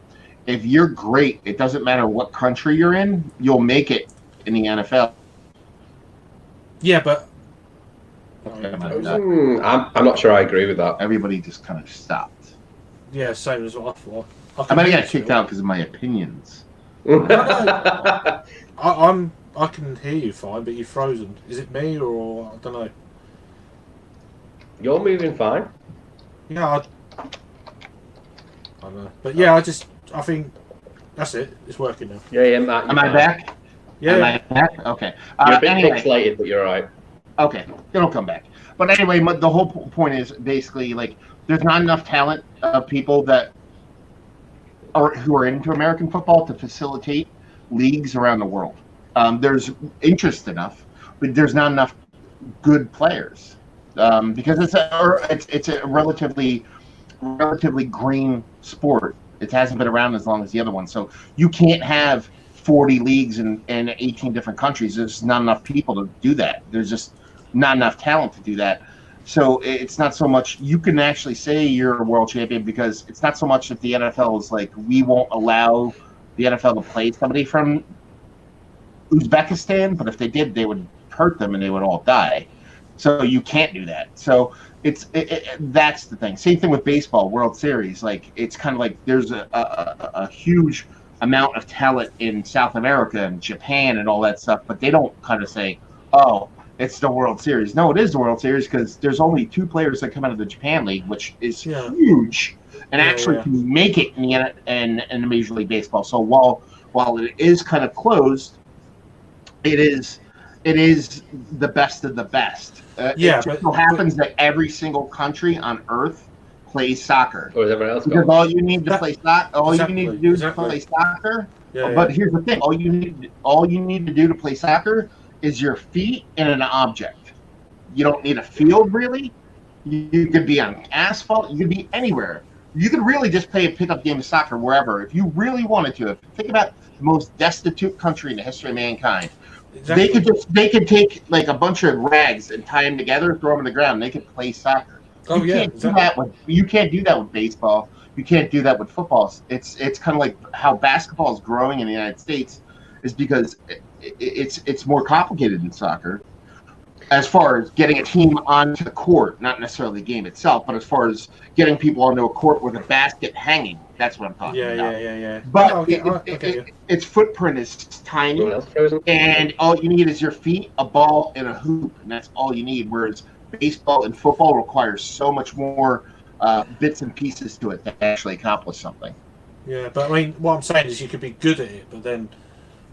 if you're great, it doesn't matter what country you're in, you'll make it in the NFL.
Yeah, but
I'm not sure I agree with that.
Everybody just kind of stopped.
Yeah, same as what I thought.
I might have got kicked out because of my opinions.
I can hear you fine, but you're frozen. Is it me or I don't know?
You're moving fine.
Yeah, I don't know, but yeah, I think that's it. It's working now.
Yeah, Matt.
Am I back?
Yeah.
Am I back? Okay.
You're a bit pixelated, but you're all right.
Okay, it'll come back. But anyway, the whole point is basically like there's not enough talent of people that who are into American football to facilitate leagues around the world. There's interest enough, but there's not enough good players because it's a relatively green sport. It hasn't been around as long as the other one, so you can't have 40 leagues in 18 different countries. There's not enough people to do that. There's just not enough talent to do that. So it's not so much you can actually say you're a world champion because it's not so much that the NFL is like we won't allow the NFL to play somebody from Uzbekistan, but if they did, they would hurt them and they would all die. So you can't do that. So that's the thing. Same thing with baseball, World Series. Like it's kind of like there's a huge amount of talent in South America and Japan and all that stuff, but they don't kind of say, "Oh, it's the World Series." No, it is the World Series because there's only 2 players that come out of the Japan League, which is huge, and actually can make it in the Major League Baseball. So while it is kind of closed, it is the best of the best. It just so happens that every single country on Earth plays soccer.
Or is everyone else
because
going?
all you need to play soccer, you need to do is play soccer. But here's the thing: all you need to do to play soccer is your feet and an object. You don't need a field, really. You could be on asphalt. You could be anywhere. You could really just play a pickup game of soccer wherever if you really wanted to. Think about the most destitute country in the history of mankind. Exactly. They could take like a bunch of rags and tie them together, throw them on the ground, and they could play soccer. You can't do that with baseball. You can't do that with football. It's kind of like how basketball is growing in the United States is because it's more complicated than soccer as far as getting a team onto the court, not necessarily the game itself, but as far as getting people onto a court with a basket hanging. That's what I'm talking about.
Yeah.
But its footprint is tiny, and all you need is your feet, a ball, and a hoop, and that's all you need. Whereas baseball and football requires so much more bits and pieces to it to actually accomplish something.
Yeah, but I mean, what I'm saying is you could be good at it, but then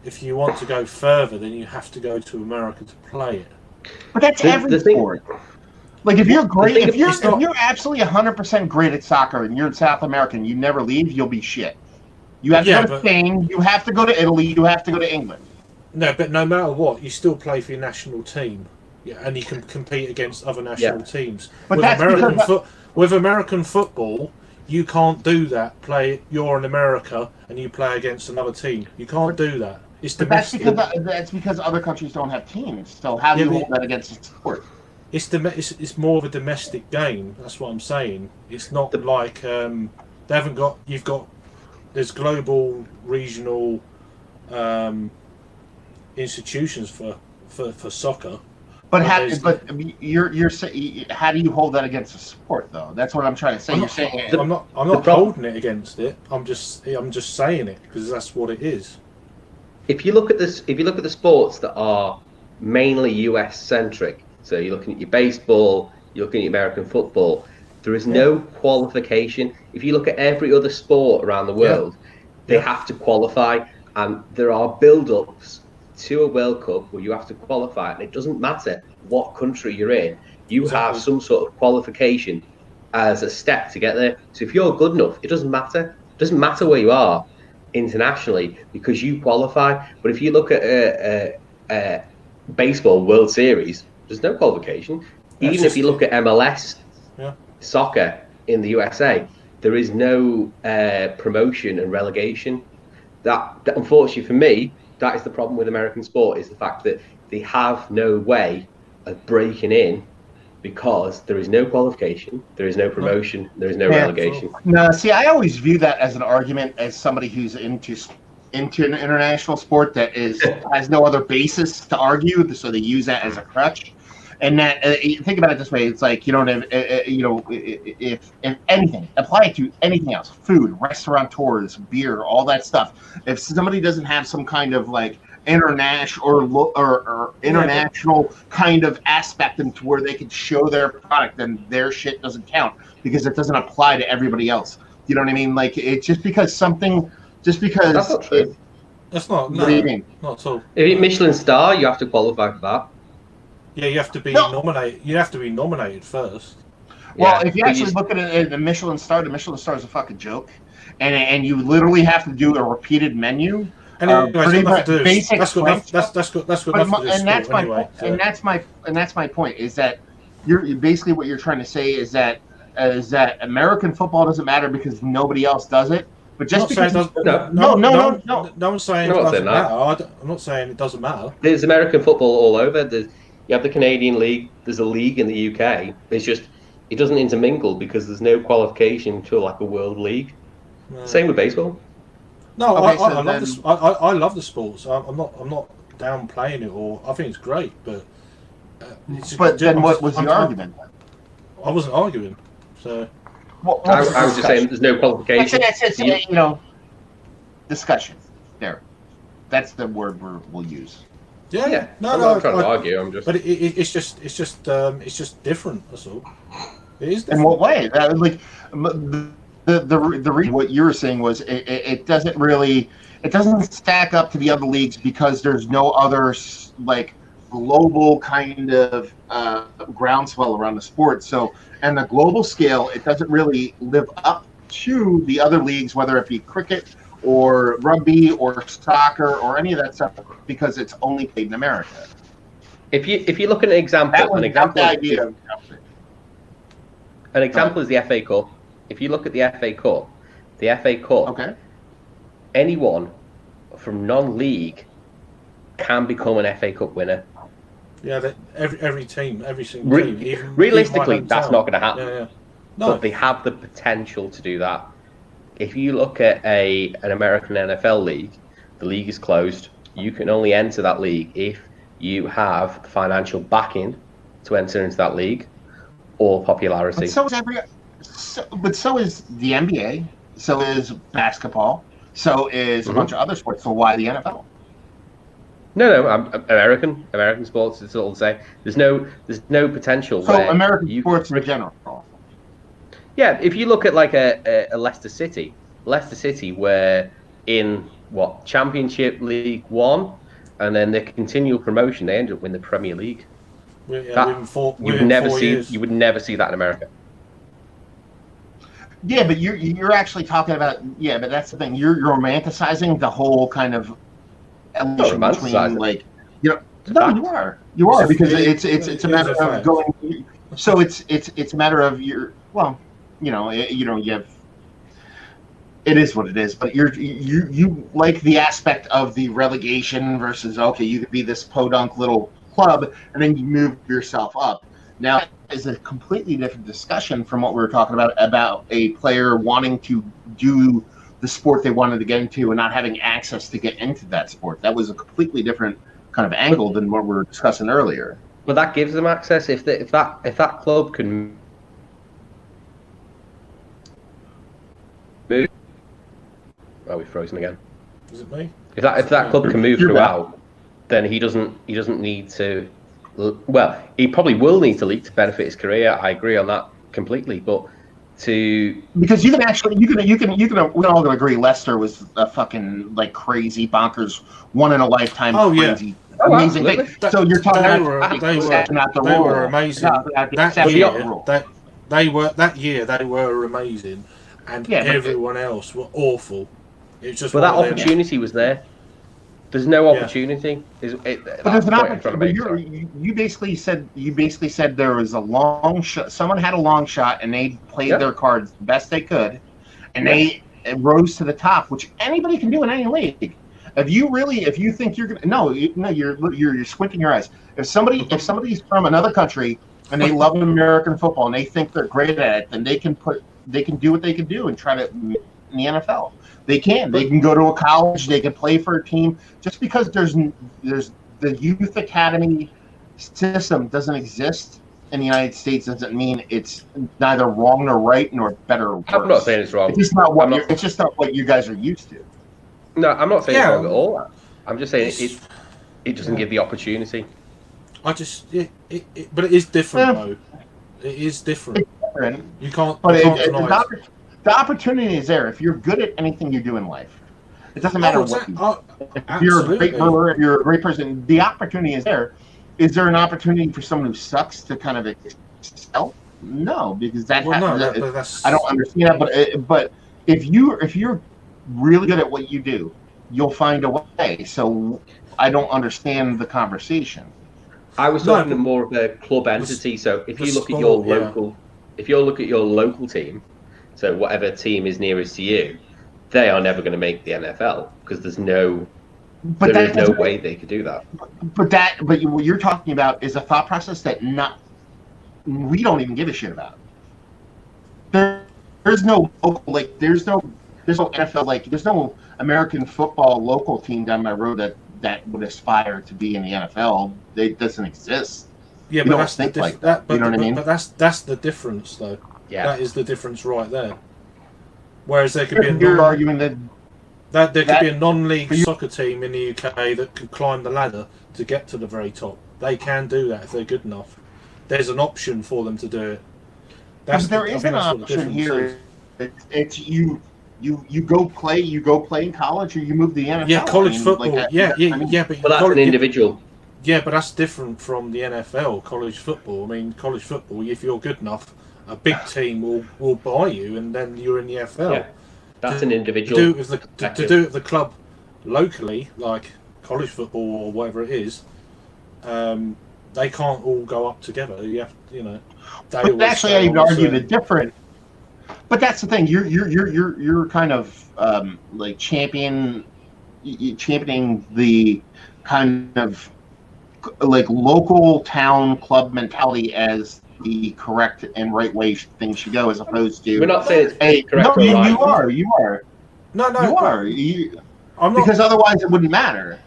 if you want to go further, then you have to go to America to play it.
But that's every sport. Like if you're great, if you're absolutely 100% great at soccer and you're in South America and you never leave, you'll be shit. You have to go to Spain, you have to go to Italy, you have to go to England.
No, but no matter what, you still play for your national team, and you can compete against other national teams.
But
with American football, you can't do that. You're in America and you play against another team. You can't do that. It's domestic.
That's because other countries don't have teams. So how do you hold that against the sport?
It's more of a domestic game. That's what I'm saying. It's not like they haven't got. There's global, regional institutions for soccer.
But how do you hold that against a sport though? That's what I'm trying to say.
I'm not holding it against it. I'm just saying it because that's what it is.
If you look at the sports that are mainly US centric, so you're looking at your baseball, you're looking at American football, there is no qualification. If you look at every other sport around the world, they have to qualify, and there are build-ups to a World Cup where you have to qualify, and it doesn't matter what country you're in, you have some sort of qualification as a step to get there. So if you're good enough, it doesn't matter. It doesn't matter where you are internationally because you qualify. But if you look at a baseball World Series, there's no qualification. Even if you look at MLS soccer in the USA, there is no promotion and relegation. That unfortunately for me, that is the problem with American sport, is the fact that they have no way of breaking in because there is no qualification, there is no promotion, there is no relegation.
No, see, I always view that as an argument as somebody who's into an international sport that has no other basis to argue, so they use that as a crutch. And that think about it this way: it's like if anything, apply it to anything else, food, restaurateurs, beer, all that stuff. If somebody doesn't have some kind of like international or international kind of aspect into where they can show their product, then their shit doesn't count because it doesn't apply to everybody else. You know what I mean? Like it's just because
That's not true.
That's not.
What do you mean?
Not at all.
If you're Michelin star, you have to qualify for that.
Yeah, you have to be
No.
nominated. You have to be nominated first.
Well,
Yeah,
if you
but
actually look at it, the Michelin star is a fucking joke, and you literally have to do a repeated menu.
Anyway, it's
pretty
got nothing to do.
basic
That's got
flight
nothing. That's got
But
nothing
my,
to do with
and that's
sport
my
anyway.
point, and that's my point is that you're basically what you're trying to say is that American football doesn't matter because nobody else does it. But just because
no one's saying it
No one's
doesn't
saying that.
matter. I'm not saying it doesn't matter.
There's American football all over. You have the Canadian League. There's a league in the UK. It's just it doesn't intermingle because there's no qualification to like a world league.
No.
Same with baseball.
No,
Okay,
I
so
love this. I love the sports. I'm not downplaying it, or I think it's great. But
But then what was the argument?
I wasn't arguing. So
I was just saying there's no qualification.
It's discussion. There, that's the word we'll use.
Yeah.
No,
I'm not trying to argue. I'm just.
But it's just different. That's all. It is different.
In what way? Like the reason what you were saying was it doesn't stack up to the other leagues because there's no other like global kind of groundswell around the sport. So, and the global scale, it doesn't really live up to the other leagues, whether it be cricket or rugby or soccer or any of that stuff, because it's only played in America.
If you look at an example,
That was the idea.
An example is the FA Cup. If you look at the FA Cup,
Okay.
anyone from non-league can become an FA Cup winner.
Yeah, every team, every single team.
Realistically,
even
that's not going to happen.
Yeah. No,
But they have the potential to do that. If you look at an American NFL league, the league is closed. You can only enter that league if you have financial backing to enter into that league or popularity.
But so is the NBA. So is basketball. So is a bunch of other sports. So why the NFL?
No, American sports. It's all the same. There's no potential.
So
where
American sports in general.
Yeah, if you look at like a Leicester City where in Championship League 1, and then their continual promotion, they end up winning the Premier League. You would never see that in America.
Yeah, but you're actually talking about but that's the thing. You're romanticizing the whole kind of evolution between like you are because it's a matter of going. So it's a matter of you have. It is what it is, but you like the aspect of the relegation versus you could be this podunk little club and then you move yourself up. Now is a completely different discussion from what we were talking about a player wanting to do the sport they wanted to get into and not having access to get into that sport. That was a completely different kind of angle than what we were discussing earlier.
But that gives them access if that club can move. Oh, we've frozen again.
Is it me?
If that club can move throughout, then he doesn't need to. Well, he probably will need to leak to benefit his career. I agree on that completely, but because
you can we all gonna agree Leicester was a fucking like crazy bonkers one in a lifetime crazy amazing thing. So you're talking
they were amazing. That year they were amazing, and everyone else were awful. It was just
that opportunity was there. There's no opportunity.
But there's an opportunity. You basically said there was a long shot. Someone had a long shot, and they played their cards the best they could, and they rose to the top, which anybody can do in any league. If you think you're gonna, you're squinting your eyes. If somebody's from another country and they love American football and they think they're great at it, then they can do what they can do and try to in the NFL. They can go to a college. They can play for a team. Just because there's the youth academy system doesn't exist in the United States doesn't mean it's neither wrong nor right nor better or worse.
I'm not saying it's wrong.
It's just not what you guys are used to.
No, I'm not saying it's wrong at all. I'm just saying it doesn't give the opportunity.
But it is different though. It is different.
It's different.
You can't.
But the opportunity is there if you're good at anything you do in life. It doesn't matter what you do. If you're a great brewer, if you're a great person, the opportunity is there. is there an opportunity for someone who sucks to kind of excel? No, because
that's
I don't understand that. But if you're really good at what you do, you'll find a way. So I don't understand the conversation.
I was talking to more of a club entity. So if you look at your local, if you look at your local team, so whatever team is nearest to you, they are never going to make the NFL because there is no way they could do that.
But what you're talking about is a thought process that we don't even give a shit about. There's no local, like there's no NFL, like there's no American football local team down my road that would aspire to be in the NFL. It doesn't exist.
Yeah,
we
but
don't
that's
think like
that.
That. You know what I mean?
But that's the difference, though.
Yeah,
that is the difference right there. Whereas there could be
you're arguing
that there could be a non-league soccer team in the UK that could climb the ladder to get to the very top. They can do that if they're good enough. There's an option for them to do it.
There is an option here. It's you go play in college or you move to the NFL.
Yeah, college football. But
that's an individual.
Yeah, but that's different from the NFL. College football. I mean, college football. If you're good enough, a big team will buy you, and then you're in the NFL.
Yeah, that's an individual.
To do it with the club locally, like college football or whatever it is, they can't all go up together.
But actually, I would argue the different. But that's the thing. You're kind of like championing the kind of like local town club mentality as the correct and right way things should go, as opposed to.
We're not saying it's correct or right.
You are.
No,
you are. I'm not, because otherwise it wouldn't matter.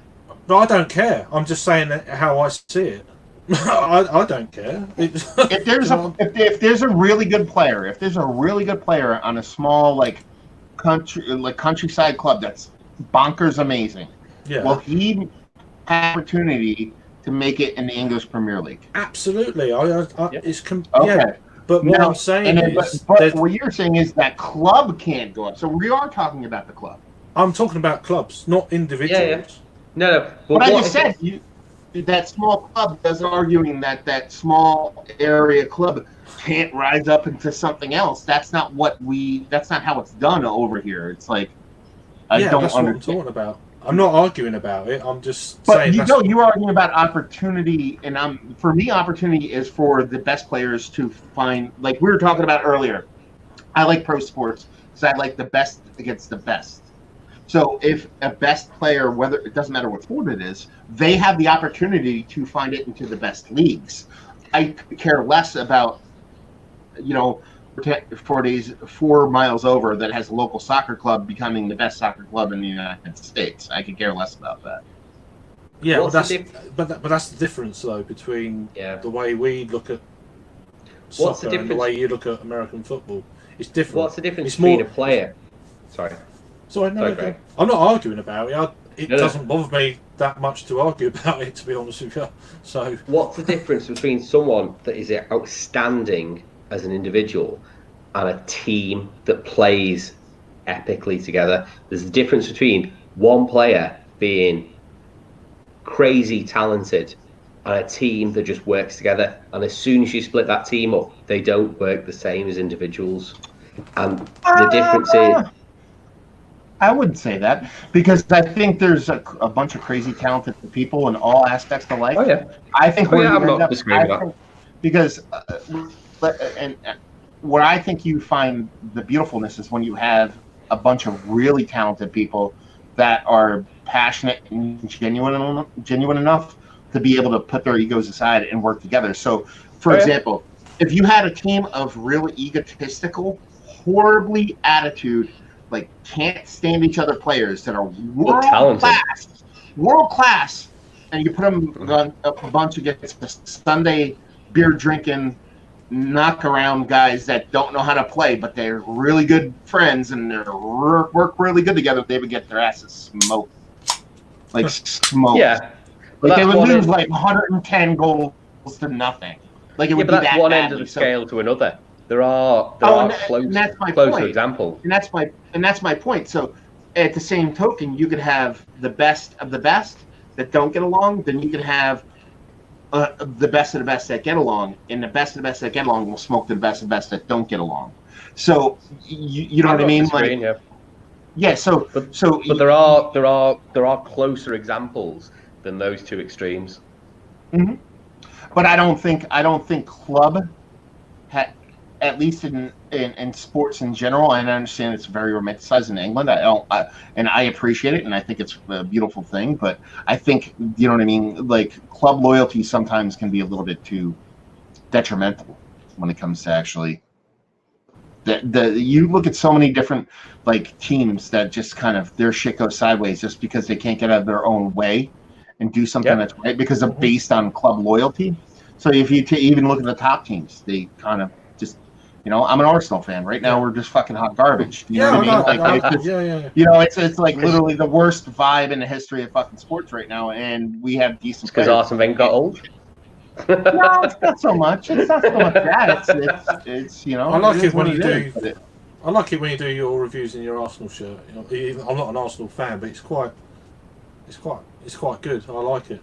But I don't care. I'm just saying how I see it. I don't care.
If there's a really good player, on a small countryside club that's bonkers amazing, will he have opportunity to make it in the English Premier League?
Absolutely. It's
okay.
Yeah, but what I'm saying is,
but what you're saying is that club can't go up. So we are talking about the club.
I'm talking about clubs, not individuals.
Yeah. No.
But I just said that small club is arguing that small area club can't rise up into something else. That's not how it's done over here. It's like I don't
that's
understand.
What I'm talking about. I'm not arguing about it. I'm just
saying.
But
you're arguing about opportunity, and for me, opportunity is for the best players to find. Like we were talking about earlier, I like pro sports because I like the best against the best. So if a best player, whether it doesn't matter what sport it is, they have the opportunity to find it into the best leagues. I care less about, 4 miles over that has a local soccer club becoming the best soccer club in the United States. I could care less about that.
Yeah, but that's the difference though between the way we look at soccer and the way you look at American football. It's different.
What's the difference between a player? Sorry.
I'm not arguing about it. It doesn't bother me that much to argue about it, to be honest with you. So,
what's the difference between someone that is outstanding as an individual and a team that plays epically together? There's a difference between one player being crazy talented and a team that just works together. And as soon as you split that team up, they don't work the same as individuals. And the difference is.
I wouldn't say that because I think there's a bunch of crazy talented people in all aspects of life.
Oh yeah,
I think
I'm not disagreeing with that.
Because and what I think you find the beautifulness is when you have a bunch of really talented people that are passionate and genuine enough to be able to put their egos aside and work together. So, for example, if you had a team of really egotistical, horribly attitude, like can't stand each other players that are world class, and you put them on a bunch against the Sunday beer drinking, knock around guys that don't know how to play, but they're really good friends and they work really good together, they would get their asses smoked,
Yeah,
like they would lose like 110 goals to nothing. Like it would be
that's
that
one
badly.
end of the scale to another. There are close examples.
And that's my point. So at the same token, you could have the best of the best that don't get along. Then you could have the best of the best that get along, and the best of the best that get along will smoke the best of the best that don't get along. So you know what I mean? Like, yeah. So
but there are closer examples than those two extremes.
Mm-hmm. But I don't think club at least in sports in general, and I understand it's very romanticized in England. And I appreciate it, and I think it's a beautiful thing. But I think, you know what I mean, like club loyalty sometimes can be a little bit too detrimental when it comes to actually. You look at so many different like teams that just kind of their shit goes sideways just because they can't get out of their own way and do something that's right because they're based on club loyalty. So if you even look at the top teams, they kind of just, you know, I'm an Arsenal fan. Right now, we're just fucking hot garbage. You know what I mean? Like, you know, it's like literally the worst vibe in the history of fucking sports right now, and we have decent.
Because Arsene Wenger got old.
No, it's not so much. It's not so much that. It's you know.
I like it when you
do.
I like it when you do your reviews in your Arsenal shirt. You know, I'm not an Arsenal fan, but it's quite good. I like it.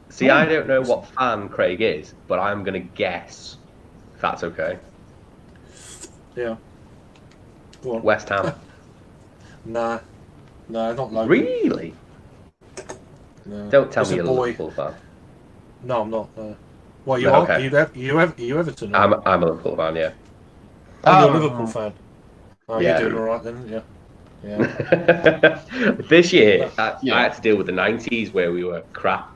See, I don't know what fan Craig is, but I'm going to guess if that's okay.
Yeah. Go on.
West Ham.
Nah, not local.
Really?
No.
Don't tell
It's
me
a
you're a
boy.
Liverpool fan.
No, I'm not. Well, you
No,
are.
okay.
You Everton?
I'm a Liverpool fan, yeah.
Oh, you're a Liverpool fan. Oh,
Yeah.
you're doing all right then, yeah.
This year, I had to deal with the 90s where we were crap.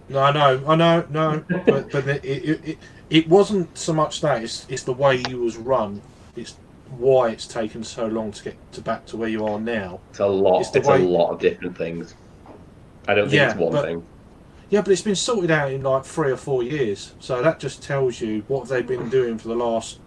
No, I know, but it wasn't so much that. It's the way you was run. It's why it's taken so long to get back to where you are now.
It's a lot. It's a lot of different things. I don't think it's one thing.
Yeah, but it's been sorted out in like 3 or 4 years. So that just tells you what they've been doing for the last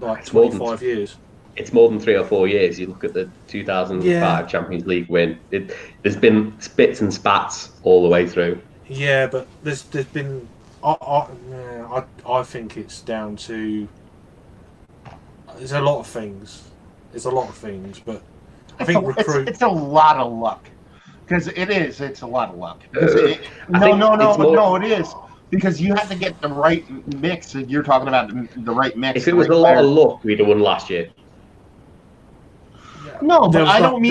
like 25 years.
It's more than 3 or 4 years. You look at the 2005 Champions League win. There's been spits and spats all the way through.
Yeah, but there's been. I think it's down to. There's a lot of things. But I think
it's a lot of luck. Because it's a lot of luck. It is. Because you have to get the right mix. You're talking about the right mix.
If it was a lot of luck, we'd have won last year.
No, but I don't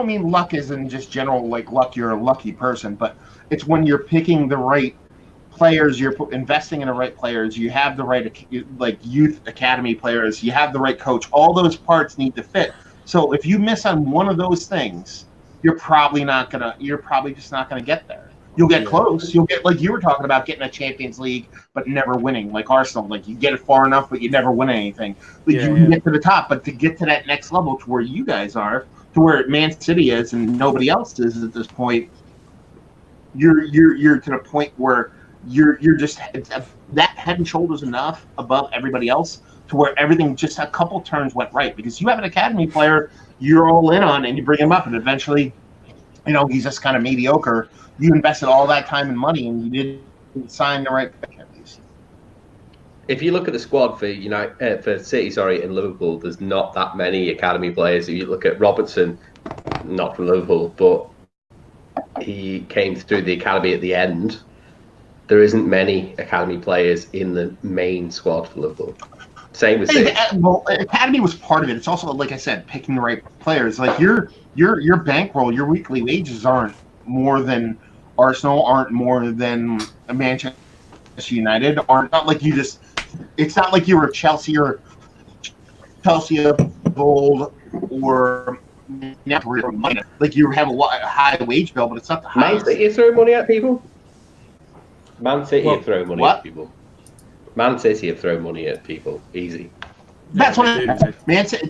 mean luck as in just general like luck. You're a lucky person, but it's when you're picking the right players. You're investing in the right players. You have the right like youth academy players. You have the right coach. All those parts need to fit. So if you miss on one of those things, you're probably just not gonna get there. You'll get close. You'll get, like you were talking about, getting a Champions League but never winning, like Arsenal. Like you get it far enough, but you never win anything. Like you get to the top, but to get to that next level, to where you guys are, to where Man City is, and nobody else is at this point, you're to the point where you're just that head and shoulders enough above everybody else to where everything just a couple turns went right, because you have an academy player you're all in on, and you bring him up, and eventually, you know, he's just kind of mediocre. You invested all that time and money, and you didn't sign the right pick, at least.
If you look at the squad for for City, and Liverpool, there's not that many academy players. If you look at Robertson, not from Liverpool, but he came through the academy at the end. There isn't many academy players in the main squad for Liverpool. Same with City.
Well, academy was part of it. It's also, like I said, picking the right players. Like your bankroll, your weekly wages aren't more than Arsenal, aren't more than Manchester United, aren't not like you just. It's not like you were Chelsea of old or now like you have a high wage bill, but it's not the highest.
Man City throw money at people. Man City have thrown money at people. Man City have thrown money at people. Easy.
That's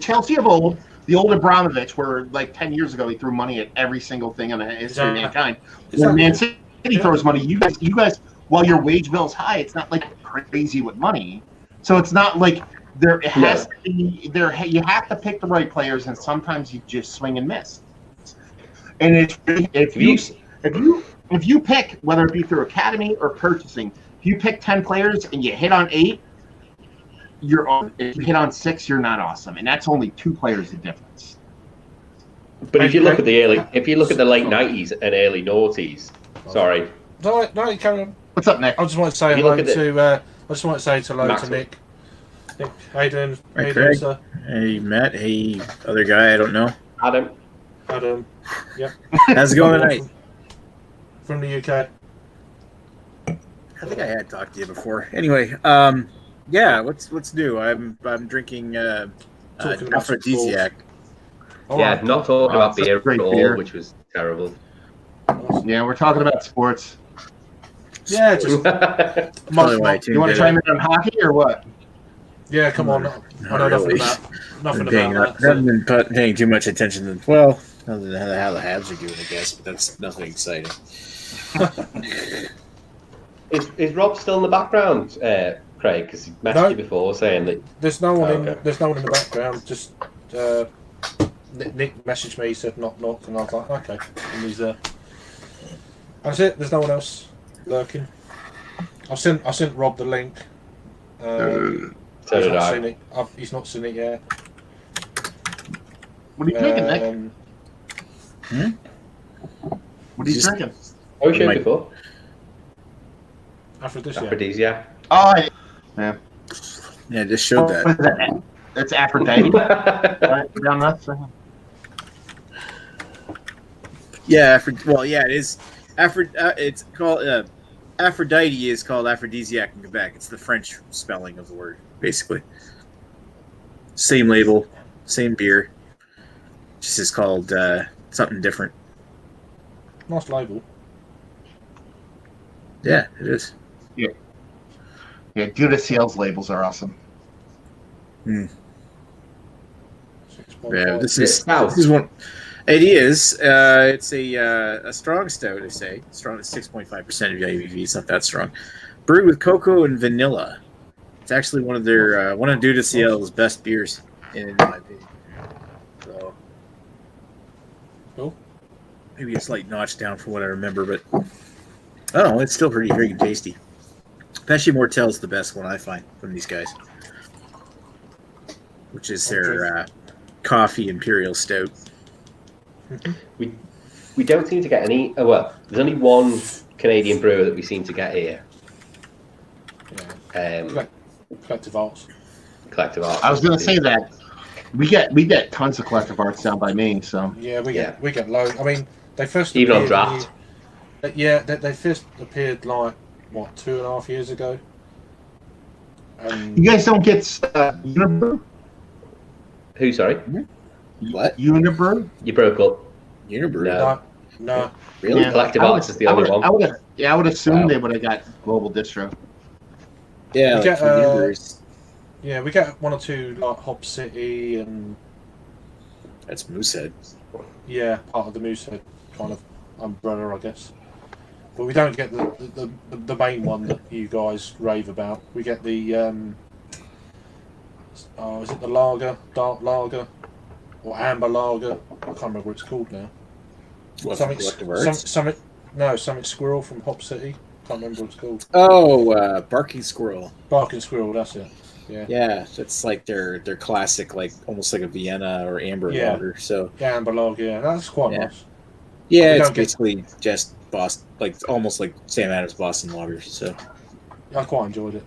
Chelsea of old. The old Abramovich, where like 10 years ago he threw money at every single thing on the history of mankind. When Man City throws money, you guys, while your wage bill is high, it's not like crazy with money. So it's not like there has to be there. You have to pick the right players, and sometimes you just swing and miss. And if you pick, whether it be through academy or purchasing, if you pick 10 players and you hit on 8, you're on. If you hit on 6, you're not awesome, and that's only 2 players of difference.
But if you look at the late 90s and early noughties, sorry,
No, carry on.
What's up, Nick?
I just want to say
If you
hello
look at
to. I just want to say hello to
Maxwell.
Nick. Nick, how you doing? How
Hey,
you doing,
Craig.
sir?
Hey, Matt. Hey, other guy. I don't know.
Adam.
Adam. Yep.
How's it going tonight?
From the UK.
I think I had talked to you before. Anyway, yeah. What's new? I'm drinking
Talking about
aphrodisiac.
All
Yeah,
right.
not talking
Oh,
about
it's a
beer
great
at all,
beer.
which was terrible.
Yeah, we're talking about sports.
Yeah, just
Probably why I
must,
tuned
You want
in.
to chime in on hockey or what?
yeah, come on.
Not
I know nothing
really.
about nothing
Paying,
about
haven't
that.
been paying too much attention to. Well, other than how the Habs are doing, I guess, but that's nothing exciting.
Is Rob still in the background, Craig? Because he messaged
No.
you before saying that.
There's no one
Okay.
in. There's no one in the background. Just Nick messaged me. He said knock knock, and I was like okay. And he's that's it. There's no one else lurking. I sent Rob the link.
So
He's
did
not
I.
seen it. He's not seen it yet.
What are you drinking, Nick? What are you
Just-
drinking?
Oh, we showed
Mike.
before.
Aphrodisiac.
Aphrodisiac.
Oh,
Yeah, just showed that.
what is that? That's Aphrodite. Right down that thing.
Yeah, well, yeah, it is. It's called Aphrodite is called aphrodisiac in Quebec. It's the French spelling of the word, basically. Same label, same beer. Just is called something different.
Nice label.
Yeah, it is.
Yeah, Judas Seals labels are awesome.
6.5.
Yeah, this
It's
is
stout.
this is one. It is. It's a strong stout. I say strong. It's 6.5% of the ABV. It's not that strong. Brewed with cocoa and vanilla. It's actually one of their one of Judas Seal's best beers, in my opinion. So,
Cool.
maybe a slight notch down from what I remember, but I don't know. It's still pretty freaking tasty. Pesce Mortel's the best one I find from these guys, which is their coffee imperial stout.
We don't seem to get any. Oh, well, there's only one Canadian brewer that we seem to get here.
Yeah. Collective Arts.
Collective Arts.
I was going to say that we get tons of collective arts down by me. So
Yeah, we
Yeah.
get loads. I mean, they first
Even on
appeared
draft.
Yeah, they first appeared like what 2.5 years ago. And
you guys don't get Unibrew?
Who? Sorry,
What?
Unibrew?
you broke up.
Unibrew?
No.
no,
Really?
Yeah.
Collective
I would-
Arts is the
I
only
would-
one.
I would assume
Wow.
they would have got Global Distro.
Yeah,
You
like
get,
for Unibrewers.
yeah, we get one or two like Hop City and
That's Moosehead.
yeah, part of the Moosehead kind of umbrella, I guess. But we don't get the main one that you guys rave about. We get the is it the lager, dark lager, or amber lager? I can't remember what it's called now.
What,
Something,
Collective Arts?
something Squirrel from Hop City. Can't remember what it's called.
Oh, Barking Squirrel.
Barking Squirrel, that's it. Yeah,
Yeah, that's like their classic, like almost like a Vienna or amber
Yeah.
lager. So
yeah, amber lager. Yeah, that's quite
Yeah.
nice.
yeah,
We
it's
don't get-
basically just Boston, like almost like Sam Adams Boston lager. So
I quite enjoyed it.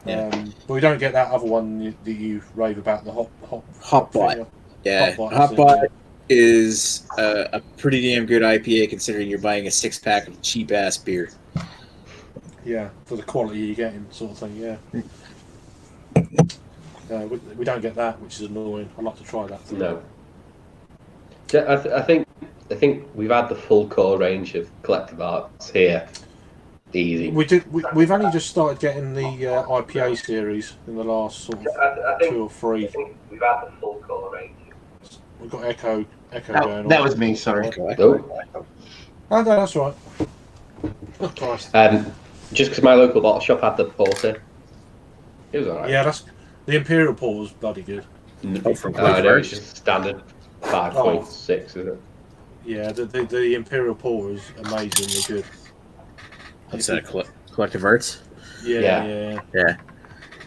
Yeah.
But we don't get that other one that you rave about, the
Hotbot.
thing.
yeah,
Hotbot,
Hotbot is a pretty damn good IPA considering you're buying a 6-pack of cheap ass beer.
Yeah, for the quality you're getting, sort of thing. Yeah. We don't get that, which is annoying. I'd like to try that.
No. Yeah, I think we've had the full core range of Collective Arts here. Easy.
We've only just started getting the IPA series in the last sort of 2 or 3.
We've had the full core range.
We've got Echo going on.
That was me. Sorry.
Oh.
Oh, no, that's all right. Oh, Christ.
Just because my local bottle shop had the porter, it was alright.
Yeah, that's the Imperial Pour was bloody good.
Oh, from
I
Collective
know, it's
Arts?
just standard 5.6, isn't it?
Yeah, the Imperial Pour is amazingly good.
What's that? Collective Arts?
Yeah,
Yeah.
yeah.
Yeah.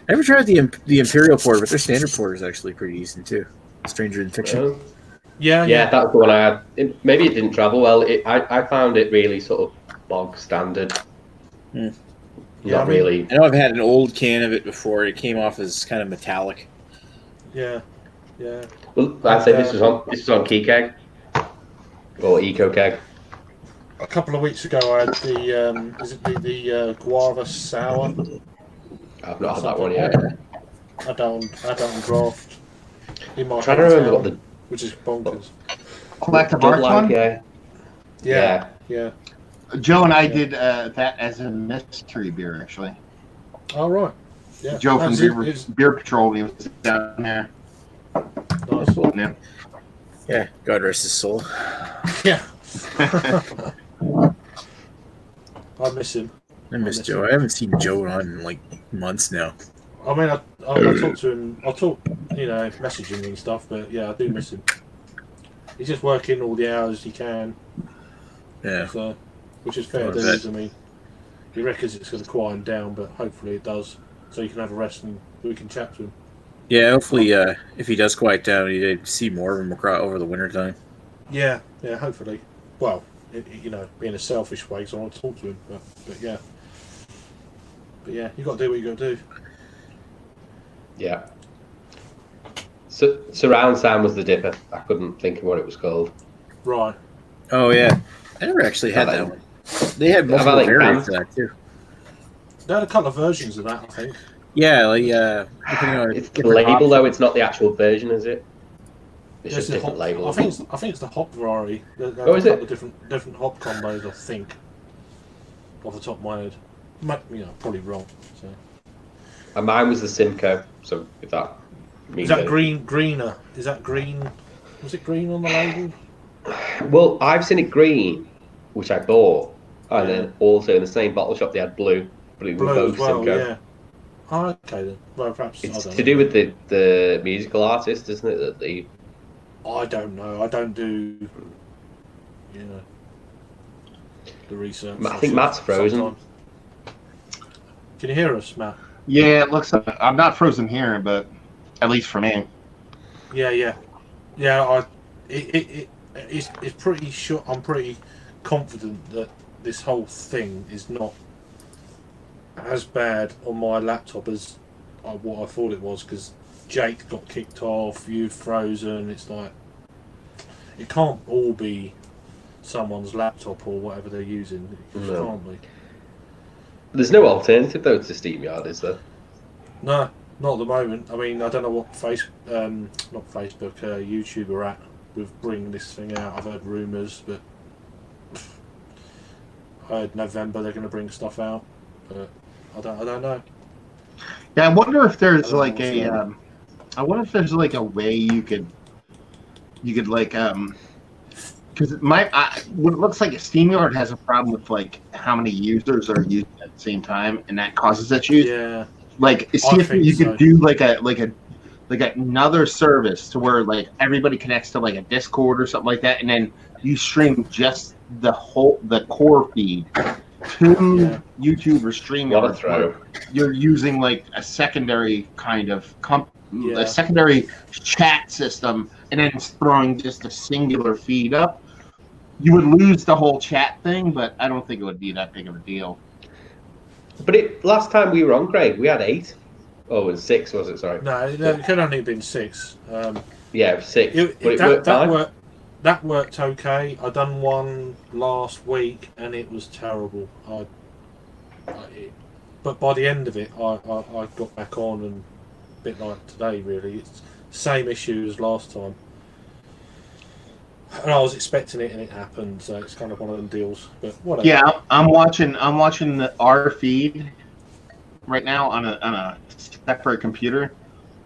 I never tried the Imperial Porter, but their standard porter is actually pretty decent too. Stranger Than Fiction.
Yeah,
Yeah, that's the one I had. Maybe it didn't travel well. I found it really sort of bog standard.
Hmm.
Yeah,
Not
I mean-
really.
I know I've had an old can of it before. It came off as kind of metallic.
Yeah, yeah.
Well, I say this was on Key Keg or Eco Keg.
A couple of weeks ago, I had the is it the guava sour?
I've not had that one yet.
I don't draft in my
I'm trying to remember what
hometown,
the
which is bonkers.
Collective
Dub
Arts
like.
one.
Yeah.
Yeah.
Joe and I did that as a mystery beer, actually.
All right. Yeah.
Joe from
That's
Beer Patrol, he was down there.
nice.
Yeah.
Yeah, God rest his soul.
Yeah. I miss him.
I miss Joe. I haven't seen Joe on in like months now.
I mean, I talk to him. I talk, message him and stuff. But yeah, I do miss him. He's just working all the hours he can.
Yeah.
So, which is fair
I
dues.
bet.
I mean, he reckons it's going to quieten down, but hopefully it does, so you can have a rest and we can chat to him.
Yeah, hopefully, if he does quiet down, you see more of him across over the winter time.
Yeah, hopefully. Well, being a selfish way, so I want to talk to him. But yeah, you got to do what you got to do.
Yeah. So, surround sound was the dipper. I couldn't think of what it was called.
Right.
Oh yeah, I never actually had that one. They had multiple
like
variants of
cans?
that too.
They had a couple of versions of that, I think.
Yeah, like depending on
It's the
different
label
hops.
though. It's not the actual version, is it? It's
There's
just
the
different
hop,
label.
I think it's the hop variety. There's
Oh,
a
is it?
couple of different hop combos, I think. Off the top of my head, probably wrong. So.
And mine was the Simcoe. So if that means
Is that
anything.
greener? Is that green? Was it green on the label?
Well, I've seen it green, which I bought, and then also in the same bottle shop they had blue, but it was
Blue
both
as well,
Simcoe.
yeah. Oh, okay then. Well, perhaps
It's
I don't
to
know.
do with the musical artist, isn't it? That the
I don't know. I don't do, the research.
I think Matt's frozen.
Sometimes. Can you hear us, Matt?
Yeah, it looks like I'm not frozen here, but at least for me.
Yeah. It's pretty sure. I'm pretty confident that this whole thing is not as bad on my laptop as what I thought it was, because Jake got kicked off, you've frozen. It's like it can't all be someone's laptop or whatever they're using. It just
No.
can't be.
there's no alternative though to SteamYard, is there?
No, not at the moment. I mean, I don't know what not Facebook, YouTube are at with bringing this thing out. I've heard rumours, but I heard November they're going to bring stuff out, but I don't know.
Yeah, I wonder if there's
I
like
don't know
a, I wonder if there's like a way you could like because what it looks like SteamYard has a problem with like how many users are using it at the same time, and that causes issues.
Yeah,
Like, see
I
if
think
you
so.
could do like another service to where like everybody connects to like a Discord or something like that, and then you stream just the core feed to
Yeah.
YouTube or
What a
StreamYard.
throw!
You're using like a secondary kind of
Yeah.
a secondary chat system, and then it's throwing just a singular feed up. You would lose the whole chat thing, but I don't think it would be that big of a deal.
But last time we were on, Craig, we had 8. Oh, it was 6, was it? Sorry.
no, it could only have been 6.
Yeah, it was 6. but it worked fine.
That worked okay. I done one last week and it was terrible. But by the end of it, I got back on, and a bit like today, really, it's same issue as last time. And I was expecting it, and it happened. So it's kind of one of them deals. But whatever.
Yeah, I'm watching our feed right now on a separate computer,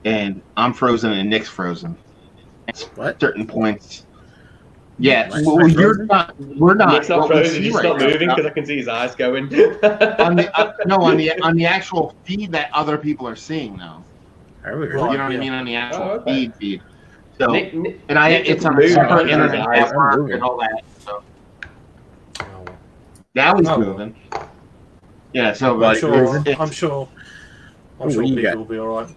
and I'm frozen and Nick's frozen. At
What?
certain points. Yeah,
Nick's
well,
frozen?
you're not. We're not.
Nick's not
what we
frozen,
see
he's
right
not
now.
moving because I can see his eyes going.
on the on the actual feed that other people are seeing now.
Are we
Right.
You know
really?
what I
Yeah.
mean, on the actual
Oh, okay.
feed. So
Nick,
and it's on a
moved
separate
his
internet
eyes.
network
moving.
and all that. So
Oh, well.
now he's
Oh, well.
moving. Yeah, so
I'm
like,
sure.
it's-
I'm sure. I'm
Ooh,
sure
what you
people
got?
will be all right.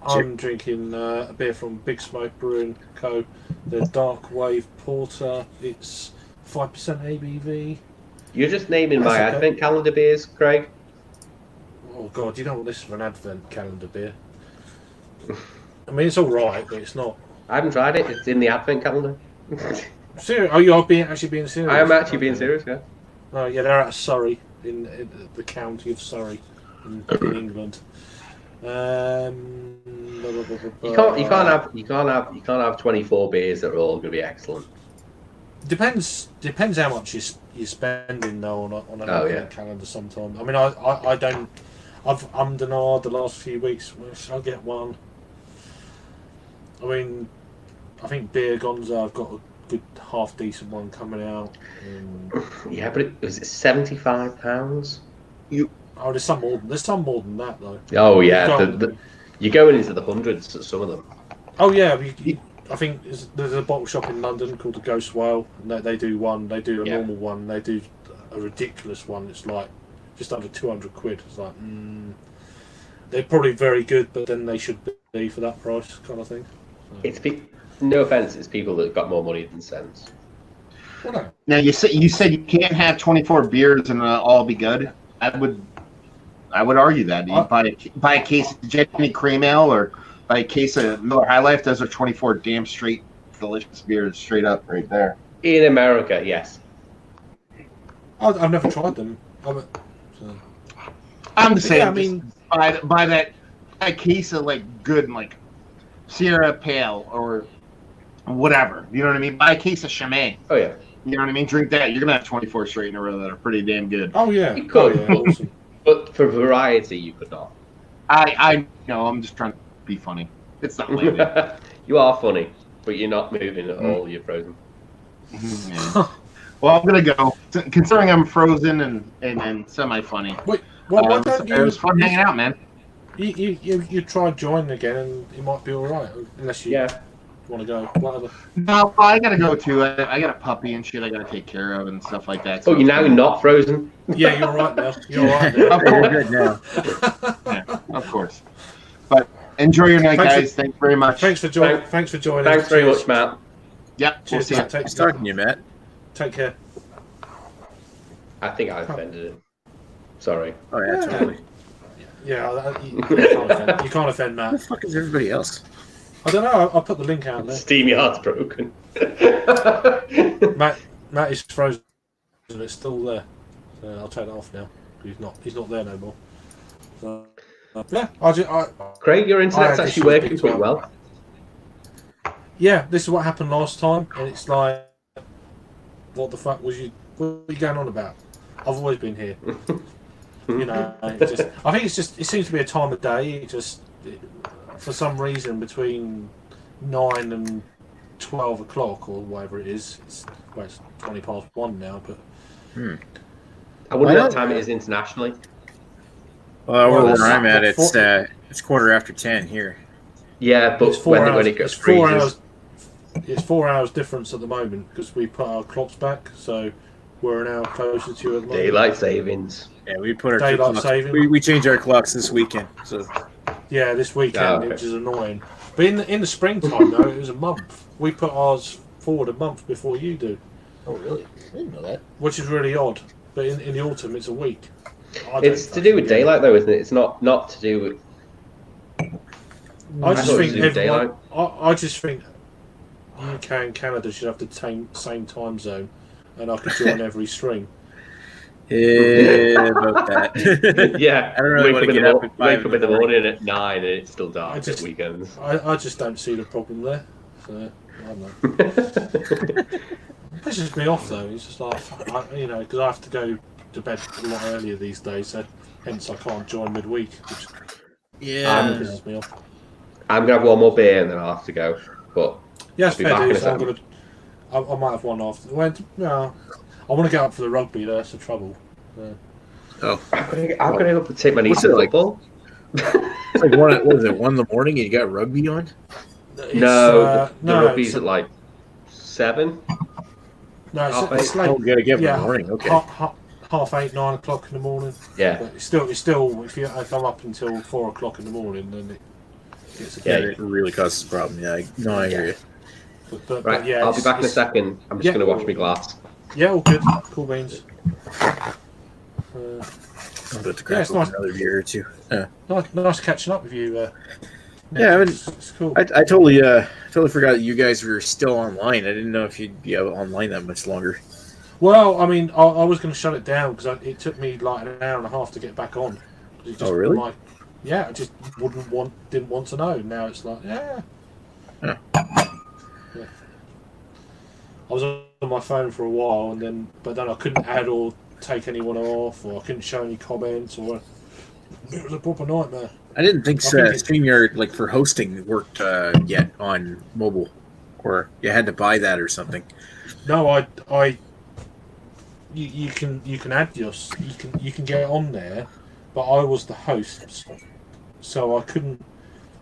I'm drinking a beer from Big Smoke Brewing Co. The Dark Wave Porter. It's 5% ABV.
You're just naming
That's
my
okay.
advent calendar beers, Craig.
Oh God, you don't want this for an advent calendar beer. I mean, it's all right, but it's not.
I haven't tried it. It's in the advent calendar.
Serious? Oh, you are actually being serious?
I am actually being
Okay.
serious, yeah.
Oh yeah, they're out of Surrey, in the county of Surrey, in England.
You can't have 24 beers that are all going to be excellent.
Depends how much you're spending though on an
Oh,
advent calendar. Sometimes. I mean, I don't. I've ummed and ahed the last few weeks. Well, should I get one? I mean, I think Beer Gonza, I've got a good half decent one coming out.
Yeah, but it was £75.
Oh, there's some more than that though.
Oh yeah,
Go-
you're going into the hundreds at some of them.
Oh yeah, I think there's a bottle shop in London called the Ghost Whale, and they do one. They do a
Yeah.
normal one. They do a ridiculous one. It's like just under 200 quid. It's like they're probably very good, but then they should be for that price, kind of thing. So,
It's no offense, it's people that have got more money than sense.
well, no.
Now you said you can't have 24 beers and all be good. I would argue that you buy a case of Jenny Cream Ale or buy a case of Miller High Life. Those are 24 damn straight delicious beers, straight up right there.
In America, yes.
I've never tried them.
I'm just saying.
Yeah, I mean,
buy that a case of like good like Sierra Pale or whatever. You know what I mean? Buy a case of Chimay.
Oh yeah.
You know what I mean? Drink that. You're gonna have 24 straight in a row that are pretty damn good.
oh yeah,
You could,
Oh, yeah, awesome.
But for variety, you could not.
I know. I'm just trying to be funny. It's not like
You are funny, but you're not moving at all. You're frozen.
Yeah. Well, I'm gonna go. Considering I'm frozen and semi-funny.
Why don't
It was fun hanging out, man.
You try joining again, and it might be all right, unless you
Yeah.
want to go. Whatever.
No, I gotta go too. I got a puppy and shit I gotta take care of and stuff like that.
Oh, you're now not frozen.
Yeah, you're right now. You're all right now.
Of
You're
course.
good now.
Yeah, of course. But enjoy your night,
Thanks for-
guys. Thanks very much.
Thanks for joining. Thanks for joining.
Thanks very
Cheers.
much, Matt.
Yep. We'll
Cheers,
see
Matt.
ya.
Take,
Nice talking to you, Matt.
take care.
I think I offended him. Sorry.
Oh yeah, totally.
Yeah, you can't offend
Who the
Matt.
fuck is everybody else?
I don't know. I'll put the link out there.
Steamy heart's broken.
Matt is frozen. It's still there. So I'll take that off now. He's not there no more. So, yeah,
Craig, your internet's
I
actually
actually
working
think
pretty
well.
well.
yeah. This is what happened last time, and it's like, what the fuck was you? What are you going on about? I've always been here. You know, I think it's just. It seems to be a time of day. For some reason, between 9 and 12 o'clock or whatever it is. It's 20 past 1 now, but
I wonder what time it is internationally.
Well,
Well,
where
it's-
I'm at, it's quarter after 10 here.
Yeah, but
it's 4 hours.
when it gets
It's 4
freezes.
hours. It's 4 hours difference at the moment because we put our clocks back, so we're an hour closer to you at the moment.
Daylight savings.
Yeah, we put our
Daylight
clocks.
saving.
We changed our clocks this weekend. So
Yeah, this weekend,
Oh, okay.
which is annoying. But in the springtime, though, it was a month. We put ours forward a month before you do,
Oh, really? I didn't know that.
which is really odd. But in the autumn, it's a week.
It's to do with daylight, though, isn't it? It's not to do with.
I just
thought it
think
was to do with
everyone. I just think UK and Canada should have the same time zone, and I could join every string.
yeah, about that.
Yeah,
I don't really wanna get up at 5
wake up in the morning at 9 and it's still dark
I just-
at weekends.
I just don't see the problem there. So I don't know. It pisses me off though. It's just like because I have to go to bed a lot earlier these days, so hence I can't join midweek, which
yeah.
pisses me off.
I'm gonna have one more beer and then I'll have to go. But
Yes,
Be
fair
back in a
dues. I'm
second.
gonna. I might have one after. Well, no, I want to get up for the rugby. That's the trouble.
Oh,
I'm gonna go take my niece
What's
to
it like?
football.
it's like what is it? 1 in the morning and you got rugby on?
It's,
No, the
no,
rugby's
it's,
at like 7.
no,
half
it's
eight.
late.
Oh, you gotta get up in
yeah,
the morning. Okay.
half 8, 9 o'clock in the morning.
Yeah,
But it's still. If I'm up until 4 o'clock in the morning, then it gets a
Yeah,
bit.
it really causes a problem. Yeah, I hear you.
But
right.
yeah,
I'll be back in a
it's-
second. I'm just
yeah.
gonna wash my glass.
Yeah, all good. Cool beans.
I'm about to
Yeah,
crack
it's
open
nice.
another beer or two.
Nice catching up with you.
Yeah, I mean,
it's cool.
I totally forgot that you guys were still online. I didn't know if you'd be out online that much longer.
Well, I mean, I was going to shut it down because it took me like an hour and a half to get back on. It just,
Oh, really?
Like, yeah, I just didn't want to know. Now it's like, yeah.
Huh.
Yeah. I was on my phone for a while, but then I couldn't add or take anyone off, or I couldn't show any comments, or it was a proper nightmare.
I didn't think
I think
StreamYard, like for hosting, worked yet on mobile, or you had to buy that or something.
No, you can add you can get on there, but I was the host, so I couldn't.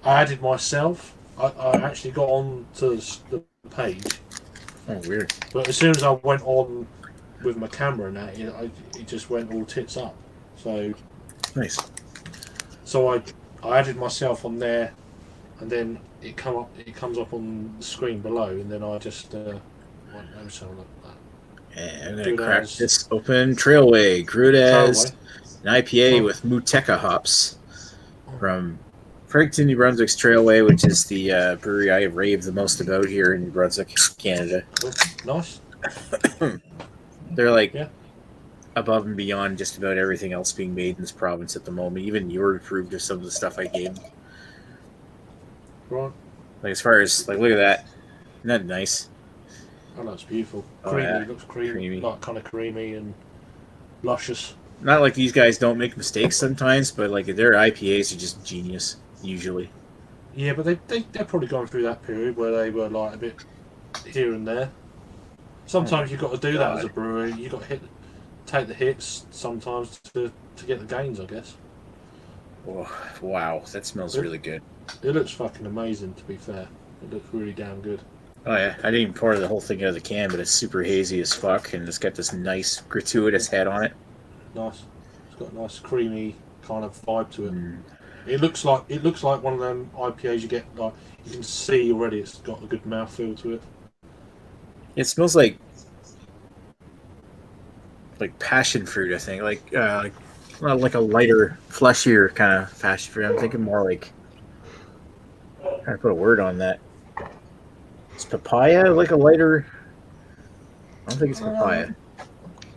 I added myself. I actually got on to the page,
Oh, weird.
but as soon as I went on with my camera and that, it just went all tits up. So
Nice.
I added myself on there, and then it comes up on the screen below, and then I just let me show look at that.
And I'm gonna
Good
crack
as.
this open. Trailway brewed as
Trailway.
an IPA
Oh.
with Muteca hops from Fredericton, New Brunswick's Trailway, which is the brewery I rave the most about here in New Brunswick, Canada.
Oh, nice.
They're like
Yeah.
above and beyond just about everything else being made in this province at the moment. Even you're approved of some of the stuff I gave them.
Right.
Like as far as like, look at that. Isn't that nice?
Oh, that's beautiful.
Oh,
Creamy.
yeah.
Looks creamy. Like kind of creamy and luscious.
Not like these guys don't make mistakes sometimes, but like their IPAs are just genius usually.
Yeah, but they're probably going through that period where they were like a bit here and there. Sometimes you've got to do that as a brewery. You've got to take the hits sometimes to get the gains, I guess.
Oh, wow, that smells really good.
It looks fucking amazing, to be fair. It looks really damn good.
Oh yeah, I didn't even pour the whole thing out of the can, but it's super hazy as fuck, and it's got this nice gratuitous head on it.
Nice. It's got a nice creamy kind of vibe to it.
Mm.
It looks like one of them IPAs you get. Like you can see already, it's got a good mouthfeel to it.
It smells like passion fruit, I think, not like a lighter, fleshier kind of passion fruit. I'm thinking more like, trying to put a word on that. Is papaya like a lighter? I don't think it's papaya.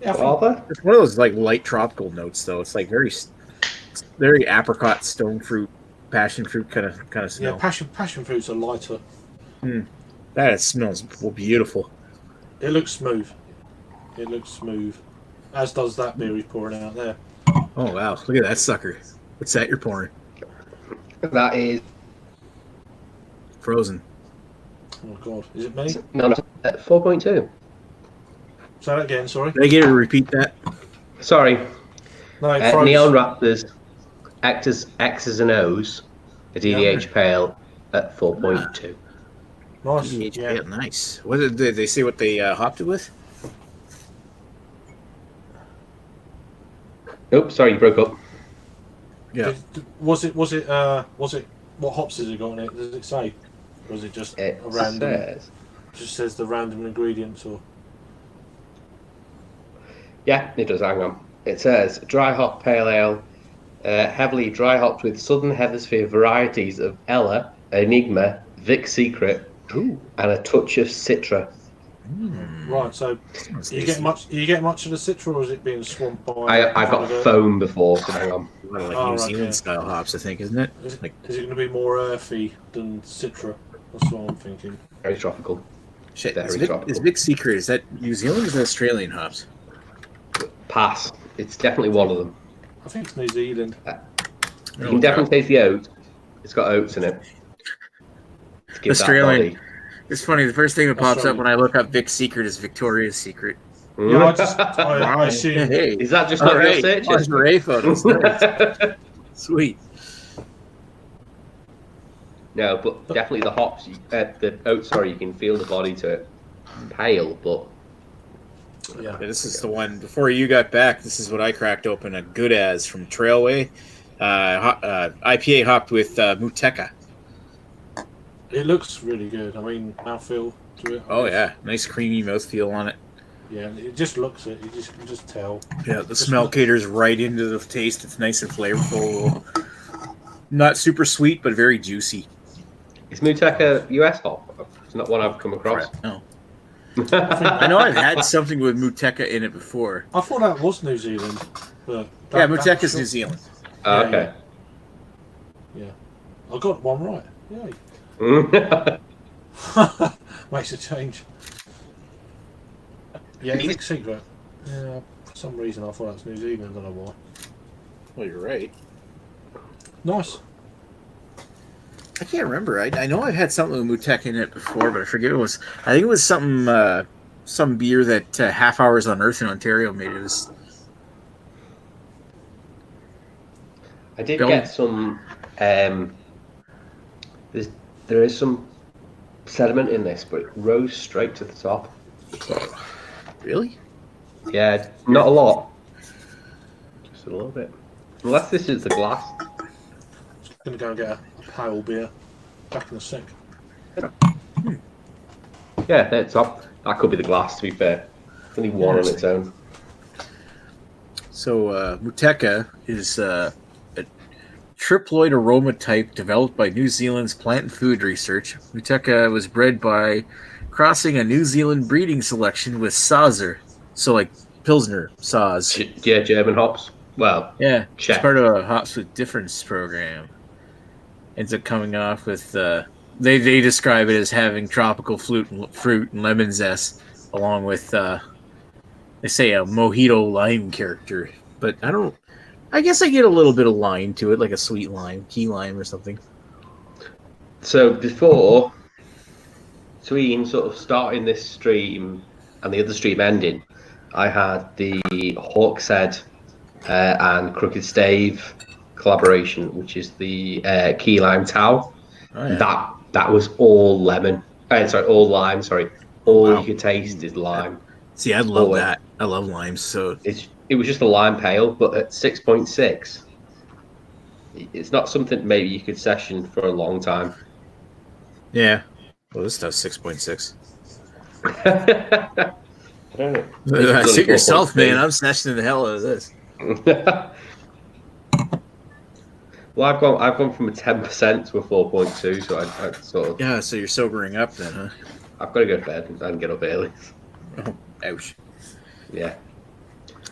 Yeah, I think,
Guava?
It's one of those like light tropical notes, though. It's like very apricot, stone fruit, passion fruit kind of
yeah,
smell.
passion fruits are lighter.
That smells beautiful.
It looks smooth. It looks smooth. As does that beer he's pouring out there.
Oh wow! Look at that sucker. What's that you're pouring?
That is
Frozen.
Oh god, is it me?
no 4.2.
Say that again. Sorry.
Did I get her to repeat that?
Sorry,
No, it froze.
Neon Raptors, X's and O's, a DDH Pale at 4.2.
Nice.
DDH
Yeah.
Pale, nice. What did they say? What they hopped it with?
Oops, sorry, you broke up.
Yeah.
Was it? What hops has it got in it? Does it say? Or is it just
It
a random?
says,
Just says the random ingredients, or
yeah, it does. Hang on. It says dry hop pale ale, heavily dry hopped with Southern Hemisphere varieties of Ella, Enigma, Vic Secret,
Ooh.
and a touch of Citra.
right. So
Sounds
you
tasty.
get much of the Citra, or is it being swamped by?
I've got foam before, so hang on.
One of, like
Oh,
New
right,
Zealand
yeah.
style hops, I think, isn't it?
Is
Like
it going to be more earthy than Citra? That's what I'm thinking.
Very tropical.
shit.
Very
Is Vic,
tropical.
is Vic Secret? Is that New Zealand or is that Australian hops?
Pass. It's definitely one of them.
I think it's New Zealand.
You can definitely taste the oat. It's got oats in it. To give
Australian.
that
It's funny. The first thing that pops up
Australian.
when I look up Vic Secret is Victoria's Secret.
body.
Yeah, I assume.
Hey,
Is that just
all
not your
right.
search
Lingerie photos. Nice. Sweet.
No, but definitely the hops, the oats, sorry, you can feel the body to it. Pale, but
Yeah.
Yeah, this is the one before you got back. This is what I cracked open. A good as from Trailway, IPA hopped with Muteca.
It looks really good. I mean, mouthfeel to it.
Oh yeah, nice creamy mouthfeel on it.
Yeah, it just looks it. You can just tell.
Yeah, the smell caters right into the taste. It's nice and flavorful. Not super sweet, but very juicy.
Is Muteca US hop? It's not one I've come across.
No. I know I've had something with Muteca in it before.
I thought that was New Zealand. But
Yeah, Muteca's New Zealand.
Oh, okay.
Yeah. I got one right. Yay. Makes a change. Yeah, Big Secret. Yeah, for some reason I thought that was New Zealand. I don't know why.
Well, you're right.
Nice.
I can't remember. I know I've had something with Muteca in it before, but I forget what it was. I think it was something, some beer that Half Hours on Earth in Ontario made. It was.
I did get some. There is some sediment in this, but it rose straight to the top.
Really?
Yeah, not a lot. Just a little bit. Unless this is the glass.
Gonna go and get a pale beer. Back in the sink.
Yeah, there it's up. That could be the glass, to be fair. Only one on its own.
So, Muteca is a triploid aroma type developed by New Zealand's Plant and Food Research. Muteca was bred by crossing a New Zealand breeding selection with Sazer. So, like Pilsner, Saz.
Yeah, German hops. Well,
Yeah,
check.
it's part of a Hops with Difference program. Ends up coming off with they describe it as having tropical fruit and lemon zest, along with they say a mojito lime character. But I guess I get a little bit of lime to it, like a sweet lime, key lime or something.
So before, between sort of starting this stream and the other stream ending, I had the Hawkshead and Crooked Stave collaboration, which is the key lime tau.
Oh, yeah.
That was all lemon. All lime. Sorry, all
Wow.
you could taste is lime.
See, I love
Oh,
that. I love limes. So
It was just a lime pale, but at 6.6, it's not something maybe you could session for a long time.
yeah. Well, this stuff's 6.6.
I don't know.
Suit yourself, man. I'm snatching the hell out of this.
Well, I've gone from a 10% to a 4.2, so I sort of
Yeah, so you're sobering up then, huh?
I've got to go to bed and get up early.
Oh, ouch.
Yeah.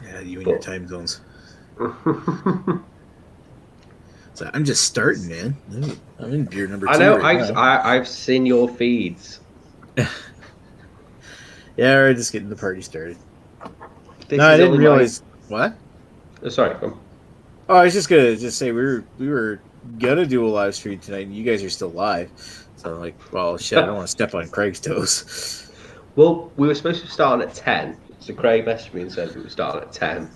Yeah, you and your time zones. So I'm just starting, man. I'm in beer number 2.
I know.
right now.
I've seen your feeds.
Yeah, we're just getting the party started.
This
No, I
is
didn't
only
realize. What?
Sorry. Come.
Oh, I was just gonna say we were gonna do a live stream tonight, and you guys are still live. So I'm like, well, shit, I don't want to step on Craig's toes.
Well, we were supposed to be starting at 10. So Craig messaged me and said we were starting at 10.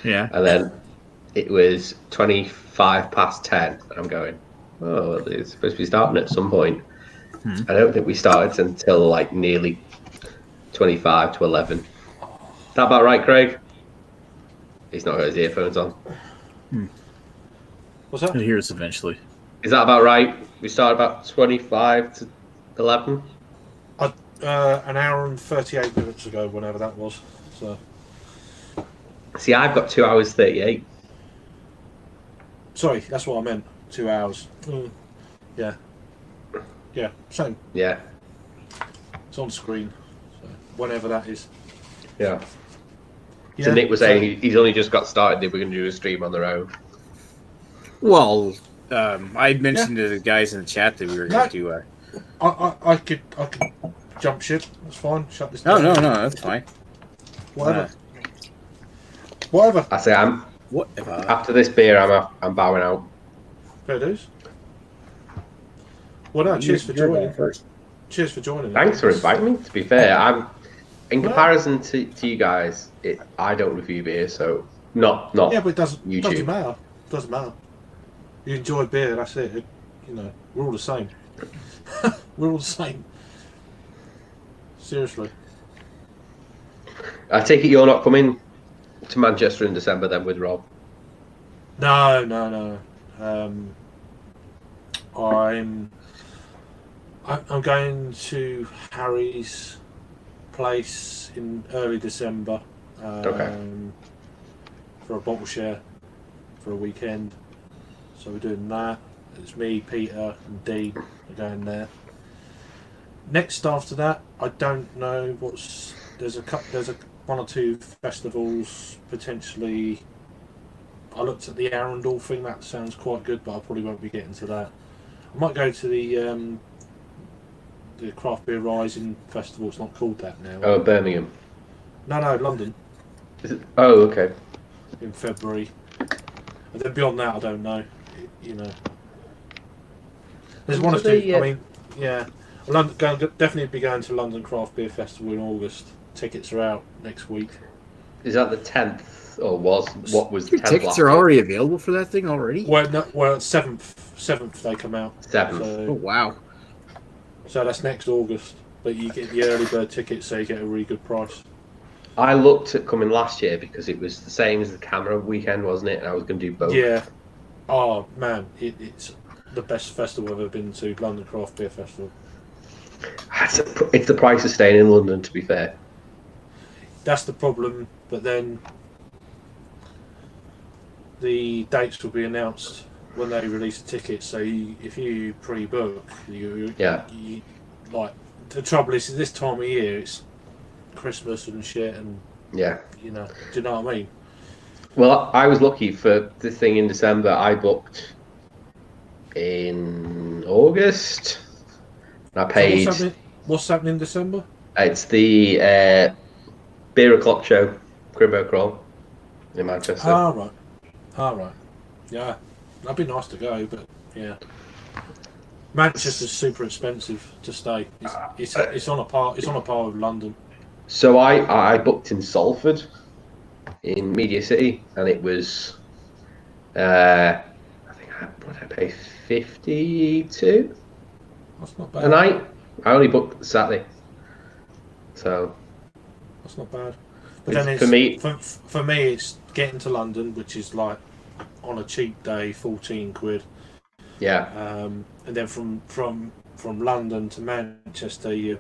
Yeah.
And then it was 25 past 10. I'm going, oh, well, it's supposed to be starting at some point. I don't think we started until like nearly 25 to 11. Is that about right, Craig? He's not got his earphones on.
What's that?
You'll hear us eventually.
Is that about right? We started about 25 to 11?
An hour and 38 minutes ago, whenever that was. So.
See, I've got 2 hours 38.
Sorry, that's what I meant. 2 hours. Yeah. Yeah, same.
Yeah.
It's on screen. So whenever that is.
Yeah.
Yeah,
So Nick was saying he's only just got started. They were going to do a stream on their own.
Well, I mentioned to the guys in the chat that we were going to do.
I could jump ship. That's fine. Shut this
No,
down.
no, that's fine.
Whatever. Whatever.
I say
Whatever.
after this beer, I'm bowing out.
Fair dues. Well, no, cheers for
You're
joining.
going first.
Cheers for joining.
Thanks for inviting me. To be fair, I'm in comparison to you guys. I don't review beer, so not.
Yeah, but it doesn't
YouTube.
matter. Doesn't matter. You enjoy beer, that's it. We're all the same. We're all the same. Seriously.
I take it you're not coming to Manchester in December then with Rob.
No. I'm going to Harry's place in early December for a bottle share for a weekend. So we're doing that. It's me, Peter, and Dean are going there. Next after that, I don't know what's. There's one or two festivals potentially. I looked at the Arundel thing. That sounds quite good, but I probably won't be getting to that. I might go to the Craft Beer Rising Festival. It's not called that now.
Oh, Birmingham.
No, London.
Is it? Oh, okay.
In February. And then beyond that, I don't know. You know. There's one or two. I mean, yeah. Definitely be going to London Craft Beer Festival in August. Tickets are out next week.
Is that the 10th, or what was the 10th?
Tickets are already available for that thing already?
Well, 7th they come out.
7th.
So,
Oh, wow.
so that's next August. But you get the early bird tickets, so you get a really good price.
I looked at coming last year because it was the same as the Camera weekend, wasn't it? And I was going to do both.
Yeah. Oh man, it's the best festival I've ever been to. London Craft Beer Festival.
It's the price of staying in London, to be fair.
That's the problem. But then the dates will be announced when they release the tickets. So if you pre-book, you like the trouble is this time of year it's Christmas and shit, and
Yeah.
you know, do you know what I mean?
Well, I was lucky for the thing in December. I booked in August. I paid.
So what's happening in December?
It's the Beer O'Clock show, Cribbo Crawl in Manchester.
All right. Yeah, that'd be nice to go, but yeah. Manchester's super expensive to stay. It's on a par. It's on a par with London.
So I booked in Salford, in Media City, and it was, I think what did I pay, 52
That's not bad.
a night. I only booked Saturday, so
That's not bad. But
It's-
then
for me-
for me, it's getting to London, which is like on a cheap day, 14 quid.
yeah.
And then from London to Manchester, you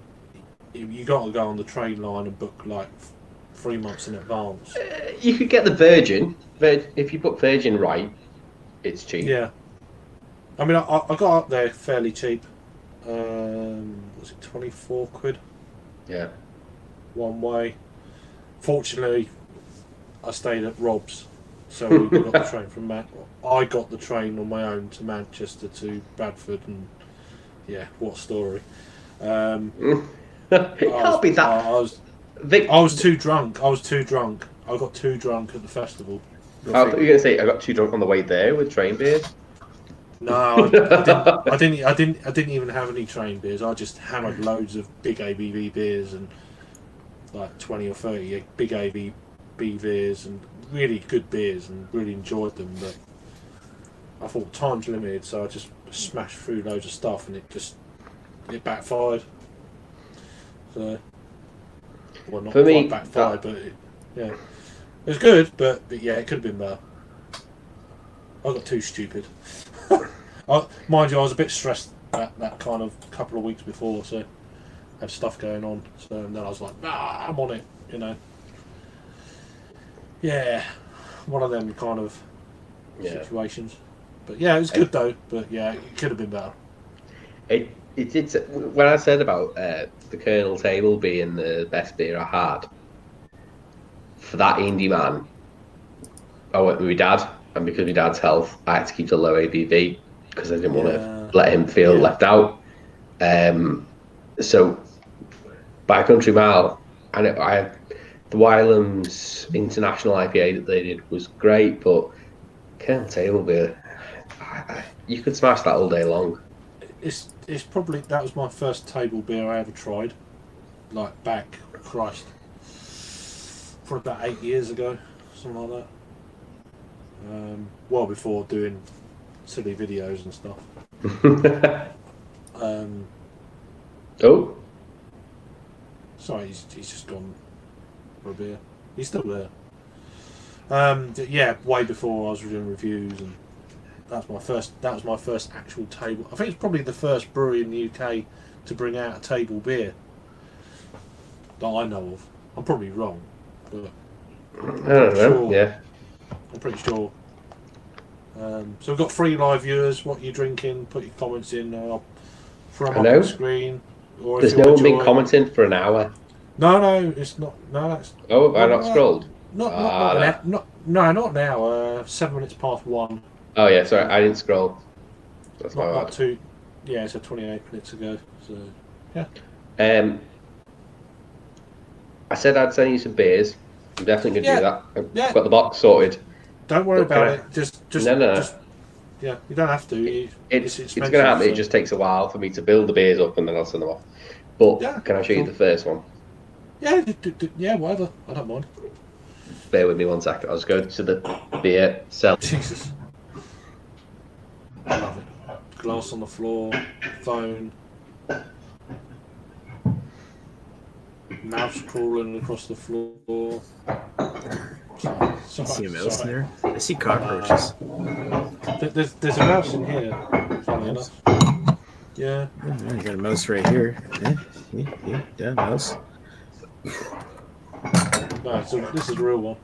got to go on the train line and book like 3 months in advance.
You could get the Virgin. If you book Virgin right, it's cheap.
Yeah. I mean, I got up there fairly cheap. Was it 24 quid
Yeah.
one way? Fortunately, I stayed at Rob's, so we got the train from I got the train on my own to Manchester to Bradford, and yeah, what a story.
It can't be that.
I was too drunk. I got too drunk at the festival.
I thought you were going to say I got too drunk on the way there with train beers.
No, I didn't even have any train beers. I just hammered loads of big ABV beers and like 20 or 30 big ABV beers and really good beers, and really enjoyed them. But I thought time's limited, so I just smashed through loads of stuff, and it backfired. So, well, not
For
quite
me,
backfired, but yeah, it was good. But yeah, it could have been better. I got too stupid. Mind you, I was a bit stressed that kind of couple of weeks before, so I had stuff going on. So and then I was like, I'm on it, you know. Yeah, one of them kind of situations. But yeah, it was good though. But yeah, it could have been better.
It did. When I said about the Colonel Table being the best beer I had, for that indie man, I went with my dad, and because of my dad's health, I had to keep the low ABV because I didn't want to let him feel left out. So, by a country mile, and the Wylam's International IPA that they did was great, but Colonel Table beer, you could smash that all day long.
It's probably, that was my first table beer I ever tried, like back, Christ, for about 8 years ago, something like that. Well before doing silly videos and stuff.
Oh,
sorry, he's just gone for a beer. He's still there. Yeah, way before I was doing reviews, and that was my first actual table. I think it's probably the first brewery in the UK to bring out a table beer. that I know of. I'm probably wrong, but
I don't know.
Sure.
Yeah.
I'm pretty sure. So we've got 3 live viewers. What you're drinking? Put your comments in. I'll throw them
I
up
know.
on the screen. Or
There's
if you
no
want
one
to
been
join-
commenting for an hour.
No, it's not. No, that's
Oh, have I
No,
not scrolled?
not
Ah,
not now. 7 minutes past 1.
Oh yeah, sorry, I didn't scroll. That's my
Not
bad.
2. Yeah, so 28 minutes ago. So
I said I'd send you some beers. I'm definitely gonna do that. I've
Yeah.
got the box sorted.
don't worry
But can
about
I-
it. Just
No.
Just, yeah, you don't have to.
It's
expensive,
gonna happen.
so-
It just takes a while for me to build the beers up and then I'll send them off. But
Yeah,
can I show you
cool.
the first one?
Yeah, whatever. I don't mind.
Bear with me 1 second. I'll just go to the beer cell.
Jesus. I love it. Glass on the floor, phone, mouse crawling across the floor.
I see a mouse in there. I see cockroaches.
There's a mouse in here, funny enough. Yeah.
I got a mouse right here. Yeah, mouse.
No, so this is a real one.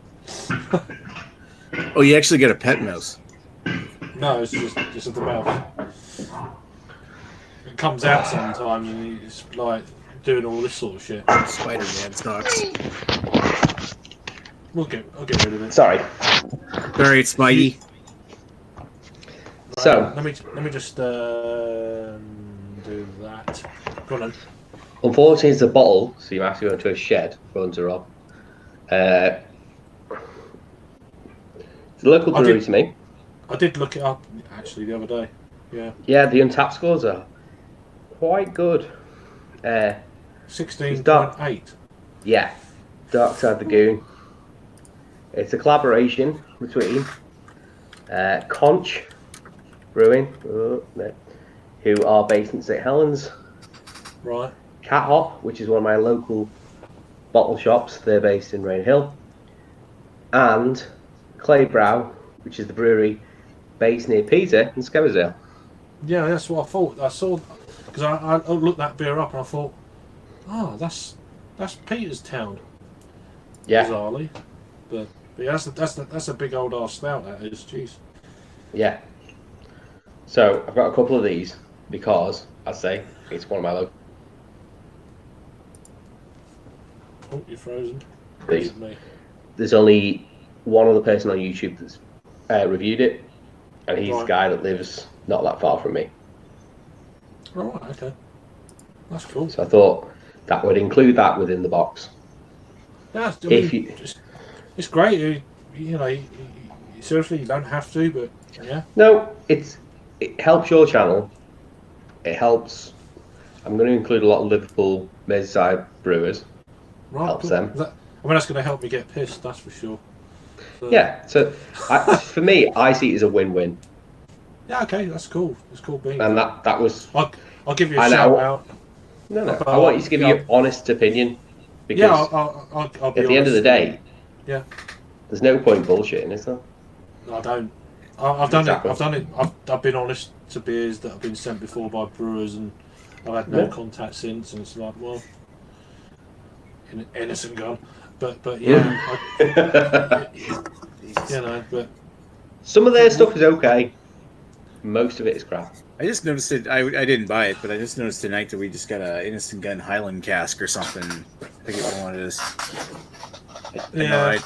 Oh, you actually got a pet mouse.
No, it's just the mouse. It comes out sometimes and it's like doing all this sort of shit.
Spider-Man talks.
I'll get rid of it.
Sorry.
All right, Spidey.
So
let me just do that. Go on then.
unfortunately, it's a bottle, so you have to go into a shed for them to rob. It's a local
I
brewery
did-
to me.
I did look it up actually the other day. Yeah,
Yeah, the untapped scores are quite good.
16.8.
Yeah, Dark Side Lagoon. It's a collaboration between Conch Brewing, who are based in St Helens,
Right.
Cat Hop, which is one of my local bottle shops. They're based in Rainhill, and Clay Brow, which is the brewery based near Peter in Skemersdale.
Yeah, that's what I thought. I saw because I looked that beer up and I thought, oh, that's Peterstown.
Yeah,
Bizarrely, but yeah, that's a big old ass stout. That is, jeez.
yeah. So I've got a couple of these because, I say, it's one of my local.
Oh, you're frozen.
These.
Me.
There's only one other person on YouTube that's reviewed it, and he's the
Right.
guy that lives not that far from me.
Right. Okay. That's cool.
So I thought that would include that within the box.
Yeah, I
If
mean,
you-
it's great. You know, seriously, you don't have to, but yeah.
No, it helps your channel. It helps. I'm going to include a lot of Liverpool Merseyside brewers.
Right.
Helps
cool.
them.
I mean, that's going to help me get pissed. That's for sure. So,
Yeah. So for me, I see it as a win-win,
Yeah. Okay. That's cool. It's cool being.
and that was.
I'll give you a
I know.
shout out.
No.
About-
I want you to give me
yeah.
your honest opinion, because
Yeah. I'll be
at the end of the
honest.
day,
Yeah.
there's no point bullshitting, is there?
I don't. I've done
Exactly.
it. I've done it. I've been honest to beers that have been sent before by brewers, and I've had no
Yeah.
contact since. And it's like, well, innocent gun. But yeah, you know. But
Some of their stuff is okay. Most of it is crap.
I just noticed it. I didn't buy it, but I just noticed tonight that we just got a Innocent Gun Highland cask or something. I forget what one it is.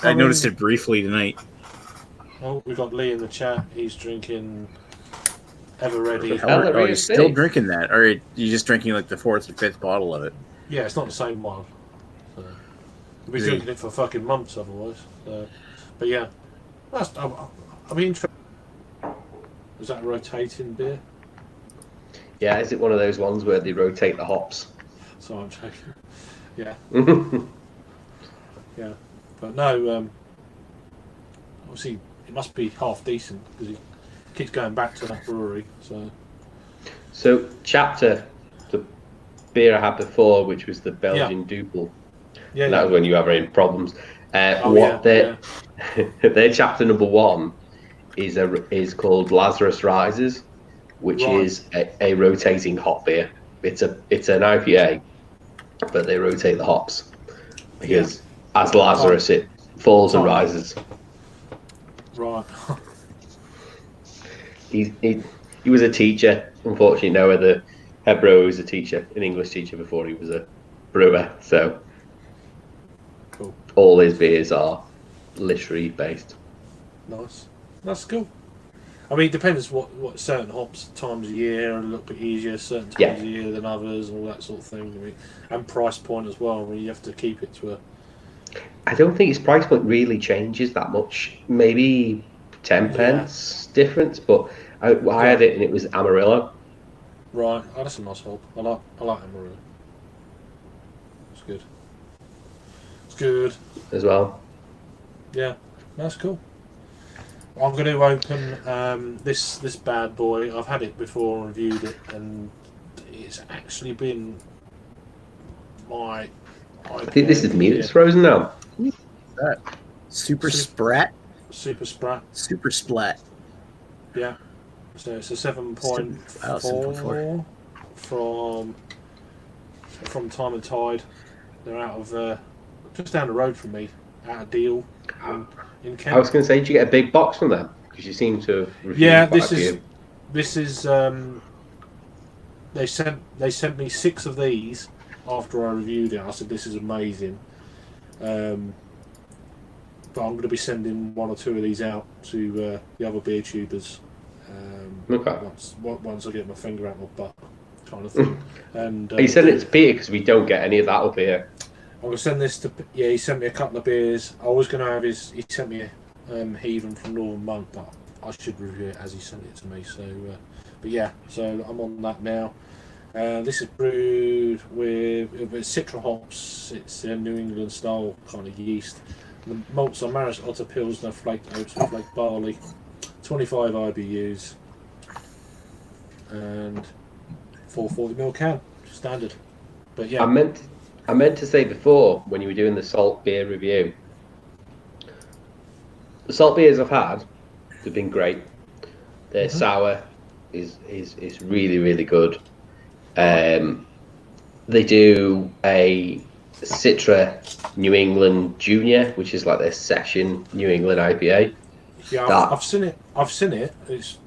I noticed it briefly tonight.
Oh, we've got Lee in the chat. He's drinking Ever Ready.
Hell, that
Oh,
really
you're
is
still
big.
drinking that, or are you just drinking like the 4th or 5th bottle of it?
Yeah, it's not the same one. So, we'll be
Is it-
drinking it for fucking months otherwise. So, but yeah, I'm interested. Is that a rotating beer?
Yeah, is it one of those ones where they rotate the hops?
So I'm checking. Yeah,
Yeah.
yeah. But no, obviously it must be half decent because he keeps going back to that brewery. So
So, Chapter, the beer I had before, which was the Belgian Duple,
yeah,
that was when you were having problems.
Oh,
Their chapter number 1 is called Lazarus Rises, which
Right.
is a rotating hop beer. It's an IPA, but they rotate the hops. because as Lazarus, it falls and rises.
Right.
He was a teacher. Unfortunately, now the head brewer was a teacher, an English teacher before he was a brewer. So
Cool.
all his beers are literary based.
Nice. That's cool. I mean, it depends what certain hops times of year are a little bit easier certain times of year than others and all that sort of thing. I mean, and price point as well. I mean, you have to keep it to a.
I don't think his price point really changes that much. Maybe 10 pence difference, but I had it and it was Amarillo.
Right. Oh, that's a nice hop. I like Amarillo. It's good. It's good.
As well.
Yeah, that's cool. I'm going to open this bad boy. I've had it before and reviewed it, and it's actually been my.
I think this is Mutants Frozen now.
That Super Sprat.
Super Sprat.
Super Splat.
Yeah. So it's a 7.4 from Time and Tide. They're out of just down the road from me, out of Deal in Kent.
I was going to say, did you get a big box from them? Because you seem to have reviewed quite a few.
This is they sent me 6 of these after I reviewed it. I said this is amazing. But I'm going to be sending 1 or 2 of these out to the other beer tubers. Once I get my finger out my butt, kind of thing. And
Are you sending it to Peter because we don't get any of that up here?
I'm going to send this to. Yeah, he sent me a couple of beers. I was going to have his. He sent me a Heathen from Northern Monk, but I should review it as he sent it to me. So, but yeah, so I'm on that now. This is brewed with Citra hops. It's a New England style kind of yeast. The malts are Maris Otter Pilsner, flaked oats and flaked barley. 25 IBUs and 440ml can, standard. But yeah,
I meant to say before when you were doing the salt beer review, the salt beers I've had have been great. Their sour is really, really good. They do a Citra New England Junior, which is like their session New England IPA.
Yeah, I've seen it. Is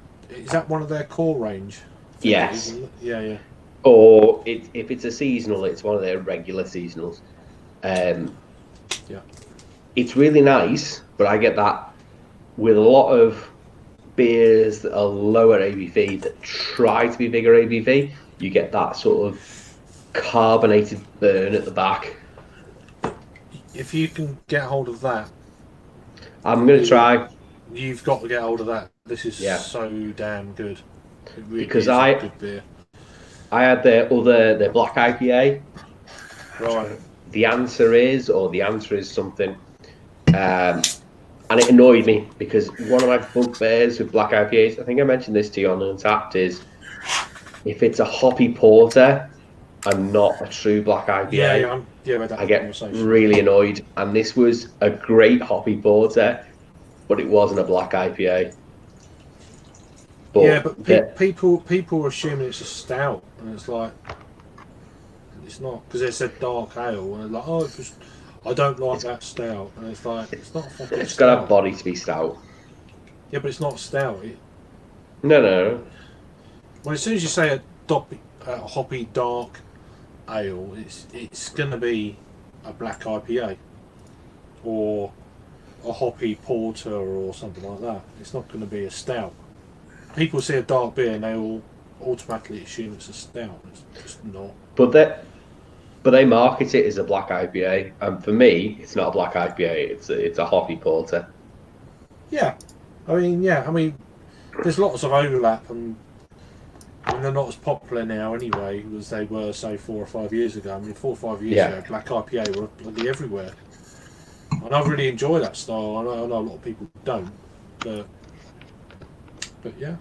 that one of their core range?
Yes.
Yeah.
Or if it's a seasonal, it's one of their regular seasonals.
Yeah.
It's really nice, but I get that with a lot of beers that are lower ABV that try to be bigger ABV. You get that sort of carbonated burn at the back.
If you can get hold of that,
I'm going to try.
You've got to get hold of that. This is so damn good. It really
because
is a good beer.
I had their black IPA.
Right.
The answer is something. And it annoyed me because one of my bugbears with black IPAs, I think I mentioned this to you on Untapped, is if it's a hoppy porter and not a true black IPA, I get really annoyed. And this was a great hoppy porter, but it wasn't a black IPA. But
people are assuming it's a stout, and it's like it's not, because they said dark ale, and they're like, I don't like that stout, and it's like it's not a fucking
it's
stout.
got a body to be stout.
Yeah, but it's not stout.
No.
Well, as soon as you say a hoppy dark ale, it's going to be a black IPA or a hoppy porter or something like that. It's not going to be a stout. People see a dark beer and they all automatically assume it's a stout. It's just not.
But they market it as a black IPA, and for me, it's not a black IPA. It's a hoppy porter.
Yeah, I mean, there's lots of overlap, and they're not as popular now anyway as they were, say, 4 or 5 years ago. I mean, 4 or 5 years ago, black IPA were bloody everywhere, and I really enjoy that style. I know a lot of people don't, but yeah.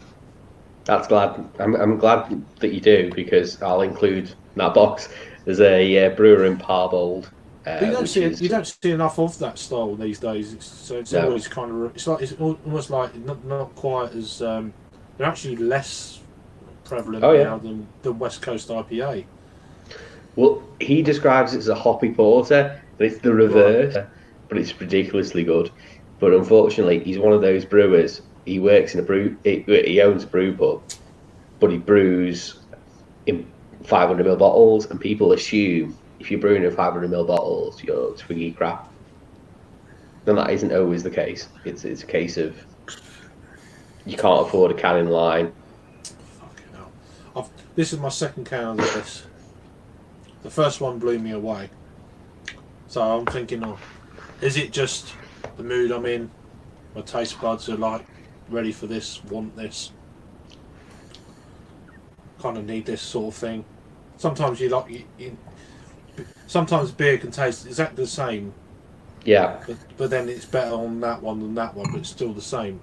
That's glad. I'm glad that you do, because I'll include in that box. There's a brewer in Parbold.
But you don't see enough of that style these days. It's always kind of it's almost like not quite as they're actually less prevalent now than the West Coast IPA.
Well, he describes it as a hoppy porter, It's the reverse, but it's ridiculously good. But unfortunately, he's one of those brewers. He works in a brew. He owns a brew pub, but he brews in 500ml bottles, and people assume if you're brewing in 500ml bottles, you're twiggy crap. And that isn't always the case. It's a case of you can't afford a canning line.
Fucking hell. This is my second can of this. The first one blew me away. So I'm thinking, is it just the mood I'm in? My taste buds are like ready for this, want this. Kind of need this sort of thing. Sometimes sometimes beer can taste exactly the same.
Yeah.
But then it's better on that one than that one, but it's still the same.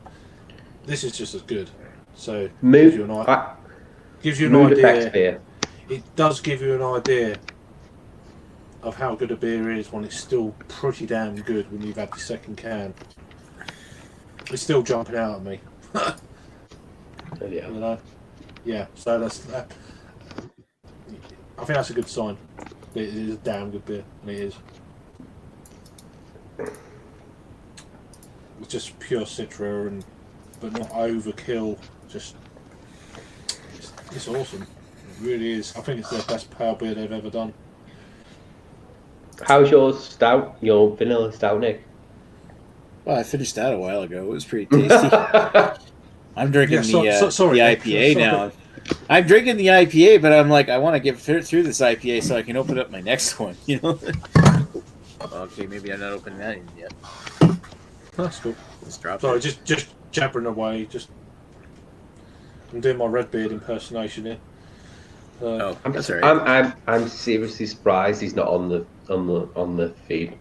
This is just as good. So
Mood
gives you an
mood
idea.
affects beer.
It does give you an idea of how good a beer is when it's still pretty damn good when you've had the second can. It's still jumping out at me.
Yeah.
You know? Yeah, so that's that. I think that's a good sign. It is a damn good beer, and it is. It's just pure Citra, but not overkill. Just it's awesome. It really is. I think it's the best pale beer they've ever done.
How's your stout? Your vanilla stout, Nick?
Well, I finished that a while ago. It was pretty tasty. I'm drinking
sorry,
the IPA now. I'm drinking the IPA, but I'm like, I want to get through this IPA so I can open up my next one. You know? Okay, maybe I'm not opening that in yet.
That's cool.
Let's drop
Sorry,
it.
just jabbering away. I'm doing my Redbeard impersonation here.
That's all right.
I'm seriously surprised he's not on the feed.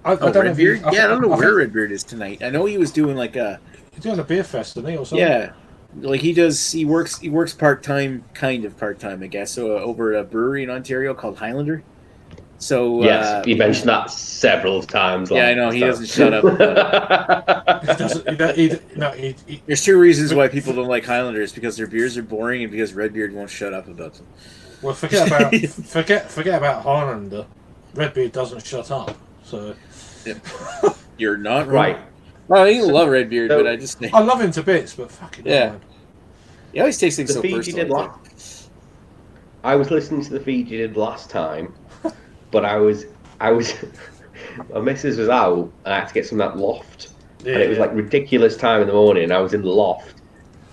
I don't know if
Redbeard?
he-
Yeah, I don't know
think
where Redbeard is tonight. I know he was doing like a
he's doing a beer fest, isn't he, or something?
yeah, like he works part time, kind of part time, I guess. So over at a brewery in Ontario called Highlander. So
Yes, you mentioned that several times.
Yeah, I know he doesn't shut up.
He doesn't.
There's two reasons why people don't like Highlanders: because their beers are boring and because Redbeard won't shut up about them.
Well, forget about Highlander. Redbeard doesn't shut up. So
You're not
Right.
right. Well, I love Redbeard,
So-
but I just think
I love him to bits, but fucking
Yeah.
man.
he always takes things
The
so
feed you
personal.
did last. I was listening to the feed you did last time, but I was my missus was out and I had to get some of that loft.
Yeah,
And it was like ridiculous time in the morning. I was in the loft,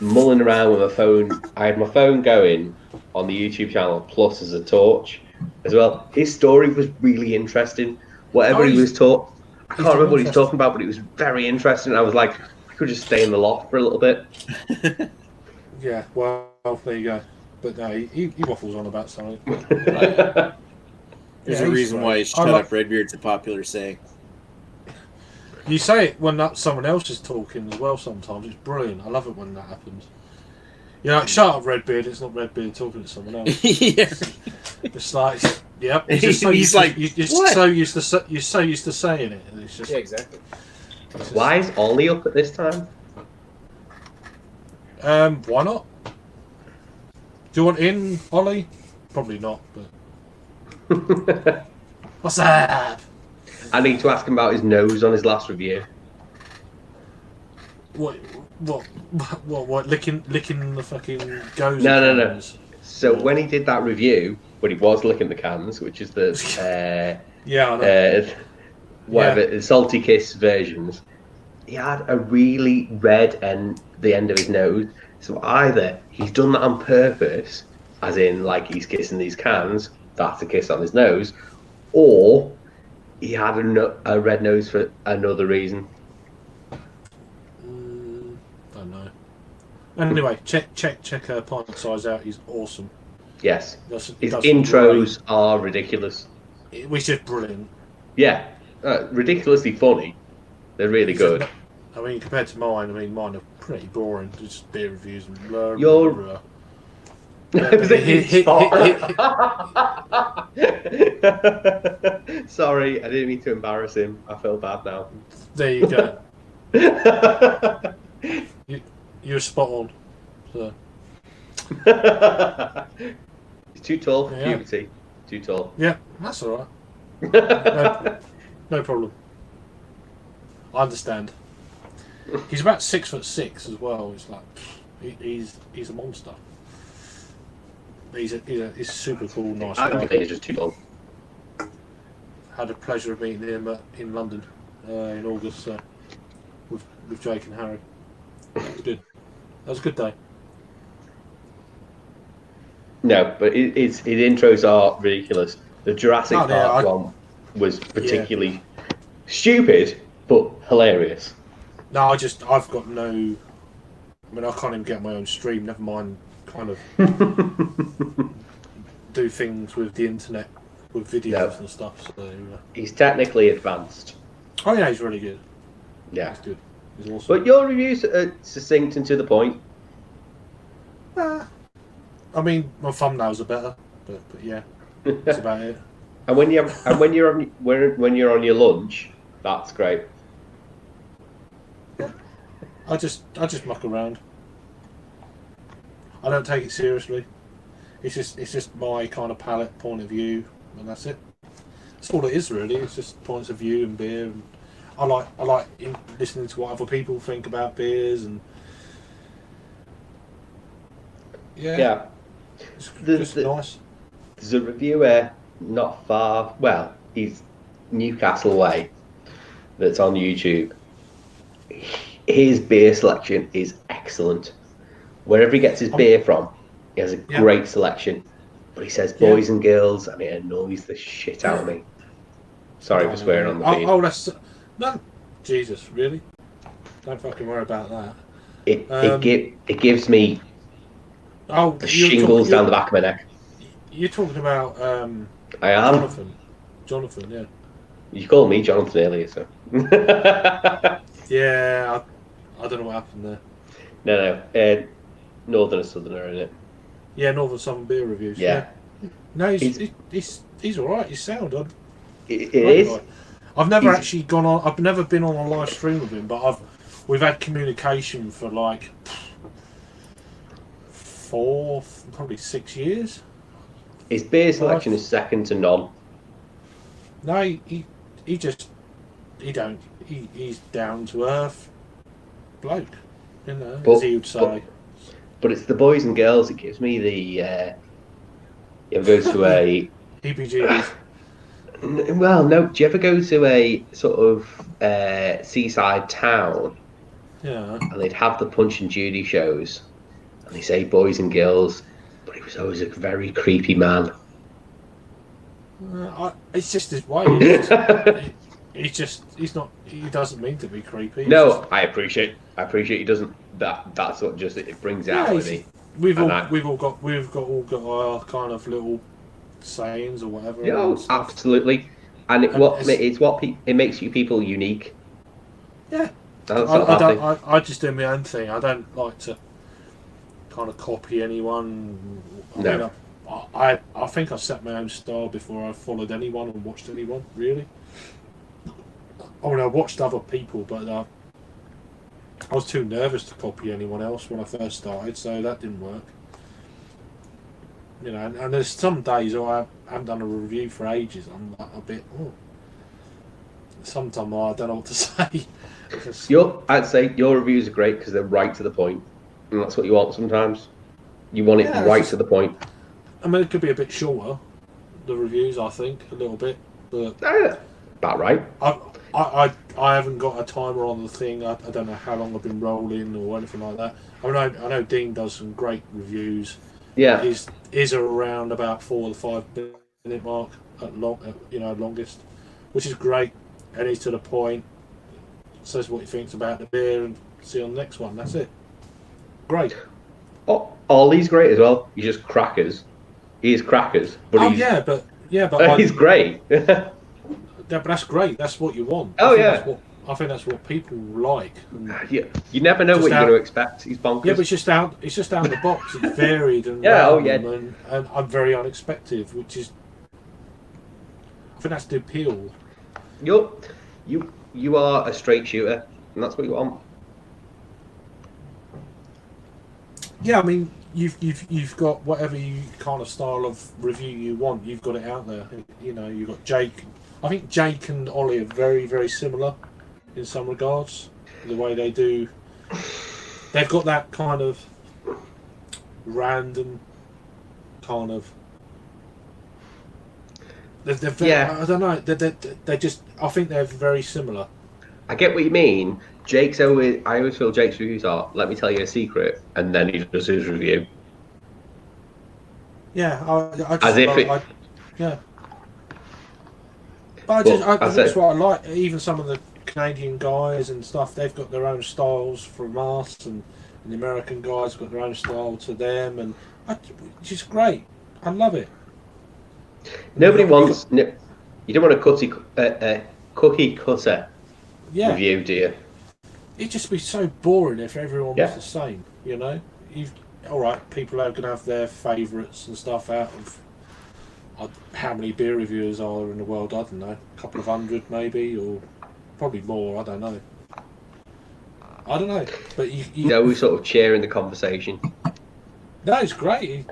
mulling around with my phone. I had my phone going on the YouTube channel, plus as a torch as well. His story was really interesting. Whatever he was talking, I can't remember what he was talking about, but it was very interesting. I was like, I could just stay in the loft for a little bit.
Yeah, well, there you go. But no, he waffles on about something.
There's
Yeah,
a
he's
reason
right.
why
I
"shut
like-
up, Redbeard's" a popular saying.
You say it when someone else is talking as well sometimes. It's brilliant. I love it when that happens. You're like, shut up, Redbeard. It's not Redbeard talking to someone else.
Yeah.
It's like, yep.
He's
You're
like, "What?"
so used to saying it. And it's just,
exactly.
it's just-
Why is Ollie up at this time?
Why not? Do you want in, Ollie? Probably not, but... What's up?
I need to ask him about his nose on his last review.
What, licking the fucking goes?
No. So when he did that review, when he was licking the cans, which is the
Yeah, I know.
the Salty Kiss versions, he had a really red end, the end of his nose. So either he's done that on purpose, as in like he's kissing these cans, that's a kiss on his nose, or he had a red nose for another reason.
Don't know. Anyway, check Pint Size out. He's awesome.
Yes,
He
his
does
intros are ridiculous.
great. Which is brilliant.
Yeah, ridiculously funny. They're really good.
I mean, compared to mine, mine are pretty boring. Just beer reviews and blah,
Your-
blah, blah.
Sorry, I didn't mean to embarrass him. I feel bad now.
There you go. You're spot on. So,
He's too tall for
Yeah.
puberty. Too tall.
yeah, that's all right. No problem. I understand. He's about 6'6" as well. It's like he's a monster. He's a super cool, nice
I
guy.
think he's just too long.
Had the pleasure of meeting him in London in August with Jake and Harry. It was good. That was a good day.
No, but his intros are ridiculous. The Jurassic
Oh, yeah,
Park one was particularly stupid, but hilarious.
No, I've got no. I mean, I can't even get my own stream. Never mind, kind of do things with the internet, with videos and stuff. So.
He's technically advanced.
Oh yeah, he's really good.
Yeah,
He's good. He's awesome.
but your reviews are succinct and to the point.
I mean, my thumbnails are better, but yeah, that's about it.
And when you're on your lunch, that's great.
I just muck around. I don't take it seriously. It's just my kind of palate point of view, and that's it. That's all it is really. It's just points of view and beer. And I like listening to what other people think about beers and
Yeah.
it's
There's
just nice.
There's a reviewer not far. Well, he's Newcastle way. That's on YouTube. His beer selection is excellent. Wherever he gets his beer from, he has a great selection. But he says boys and girls, and it annoys the shit out of me. Sorry for swearing on the feed.
Oh, that's no, Jesus, really? Don't fucking worry about that.
It gives me the
you're
shingles down the back of my neck.
You're talking about
I am.
Jonathan, yeah.
You called me Jonathan earlier, so.
Yeah, I don't know what happened there.
No. Northern or Southerner, isn't it?
Yeah, Northern Southern beer reviews.
Yeah.
No, he's all right. He's sound.
It is.
Right. I've never actually gone on. I've never been on a live stream with him, but we've had communication for like 4, probably 6 years.
His beer selection is second to none.
No, he's down to earth bloke, you know, as he would say.
But it's the boys and girls. It gives me the. You ever go to a.
EPGs.
Well, no. Do you ever go to a sort of seaside town?
Yeah.
And they'd have the Punch and Judy shows, and they say boys and girls, but he was always a very creepy man.
It's just his way. He's not. He doesn't mean to be creepy.
No, I appreciate he doesn't. That's what just it brings out with me.
We've all got our kind of little sayings or whatever.
Yeah, absolutely. And it makes you people unique.
Yeah.
I
just do my own thing. I don't like to kind of copy anyone.
No.
I think I set my own style before I followed anyone and watched anyone, really. I mean, I watched other people, but I was too nervous to copy anyone else when I first started, so that didn't work. You know, and there's some days where I haven't done a review for ages. I'm like a bit. Sometimes I don't know what to say.
I'd say your reviews are great because they're right to the point, and that's what you want sometimes. You want it right to the point.
I mean, it could be a bit shorter, the reviews, I think, a little bit. But
about right.
I haven't got a timer on the thing. I don't know how long I've been rolling or anything like that. I mean, I know Dean does some great reviews.
Yeah.
Is around about 4 to 5 minute mark at longest, which is great. And he's to the point, says what he thinks about the beer, and see you on the next one. That's it. Great.
Oh, Ollie's great as well. He's just crackers. He is crackers, but he's great.
Yeah, but that's great. That's what you want. I think that's what people like.
You never know what you're going to expect. He's bonkers.
Yeah, but it's just out of the box. It's varied and and I'm very unexpected, which is I think that's the appeal.
You are a straight shooter, and that's what you want.
Yeah, I mean, you've got whatever you kind of style of review you want. You've got it out there. You know, you've got Jake I think Jake and Ollie are very, very similar in some regards. The way they do, they've got that kind of random kind of. They're very,
Yeah.
I don't know. They're just. I think they're very similar.
I get what you mean. I always feel Jake's reviews are, let me tell you a secret, and then he does his review.
Yeah, I just,
As if
yeah. But
Well,
that's what I like. Even some of the Canadian guys and stuff, they've got their own styles from us, and the American guys have got their own style to them, and it's just great. I love it.
Nobody wants. You don't want a cookie cutter
Yeah,
review, do you?
it'd just be so boring if everyone
Yeah.
was the same. You know, all right. People are going to have their favourites and stuff out of. How many beer reviewers are there in the world? I don't know, a couple of hundred maybe, or probably more. I don't know. But
You know, we sort of cheer in the conversation.
that is great.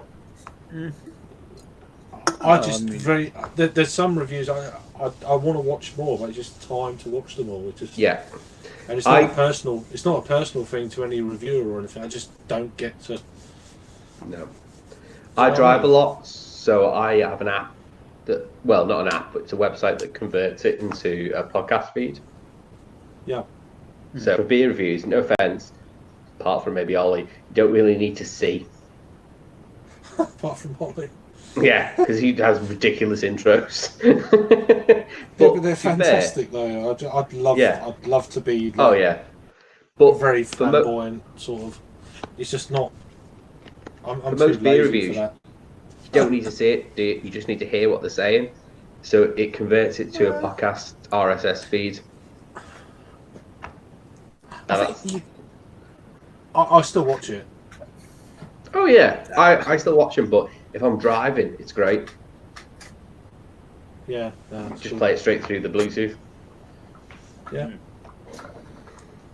There's some reviews I want to watch more, but it's just time to watch them all. It's just
Yeah.
and it's not personal. It's not a personal thing to any reviewer or anything. I just don't get to.
No. I drive a lot, so I have an app that, well, not an app, but it's a website that converts it into a podcast feed.
Yeah.
So for beer reviews, no offense, apart from maybe Ollie, you don't really need to see.
Apart from Holly.
Yeah, because he has ridiculous intros.
But they're fantastic though. I'd love to be. Like,
Oh yeah, but
very
for
flamboyant sort of. It's just not. I'm
for
too
most beer
lazy
reviews,
for that.
you don't need to see it, do you? You just need to hear what they're saying. So it converts it to a podcast RSS feed.
I still watch it.
Oh yeah, I still watch them, but if I'm driving, it's great.
Yeah.
Just play it straight through the Bluetooth.
Yeah.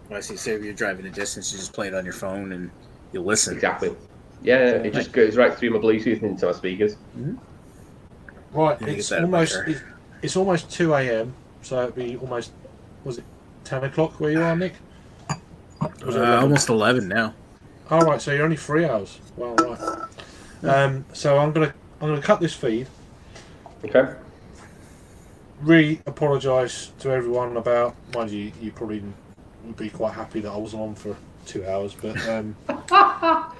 Well, I see. Say if you're driving a distance, you just play it on your phone and you listen.
Exactly. Yeah, it just goes right through my Bluetooth into my speakers.
Right.
Yeah,
It's
get that
almost.
better.
It's almost 2 a.m. So it'd be almost. Was it 10 o'clock where you are, Nick? Was it 11?
Almost 11 now.
All right. So you're only 3 hours. Well, right. So I'm gonna cut this feed.
Okay.
Really apologise to everyone about. Mind you, you probably would be quite happy that I wasn't on for 2 hours, but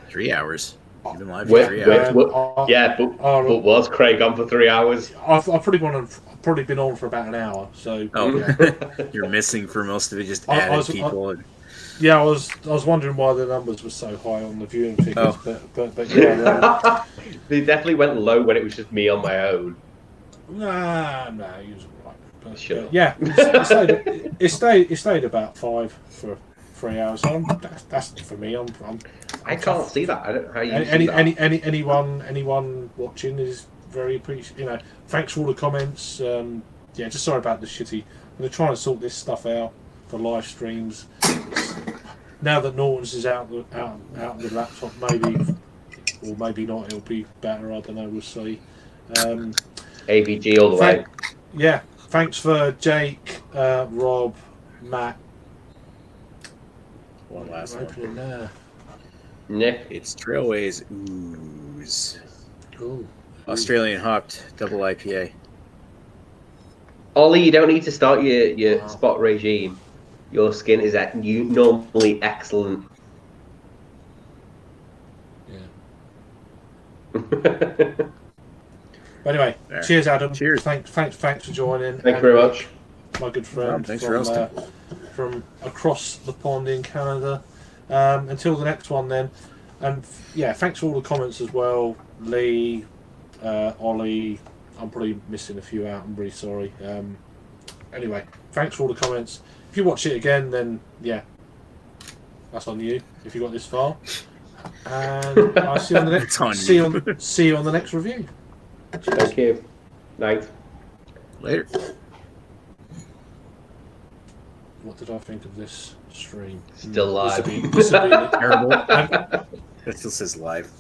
3 hours. You've been live for 3 hours.
But was Craig on for 3 hours?
I've probably been on for about an hour. So
You're missing for most of it. Just
I
added
was-
people.
yeah, I was wondering why the numbers were so high on the viewing figures, but yeah,
They definitely went low when it was just me on my own.
nah, he was alright. But,
Sure.
yeah, it stayed about 5 for 3 hours. So that's for me.
I can't see that. I don't know how you see that.
anyone watching is very appreciative. Thanks for all the comments. Just sorry about the shitty. I'm gonna try and sort this stuff out for live streams. Now that Norton's is out of the laptop, maybe or maybe not. It'll be better. I don't know. We'll see.
AVG all the way.
Yeah. Thanks for Jake, Rob, Matt.
One last
Opening
one.
there.
Nick.
It's Trailways Ooze.
Cool.
Australian hopped double IPA.
Ollie, you don't need to start your spot regime. Your skin is normally excellent.
Yeah. But anyway,
There.
cheers, Adam.
Cheers.
Thanks for joining.
Thank you very much.
My good friend
Thanks for
from across the pond in Canada. Until the next one, then. And yeah, thanks for all the comments as well, Lee, Ollie. I'm probably missing a few out. I'm really sorry. Anyway, thanks for all the comments. If you watch it again, then yeah, that's on you. If you got this far, and I'll see you on the next.
It's on
see you on the next review. Cheers.
Thank you. Night.
Later.
What did I think of this stream?
Still live.
This would be
Terrible. That still says live.